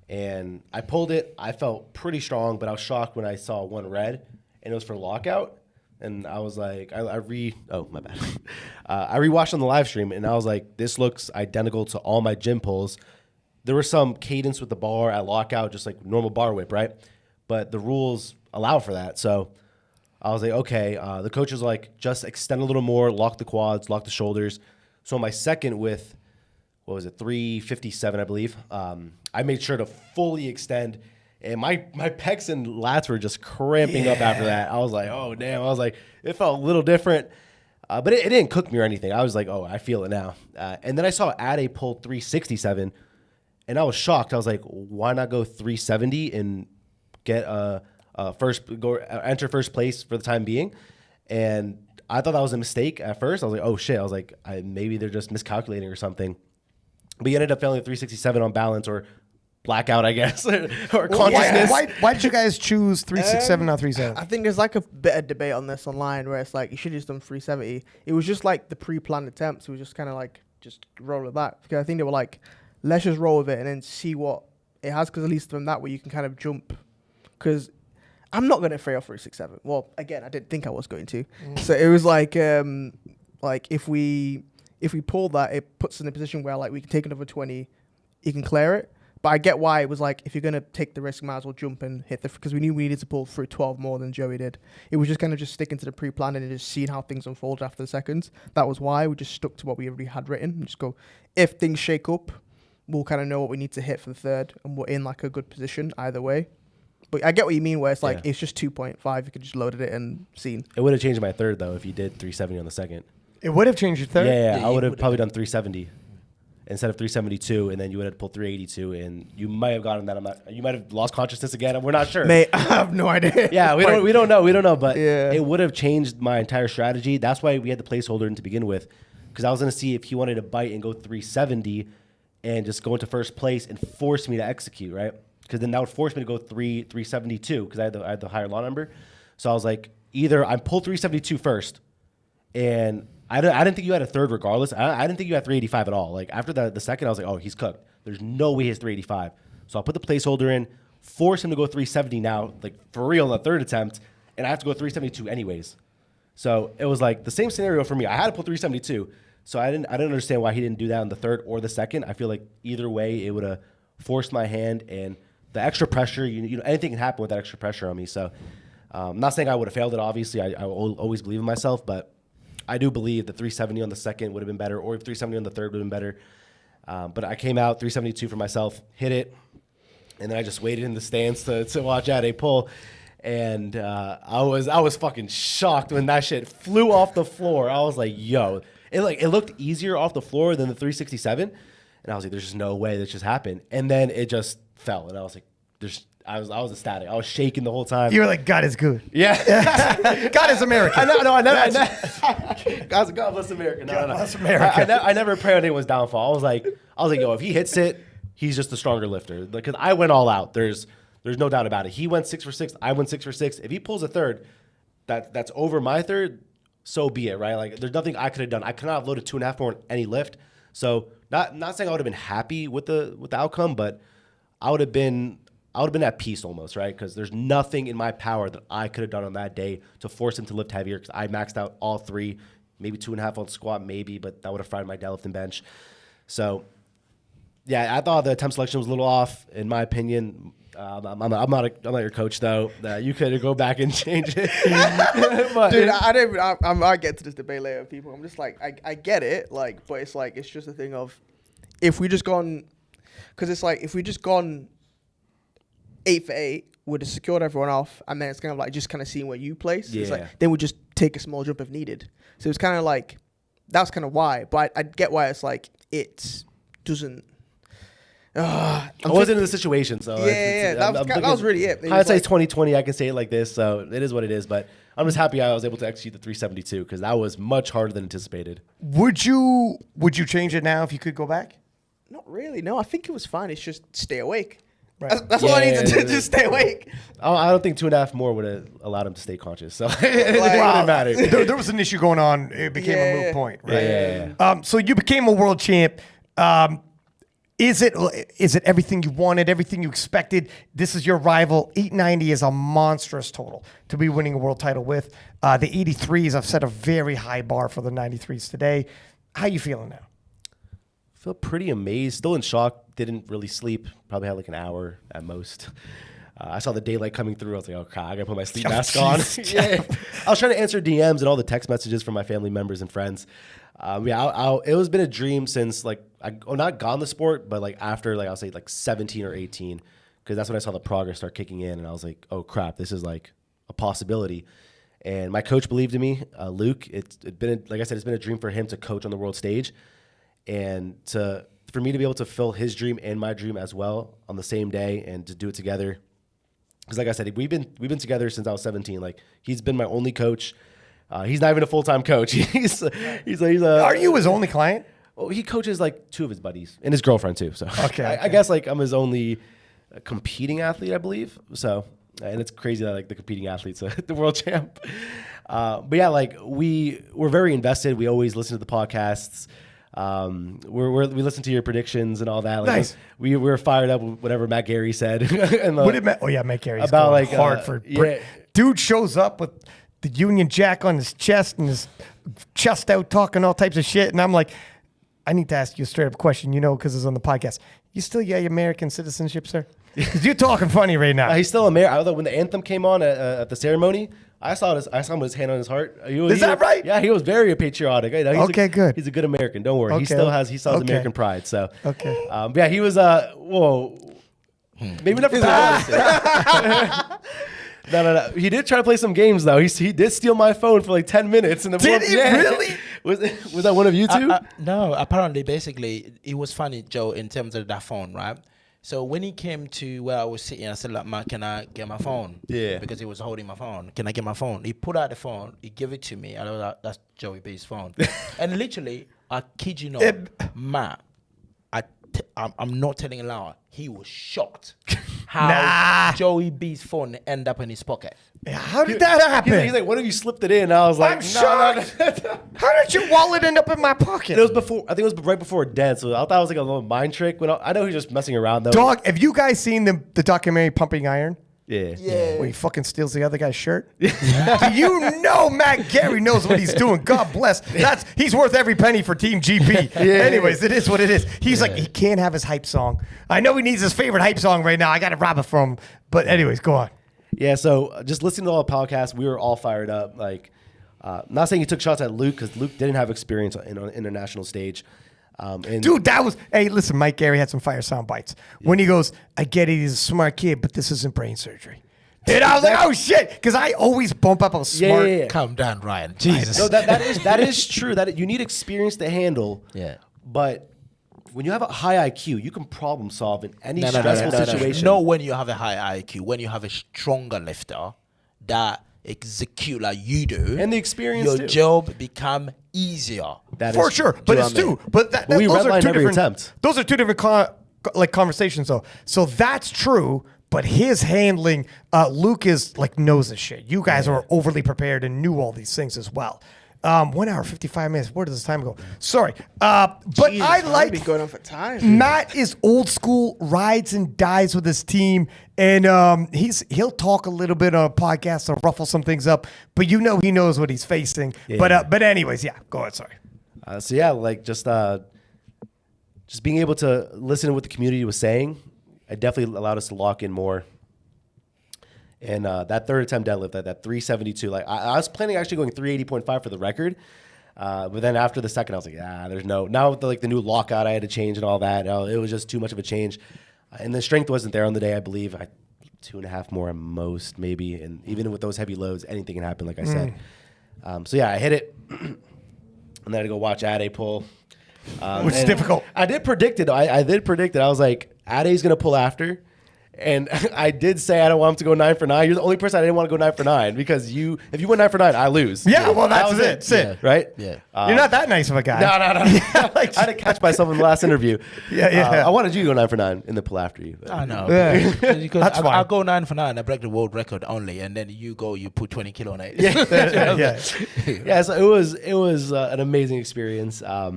And I pulled it. I felt pretty strong, but I was shocked when I saw one red, and it was for lockout. and I was like, oh, my bad. I rewatched on the live stream, and I was like, this looks identical to all my gym pulls. There was some cadence with the bar at lockout, just like normal bar whip, right? But the rules allow for that. So I was like, okay. The coach was like, just extend a little more, lock the quads, lock the shoulders. So my second with, 357, I believe. I made sure to fully extend, and my pecs and lats were just cramping up after that. I was like, oh, damn. I was like, it felt a little different. But it didn't cook me or anything. I was like, oh, I feel it now. And then I saw Ade pull 367, and I was shocked. I was like, why not go 370 and get enter first place for the time being? And I thought that was a mistake at first. I was like, oh, shit. I was like, maybe they're just miscalculating or something. But he ended up failing at 367 on balance, or blackout, I guess, or consciousness. Why did you guys choose 367, not 37? I think there's like a bit of debate on this online where it's like you should have just done 370. It was just like the pre-planned attempts. It was just kind of like just roll it back, because I think they were like, let's just roll with it and then see what it has, because at least from that way you can kind of jump. Because I'm not going to fail 367. Well, again, I didn't think I was going to. So it was like if we pull that, it puts us in a position where like we can take another 20, you can clear it. But I get why it was like, if you're going to take the risk, might as well jump and hit because we knew we needed to pull through 12 more than Joey did. It was just kind of just sticking to the pre-plan and just seeing how things unfolded after the seconds. That was why we just stuck to what we already had written and just go, if things shake up, we'll kind of know what we need to hit for the third, and we're in like a good position either way. But I get what you mean, where it's like, it's just 2.5, you could just loaded it and seen. It would have changed my third, though, if you did 370 on the second. It would have changed your third? Yeah, I would have probably done 370 instead of 372, and then you would have pulled 382, and you might have gotten that. You might have lost consciousness again. We're not sure. Mate, I have no idea. Yeah, we don't know, but it would have changed my entire strategy. That's why we had the placeholder in to begin with, because I was going to see if he wanted to bite and go 370 and just go into first place and force me to execute, right? Because then that would force me to go 372, because I had the higher law number. So I was like, either I pulled 372 first, and I didn't think you had a third regardless. I didn't think you had 385 at all. Like after the second, I was like, oh, he's cooked. There's no way he has 385. So I'll put the placeholder in, force him to go 370 now, like for real on the third attempt, and I have to go 372 anyways. So it was like the same scenario for me. I had to pull 372, so I didn't understand why he didn't do that on the third or the second. I feel like either way it would have forced my hand, and the extra pressure, you know, anything can happen with that extra pressure on me. So I'm not saying I would have failed it, obviously. I always believe in myself, but I do believe that 370 on the second would have been better, or if 370 on the third would have been better. But I came out 372 for myself, hit it, and then I just waited in the stands to watch Ade pull. And I was fucking shocked when that shit flew off the floor. I was like, yo, it looked easier off the floor than the 367. And I was like, there's just no way this just happened. And then it just fell, and I was like, I was ecstatic. I was shaking the whole time. You were like, God is good. Yeah. God is American. I never. God bless America. No. Bless America. I never pray on anyone's downfall. I was like, yo, if he hits it, he's just a stronger lifter. Because I went all out. There's no doubt about it. He went 6 for 6. I went 6 for 6. If he pulls a third, that's over my third. So be it, right? Like there's nothing I could have done. I could not have loaded 2.5 more on any lift. So not saying I would have been happy with the outcome, but I would have been at peace almost, right? Because there's nothing in my power that I could have done on that day to force him to lift heavier, because I maxed out all 3, maybe 2.5 on squat, maybe, but that would have fried my deadlift and bench. So, yeah, I thought the attempt selection was a little off, in my opinion. I'm not your coach, though. You could go back and change it. But, dude, I might get to this debate later with people. I'm just like, I get it, like, but it's like, it's just a thing of, if we just gone, because it's like, if we just gone 8 for 8, would have secured everyone off, and then it's kind of like just kind of seeing where you place. Yeah. It's like, then we just take a small jump if needed. So it's kind of like, that's kind of why. But I get why it's like, it doesn't. I wasn't in the situation, so that was really it. Hindsight's 20/20. I can say it like this, so it is what it is. But I'm just happy I was able to execute the 372, because that was much harder than anticipated. Would you change it now if you could go back? Not really. No, I think it was fine. It's just stay awake. Right. That's all I need to do. Just stay awake. I don't think 2.5 more would have allowed him to stay conscious. So it wouldn't matter. There was an issue going on. It became a moot point, right? Yeah. So you became a world champ. Is it everything you wanted, everything you expected? This is your rival. 890 is a monstrous total to be winning a world title with. The 83s, I've set a very high bar for the 93s today. How you feeling now? Feel pretty amazed. Still in shock. Didn't really sleep. Probably had like an hour at most. I saw the daylight coming through. I was like, oh, crap, I got to put my sleep mask on. Yeah. I was trying to answer DMs and all the text messages from my family members and friends. It was been a dream since like not gone the sport, but like after like I'll say like 17 or 18, because that's when I saw the progress start kicking in, and I was like, oh crap, this is like a possibility. And my coach believed in me, Luke. It's been like I said, it's been a dream for him to coach on the world stage, and for me to be able to fill his dream and my dream as well on the same day and to do it together. Because like I said, we've been together since I was 17. Like he's been my only coach. He's not even a full-time coach. he's Are you his only client? Well, he coaches like 2 of his buddies and his girlfriend too. So Okay. I guess like I'm his only competing athlete, I believe. So, and it's crazy that like the competing athlete's the world champ. But yeah, like we're very invested. We always listen to the podcasts. We listen to your predictions and all that. Like, Nice. We were fired up with whatever Matt Gary said. And What did Matt Gary's about, going like, hard for yeah. Dude shows up with the Union Jack on his chest and his chest out talking all types of shit. And I'm like, I need to ask you a straight up question, because it's on the podcast. You still got your American citizenship, sir? Because you're talking funny right now. He's still American. Although when the anthem came on at the ceremony, I saw him with his hand on his heart. Is that right? Yeah, he was very patriotic. Good. He's a good American. Don't worry. Okay. He still has his Okay. American pride. So Okay. yeah, he was maybe not for that. No. He did try to play some games though. He did steal my phone for like 10 minutes. In the Did he really? Was that one of you two? No, apparently, basically, it was funny, Joe, in terms of that phone, right? So when he came to where I was sitting, I said, like, man, can I get my phone? Yeah. Because he was holding my phone. Can I get my phone? He put out the phone. He gave it to me. I was like, that's Joey B's phone. And literally, I kid you not, Matt, I'm not telling a lie. He was shocked how Joey B's phone ended up in his pocket. How did that happen? He's like, what if you slipped it in? And I was like, I'm shocked. How did your wallet end up in my pocket? It was before. I think it was right before Dead. So I thought it was like a little mind trick. I know he's just messing around though. Dog, have you guys seen the documentary Pumping Iron? Yeah. Where he fucking steals the other guy's shirt? Do you know Matt Gary knows what he's doing? God bless. He's worth every penny for Team GP. Anyways, it is what it is. He's like, he can't have his hype song. I know he needs his favorite hype song right now. I got to rob it from him. But anyways, go on. Yeah, so just listening to all the podcasts, we were all fired up. Like, not saying he took shots at Luke because Luke didn't have experience on an international stage. Dude, hey, listen, Mike Gary had some fire sound bites. When he goes, I get it, he's a smart kid, but this isn't brain surgery. And I was like, oh shit, because I always bump up a smart. Yeah. Calm down, Ryan. Jesus. No, that is true. That you need experience to handle. Yeah. But when you have a high IQ, you can problem solve in any stressful situation. Not when you have a high IQ. When you have a stronger lifter that execute like you do, And the experience your too. job become easier. That For is sure, true. but Do it's you know what I two. mean? But that, We those are redline two every different attempt. Those are two different conversations though. So that's true. But his handling, Luke is like knows this shit. You guys are overly prepared and knew all these things as well. 1 hour 55 minutes. Where does this time go? Sorry, but Jesus, I I've like been going on for time. Matt is old school, rides and dies with his team, and he'll talk a little bit on a podcast to ruffle some things up. But he knows what he's facing. Yeah. But anyways, yeah, go ahead. Sorry. So yeah, like just being able to listen to what the community was saying, it definitely allowed us to lock in more. And that third attempt deadlift, that 372, like I was planning actually going 380.5 for the record. But then after the second, I was like, there's no, now with the new lockout I had to change and all that, it was just too much of a change. And the strength wasn't there on the day, I believe. 2.5 more at most, maybe. And even with those heavy loads, anything can happen, like I said. So yeah, I hit it. And then I had to go watch Ade pull. Which is difficult. I did predict it. I did predict it. I was like, Ade's going to pull after. And I did say I don't want him to go 9 for 9. You're the only person I didn't want to go 9 for 9 because if you went 9 for 9, I lose. Yeah, well, that's was it. That's it. Right? Yeah. You're not that nice of a guy. No. I had to catch myself in the last interview. Yeah. I wanted you to go 9 for 9 and then pull after you. I know. Yeah. Because That's fine. I'll go 9 for 9. I break the world record only, and then you put 20 kilo on it. Yeah. So it was an amazing experience. I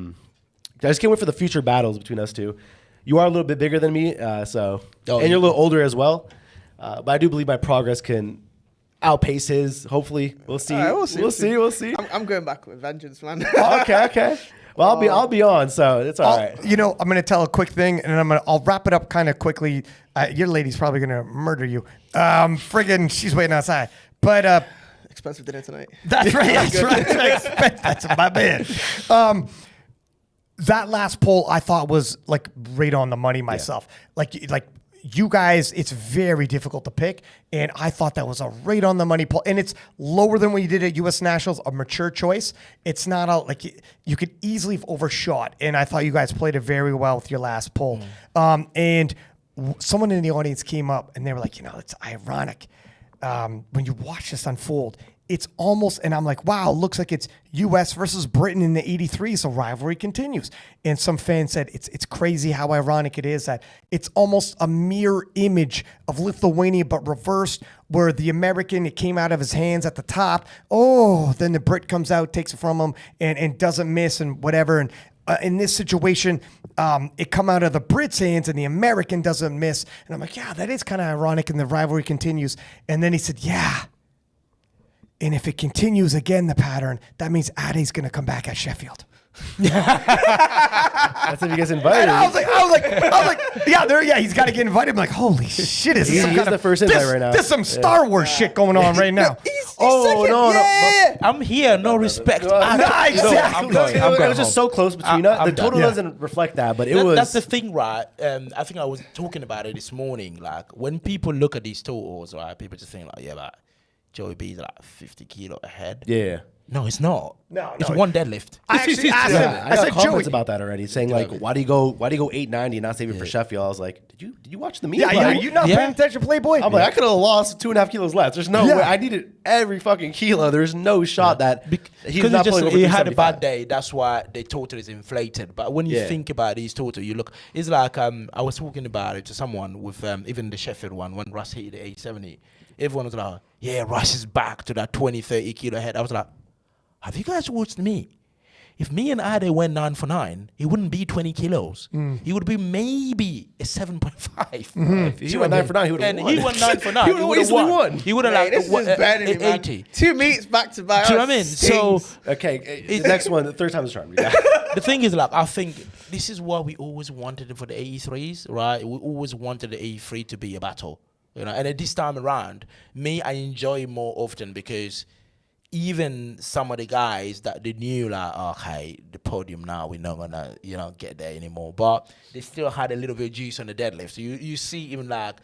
just can't wait for the future battles between us two You are a little bit bigger than me, so Oh, and you're a little older as well. But I do believe my progress can outpace his. Hopefully, we'll see. All right, We'll see. I'm going back with vengeance, man. Okay. Well, I'll be on, so it's all right. You know, I'm gonna tell a quick thing, and I'll wrap it up kind of quickly. Your lady's probably gonna murder you. Friggin', she's waiting outside. But Expensive dinner tonight. that's right. That's my man. That last poll I thought was like right on the money myself. Like you guys, it's very difficult to pick, and I thought that was a right on the money poll, and it's lower than what you did at U.S. Nationals, a mature choice. It's not a like you could easily have overshot, and I thought you guys played it very well with your last poll. And someone in the audience came up and they were like, it's ironic when you watch this unfold. It's almost, and I'm like, wow, it looks like it's U.S. versus Britain in the 83, so rivalry continues. And some fans said it's crazy how ironic it is that it's almost a mirror image of Lithuania, but reversed, where the American, it came out of his hands at the top. Oh, then the Brit comes out, takes it from him, and doesn't miss and whatever. And in this situation, it come out of the Brits' hands and the American doesn't miss. And I'm like, yeah, that is kind of ironic, and the rivalry continues. And then he said, yeah. And if it continues again, the pattern, that means Ade's going to come back at Sheffield. That's if he gets invited. I was like, yeah, he's got to get invited. I'm like, holy shit, is this some He's kind the of, first invite right now. There's some Star Wars shit going on right now. Yeah. I'm here, no respect. No, exactly. I'm going It was home. just so close between us. I'm The total done. doesn't reflect that, but it was. That's the thing, right? I think I was talking about it this morning. Like, when people look at these totals, right, people just think like, yeah, but Joey B's like 50 kilo ahead. Yeah. No, it's not. No, It's no. one deadlift. I actually asked him. Yeah, I I got said, comments Joey. about that already, saying like, why do you go 890 and not save it for Sheffield? I was like, did you watch the meet? Yeah, bro? you not Yeah. paying attention, Playboy? I'm like, I could have lost 2.5 kilos less. There's no Yeah. way. I needed every fucking kilo. There's no shot that he's Because not pulling over he had a 375. bad day. That's why the total is inflated. But when you Yeah. think about these total, you look. It's like I was talking about it to someone with even the Sheffield one when Russ hit the 870. Everyone was like, "Yeah, Russ is back to that 20, 30 kilo head." I was like, "Have you guys watched me? If me and Ade went 9 for 9, he wouldn't be 20 kilos. He would be maybe a 7.5. If he went 9 for 9, he would've And won. he went 9 for 9. He would've easily won. He would have Hey, like this is better than me, man. 80. 2 meets back to back. Do you know what I mean? So Okay, the next one, the third time is charm. Yeah. the thing is, like, I think this is what we always wanted for the 83s, right? We always wanted the 83 to be a battle, and at this time around, I enjoy it more often because even some of the guys that they knew, like, okay, the podium now, we're not gonna, get there anymore, but they still had a little bit of juice on the deadlift. So you see even like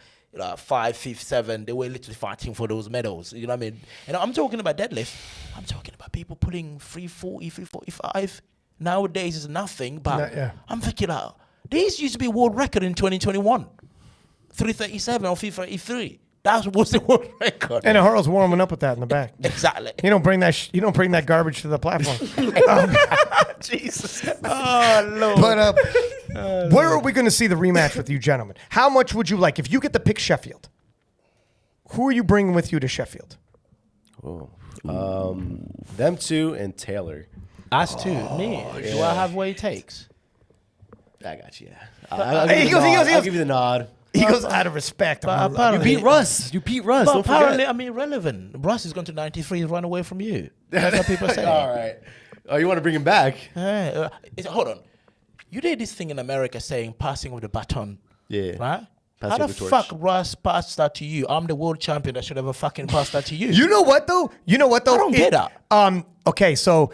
5, 5, 7, they were literally fighting for those medals. You know what I mean? And I'm talking about deadlift. I'm talking about people putting 340, 345. Nowadays is nothing, but Yeah. I'm thinking, like, these used to be a world record in 2021. 337 or 333. That was the world record. And Harl's warming up with that in the back. Exactly. You don't bring that. You don't bring that garbage to the platform. Jesus. Oh, Lord. But where are we going to see the rematch with you, gentlemen? How much would you like if you get to pick Sheffield? Who are you bringing with you to Sheffield? Them two and Taylor. Us too. Me. Do I have what it takes? I got you. I'll give He you the goes- he nod. goes- he I'll goes- give you the nod. He goes out of respect. But I'm- You apparently, beat Russ. You beat Russ. But Don't apparently, forget. I'm irrelevant. Russ is going to 93 and run away from you. That's what people say. All right. Oh, you want to bring him back? Hold on. You did this thing in America saying passing of the baton. Yeah. Right? Passing How of the the fuck torch. Russ passed that to you? I'm the world champion that should have fucking passed that to you. You know what though? I don't get that. Okay, so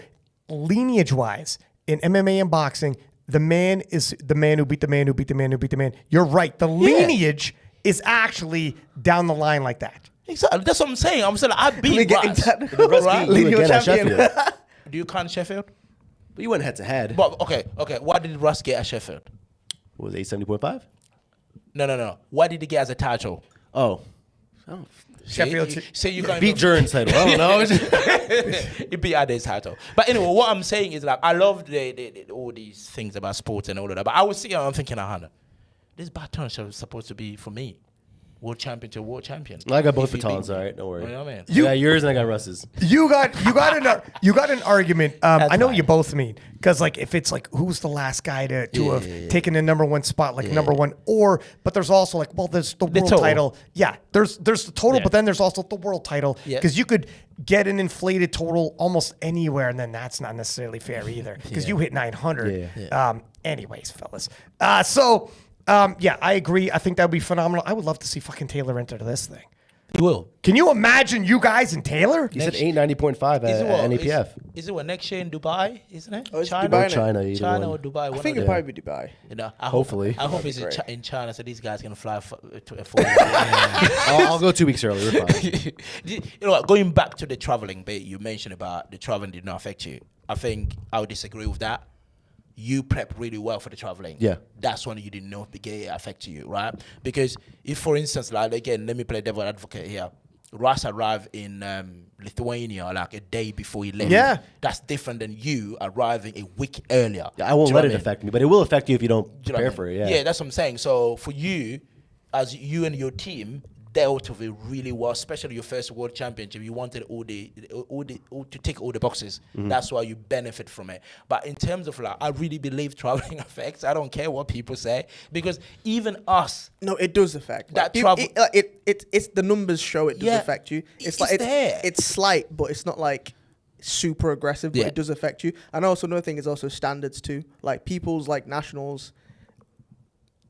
lineage wise, in MMA and boxing, the man is the man who beat the man who beat the man who beat the man. You're right. The lineage is actually down the line like that. Exactly. That's what I'm saying. I'm saying like, I Let beat me get Russ. into The Russ Right? beat you Lineal again at champion. Sheffield. Do you count Sheffield? But you went head to head. But okay. What did Russ get at Sheffield? What was it, 870.5? No. What did he get as a title? Oh. Sheffield. Say you can't Beat Jurins title. I don't know. It beat Ade's title. But anyway, what I'm saying is like I love all these things about sports and all of that. But I was sitting, I'm thinking, this baton show is supposed to be for me. world champion to world champion. I got both If you batons, beat me. all right? Don't worry. You know what I mean? You got yours and I got Russ's. You got an argument. I know fine. you both mean, because like if it's like who's the last guy to have taken the number one spot, like number one, but there's also like, well, there's the world total. title. Yeah, there's the total, Yeah. but then there's also the world title, Yeah. because you could get an inflated total almost anywhere, and then that's not necessarily fair either, because you hit 900. Anyways, fellas. I agree. I think that would be phenomenal. I would love to see fucking Taylor enter this thing. You will. Can you imagine you guys and Taylor? He said 890.5 at NAPF. Is it what next year in Dubai, isn't it? Oh, it's China, Dubai, China, either China one. or Dubai. I one think of it'd them. probably be Dubai. You know, Hopefully. I hope it's great. in China, so these guys can fly for I'll go 2 weeks early. We're fine. You know what, going back to the traveling bit, you mentioned about the traveling did not affect you. I think I would disagree with that. You prep really well for the traveling. Yeah. That's when you didn't know it affect you, right? Because if, for instance, like, again, let me play devil advocate here. Russ arrived in Lithuania like a day before he left. Yeah. That's different than you arriving a week earlier. Yeah, I won't Do you know let what it I mean? affect me, but it will affect you if you don't Do you know what I prepare mean? for it. Yeah. That's what I'm saying. So for you, as you and your team dealt with it really well, especially your first world championship, you wanted to tick all the boxes. That's why you benefit from it. But in terms of like, I really believe traveling affects. I don't care what people say, because even us, No, it does affect. That Like, travel- it's the numbers show it does Yeah. affect you. It's It's like there. it's slight, but it's not like super aggressive, but Yeah. it does affect you. And also another thing is also standards too. Like people's like nationals,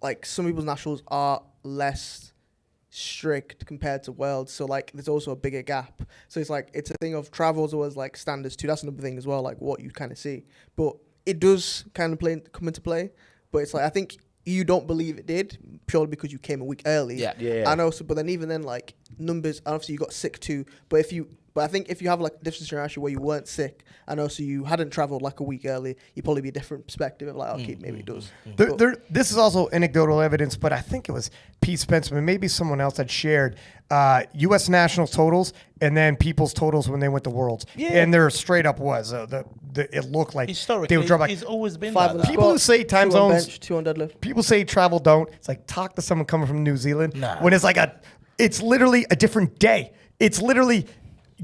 like some people's nationals are less strict compared to worlds, so like there's also a bigger gap. So it's like it's a thing of travels always like standards too. That's another thing as well, like what you kind of see. But it does kind of come into play. But it's like I think you don't believe it did purely because you came a week early. Yeah. Yeah. And also, but then even then, like numbers, obviously you got sick too. But I think if you have like a different scenario where you weren't sick and also you hadn't traveled like a week early, you'd probably be a different perspective of like, okay, maybe it does. But- This is also anecdotal evidence, but I think it was Pete Spencer, maybe someone else had shared U.S. national totals and then people's totals when they went to Worlds. Yeah. And there straight up was, it looked like historically, they would drop like, it's always been Five like on that. People who squat, say time 2 on zones- bench, 2 on deadlift. people say travel don't. It's like talk to someone coming from New Zealand Nah. when it's like it's literally a different day. It's literally,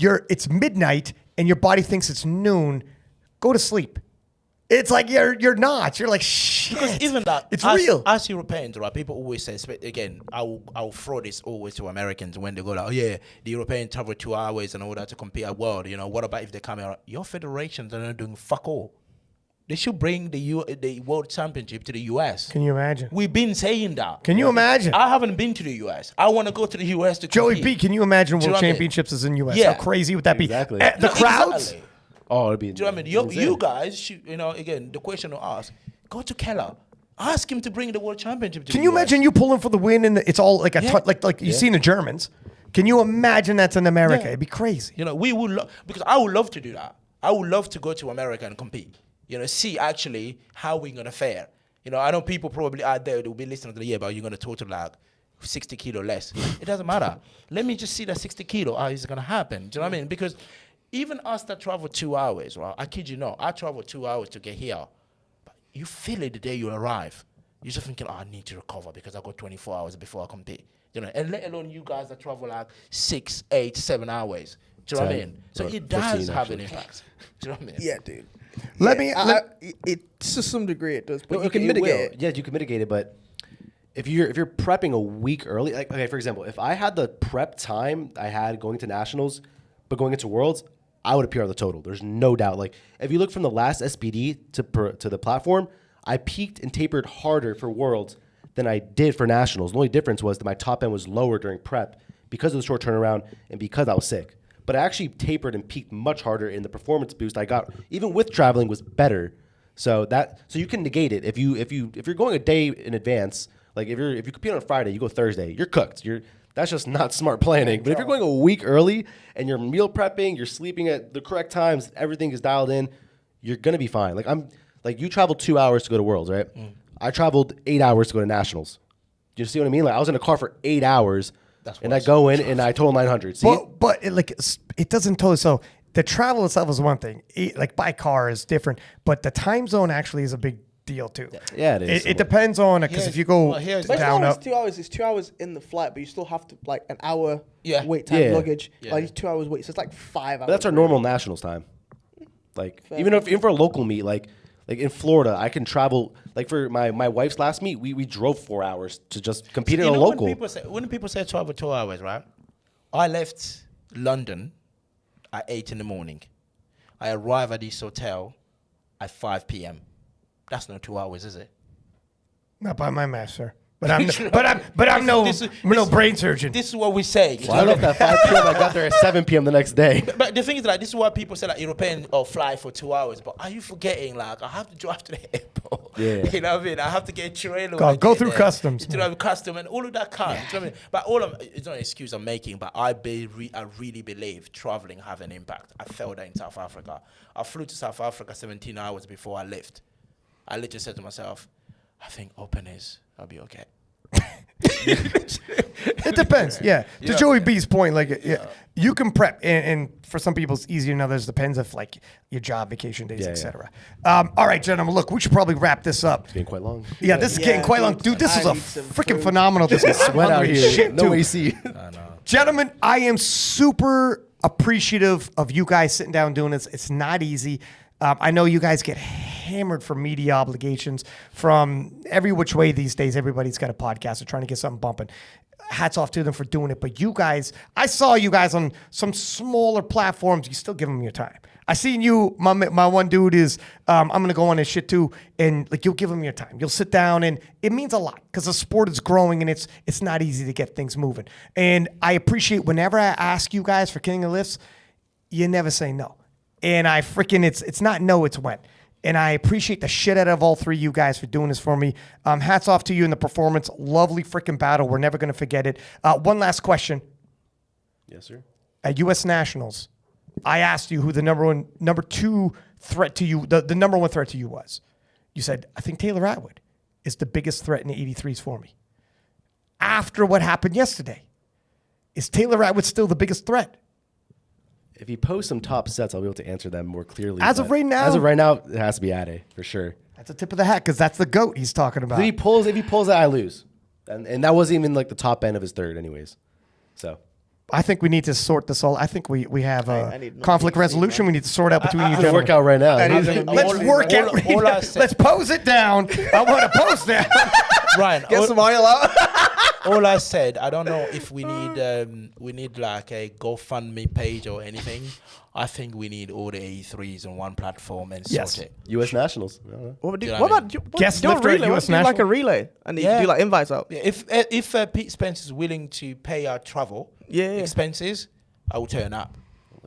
it's midnight and your body thinks it's noon. Go to sleep. It's like you're not. You're like shit. Because even that, it's as, real. As Europeans, right? People always say, again, I'll throw this always to Americans when they go like, oh yeah, the European travel 2 hours and all that to compete at world. You know, what about if they come here? Your federations are not doing fuck all. They should bring the world championship to the US. Can you imagine? We've been saying that. Can you imagine? I haven't been to the US. I want to go to the US to Joey compete. B, can you imagine Do you World know what I mean? Championships is in U.S.? Yeah. How crazy would that be? Exactly. The No, crowds? exactly. Oh, it'd be. Do you know what I mean? You guys should, you know, again, the question to ask, go to Keller. Ask him to bring the world championship to Can the you US. imagine you pulling for the win and it's all like Yeah. like you've seen the Germans? Can you imagine that's in America? Yeah. It'd be crazy. You know, we would because I would love to do that. I would love to go to America and compete. You know, see actually how we're gonna fare. You know, I know people probably out there will be listening to the year, but you're gonna total like 60 kilo less. It doesn't matter. Let me just see that 60 kilo. How is it gonna happen? Do you know what I mean? Because even us that travel 2 hours, right? I kid you not, I travel 2 hours to get here. But you feel it the day you arrive. You're just thinking, oh, I need to recover because I got 24 hours before I compete. You know, and let alone you guys that travel like 6, 8, 7 hours. Do you know what I 10, mean? So or it does 15 have an actually. impact. Do you know what I mean? Yeah, dude. Let me- It to some degree it does, but But you can it mitigate will. it. Yeah, you can mitigate it, but if you're prepping a week early, like okay, for example, if I had the prep time I had going to nationals, but going into worlds, I would appear on the total. There's no doubt. Like if you look from the last SPD to the platform, I peaked and tapered harder for worlds than I did for nationals. The only difference was that my top end was lower during prep because of the short turnaround and because I was sick. But I actually tapered and peaked much harder, in the performance boost I got, even with traveling, was better. So you can negate it if you're going a day in advance. Like if you compete on a Friday, you go Thursday, you're cooked. That's just not smart planning. But if you're going a week early and you're meal prepping, you're sleeping at the correct times, everything is dialed in, you're gonna be fine. Like you traveled 2 hours to go to Worlds, right? I traveled 8 hours to go to nationals. Do you see what I mean? Like I was in a car for 8 hours, and I go in and I total 900. See? But it doesn't totally. So the travel itself is one thing. Like by car is different, but the time zone actually is a big deal too. Yeah, it is. It depends on it because if you go here's- But it's not down always up, 2 hours. It's 2 hours in the flight, but you still have to like an hour Yeah. wait time Yeah. luggage. Yeah. Like 2 hours wait, so it's like 5 hours. But that's our normal nationals time. Like even for a local meet, like in Florida, I can travel. Like for my wife's last meet, we drove 4 hours to just compete in a local. When people say travel 2 hours, right? I left London at 8 in the morning. I arrive at this hotel at 5 p.m. That's not 2 hours, is it? not by my math, sir. But I'm no brain surgeon. This is what we say. Well, I left at 5 p.m. I got there at 7 p.m. the next day. But the thing is, like, this is why people say, like, European or fly for 2 hours. But are you forgetting, like, I have to drive to the airport? Yeah. You know what I mean? I have to get a trailer. Go through customs, You know, custom and all of that counts. You know what I mean? But all of it's not an excuse I'm making, but I really believe traveling have an impact. I felt that in South Africa. I flew to South Africa 17 hours before I left. I literally said to myself, I think openers, I'll be okay. It depends. Yeah. To Joey B's point, like, you can prep, and for some people it's easier than others. Depends if like your job, vacation days, etc. All right, gentlemen. Look, we should probably wrap this up. It's getting quite long. Yeah, this is getting quite long, dude. This is a need some freaking food. phenomenal discussion. Sweat out here. Shit, No too. AC. Gentlemen, I am super appreciative of you guys sitting down doing this. It's not easy. I know you guys get hammered for media obligations from every which way these days. Everybody's got a podcast. They're trying to get something bumping. Hats off to them for doing it. But you guys, I saw you guys on some smaller platforms. You still give them your time. I seen you, my one dude is, I'm going to go on his shit too. And like, you'll give him your time. You'll sit down and it means a lot because the sport is growing and it's not easy to get things moving. And I appreciate whenever I ask you guys for King of Lifts, you never say no. And I freaking, it's not no, it's when. And I appreciate the shit out of all three of you guys for doing this for me. Hats off to you in the performance. Lovely freaking battle. We're never going to forget it. One last question. Yes, sir. At U.S. Nationals, I asked you who the number two threat to you, the number one threat to you was. You said, I think Taylor Atwood is the biggest threat in the 83s for me. After what happened yesterday, is Taylor Atwood still the biggest threat? If you post some top sets, I'll be able to answer them more clearly. As of but right now- As of right now, it has to be Ade for sure. That's a tip of the hat because that's the GOAT he's talking about. If he pulls that, I lose, and that wasn't even like the top end of his third, anyways. So I think we need to sort this all. I think we have I need another conflict thing, resolution. We need to sort out between you it's a gentlemen. workout right now. Let's work it. all I said- Let's pose it down. I want to pose that. Ryan, Get some oil out. all I said, I don't know if we need like a GoFundMe page or anything. I think we need all the A3s on one platform and Yes. sort it. U.S. Nationals. What Do you know about what I mean? Guest do a lifter at relay? US Do like a National? relay and you Yeah. do like invites out. Yeah, if Pete Spence is willing to pay our travel Yeah. expenses, I will turn up.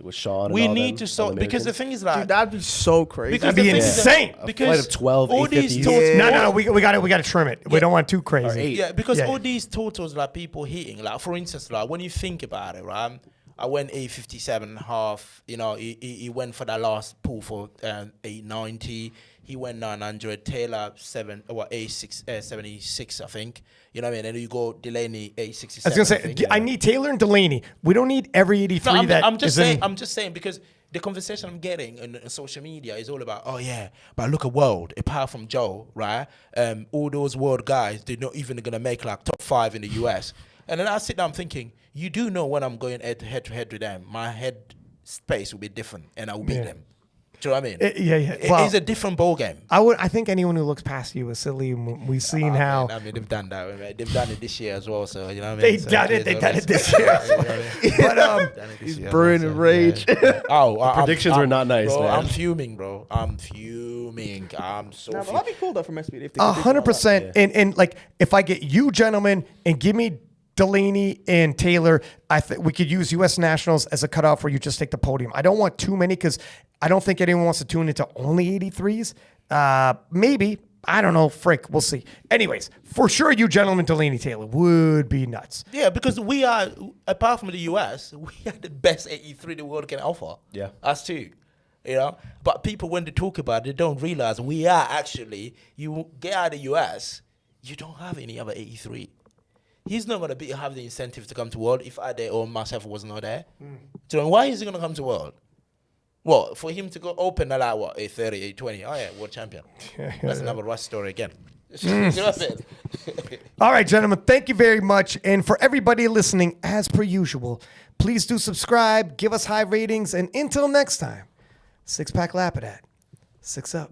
With Sean. And We all need them, to sort all because the Americans. thing is like Dude, that'd be so crazy. because That'd be the thing is insane. that- A because flight of 12 all these A350s. totals, No, we got to trim it. We don't want too crazy. eight. Yeah, because Yeah. all these totals like people hitting, like for instance, like when you think about it, right? I went 857.5. You know, he went for that last pull for 890. He went 900. Taylor 876, I think. You know what I mean? And you go Delaney 867. I was gonna say I need Taylor and Delaney. We don't need every 83 No, that I'm just is in- saying. I'm just saying because the conversation I'm getting on social media is all about, oh yeah, but look at world. Apart from Joe, right? All those world guys, they're not even gonna make like top 5 in the US. And then I sit down thinking, you do know when I'm going head to head with them, my head space will be different, and I will beat Yeah. them. Do you know what I mean? yeah. Well, It's a different ball game. I think anyone who looks past you is silly. We've seen how I mean, they've done that. Right? They've done it this year as well. So you know what I They mean. So done it. They done it this year. He's brewing in rage. predictions were not nice, bro, man. I'm fuming, bro. I'm fuming. I'm so. Nah, but fuming. that'd be cool though from SBD. If they could do something like that. 100%. And like if I get you gentlemen and give me Delaney and Taylor, I think we could use U.S. Nationals as a cutoff where you just take the podium. I don't want too many because I don't think anyone wants to tune into only 83s. Maybe. I don't know. Frick. We'll see. Anyways, for sure, you gentlemen, Delaney, Taylor would be nuts. Yeah, because we are, apart from the US, we are the best 83 the world can offer. Yeah. Us too. You know? But people, when they talk about it, they don't realize we are actually, you get out of the US, you don't have any other 83. He's not going to have the incentive to come to World if I did or myself was not there. So why is he going to come to World? Well, for him to go open at like what, 8:30, 8:20. Oh yeah, world champion. That's another Russ story again. You know what I'm saying? All right, gentlemen, thank you very much. And for everybody listening, as per usual, please do subscribe, give us high ratings, and until next time, Six Pack Lapadat. 6 up.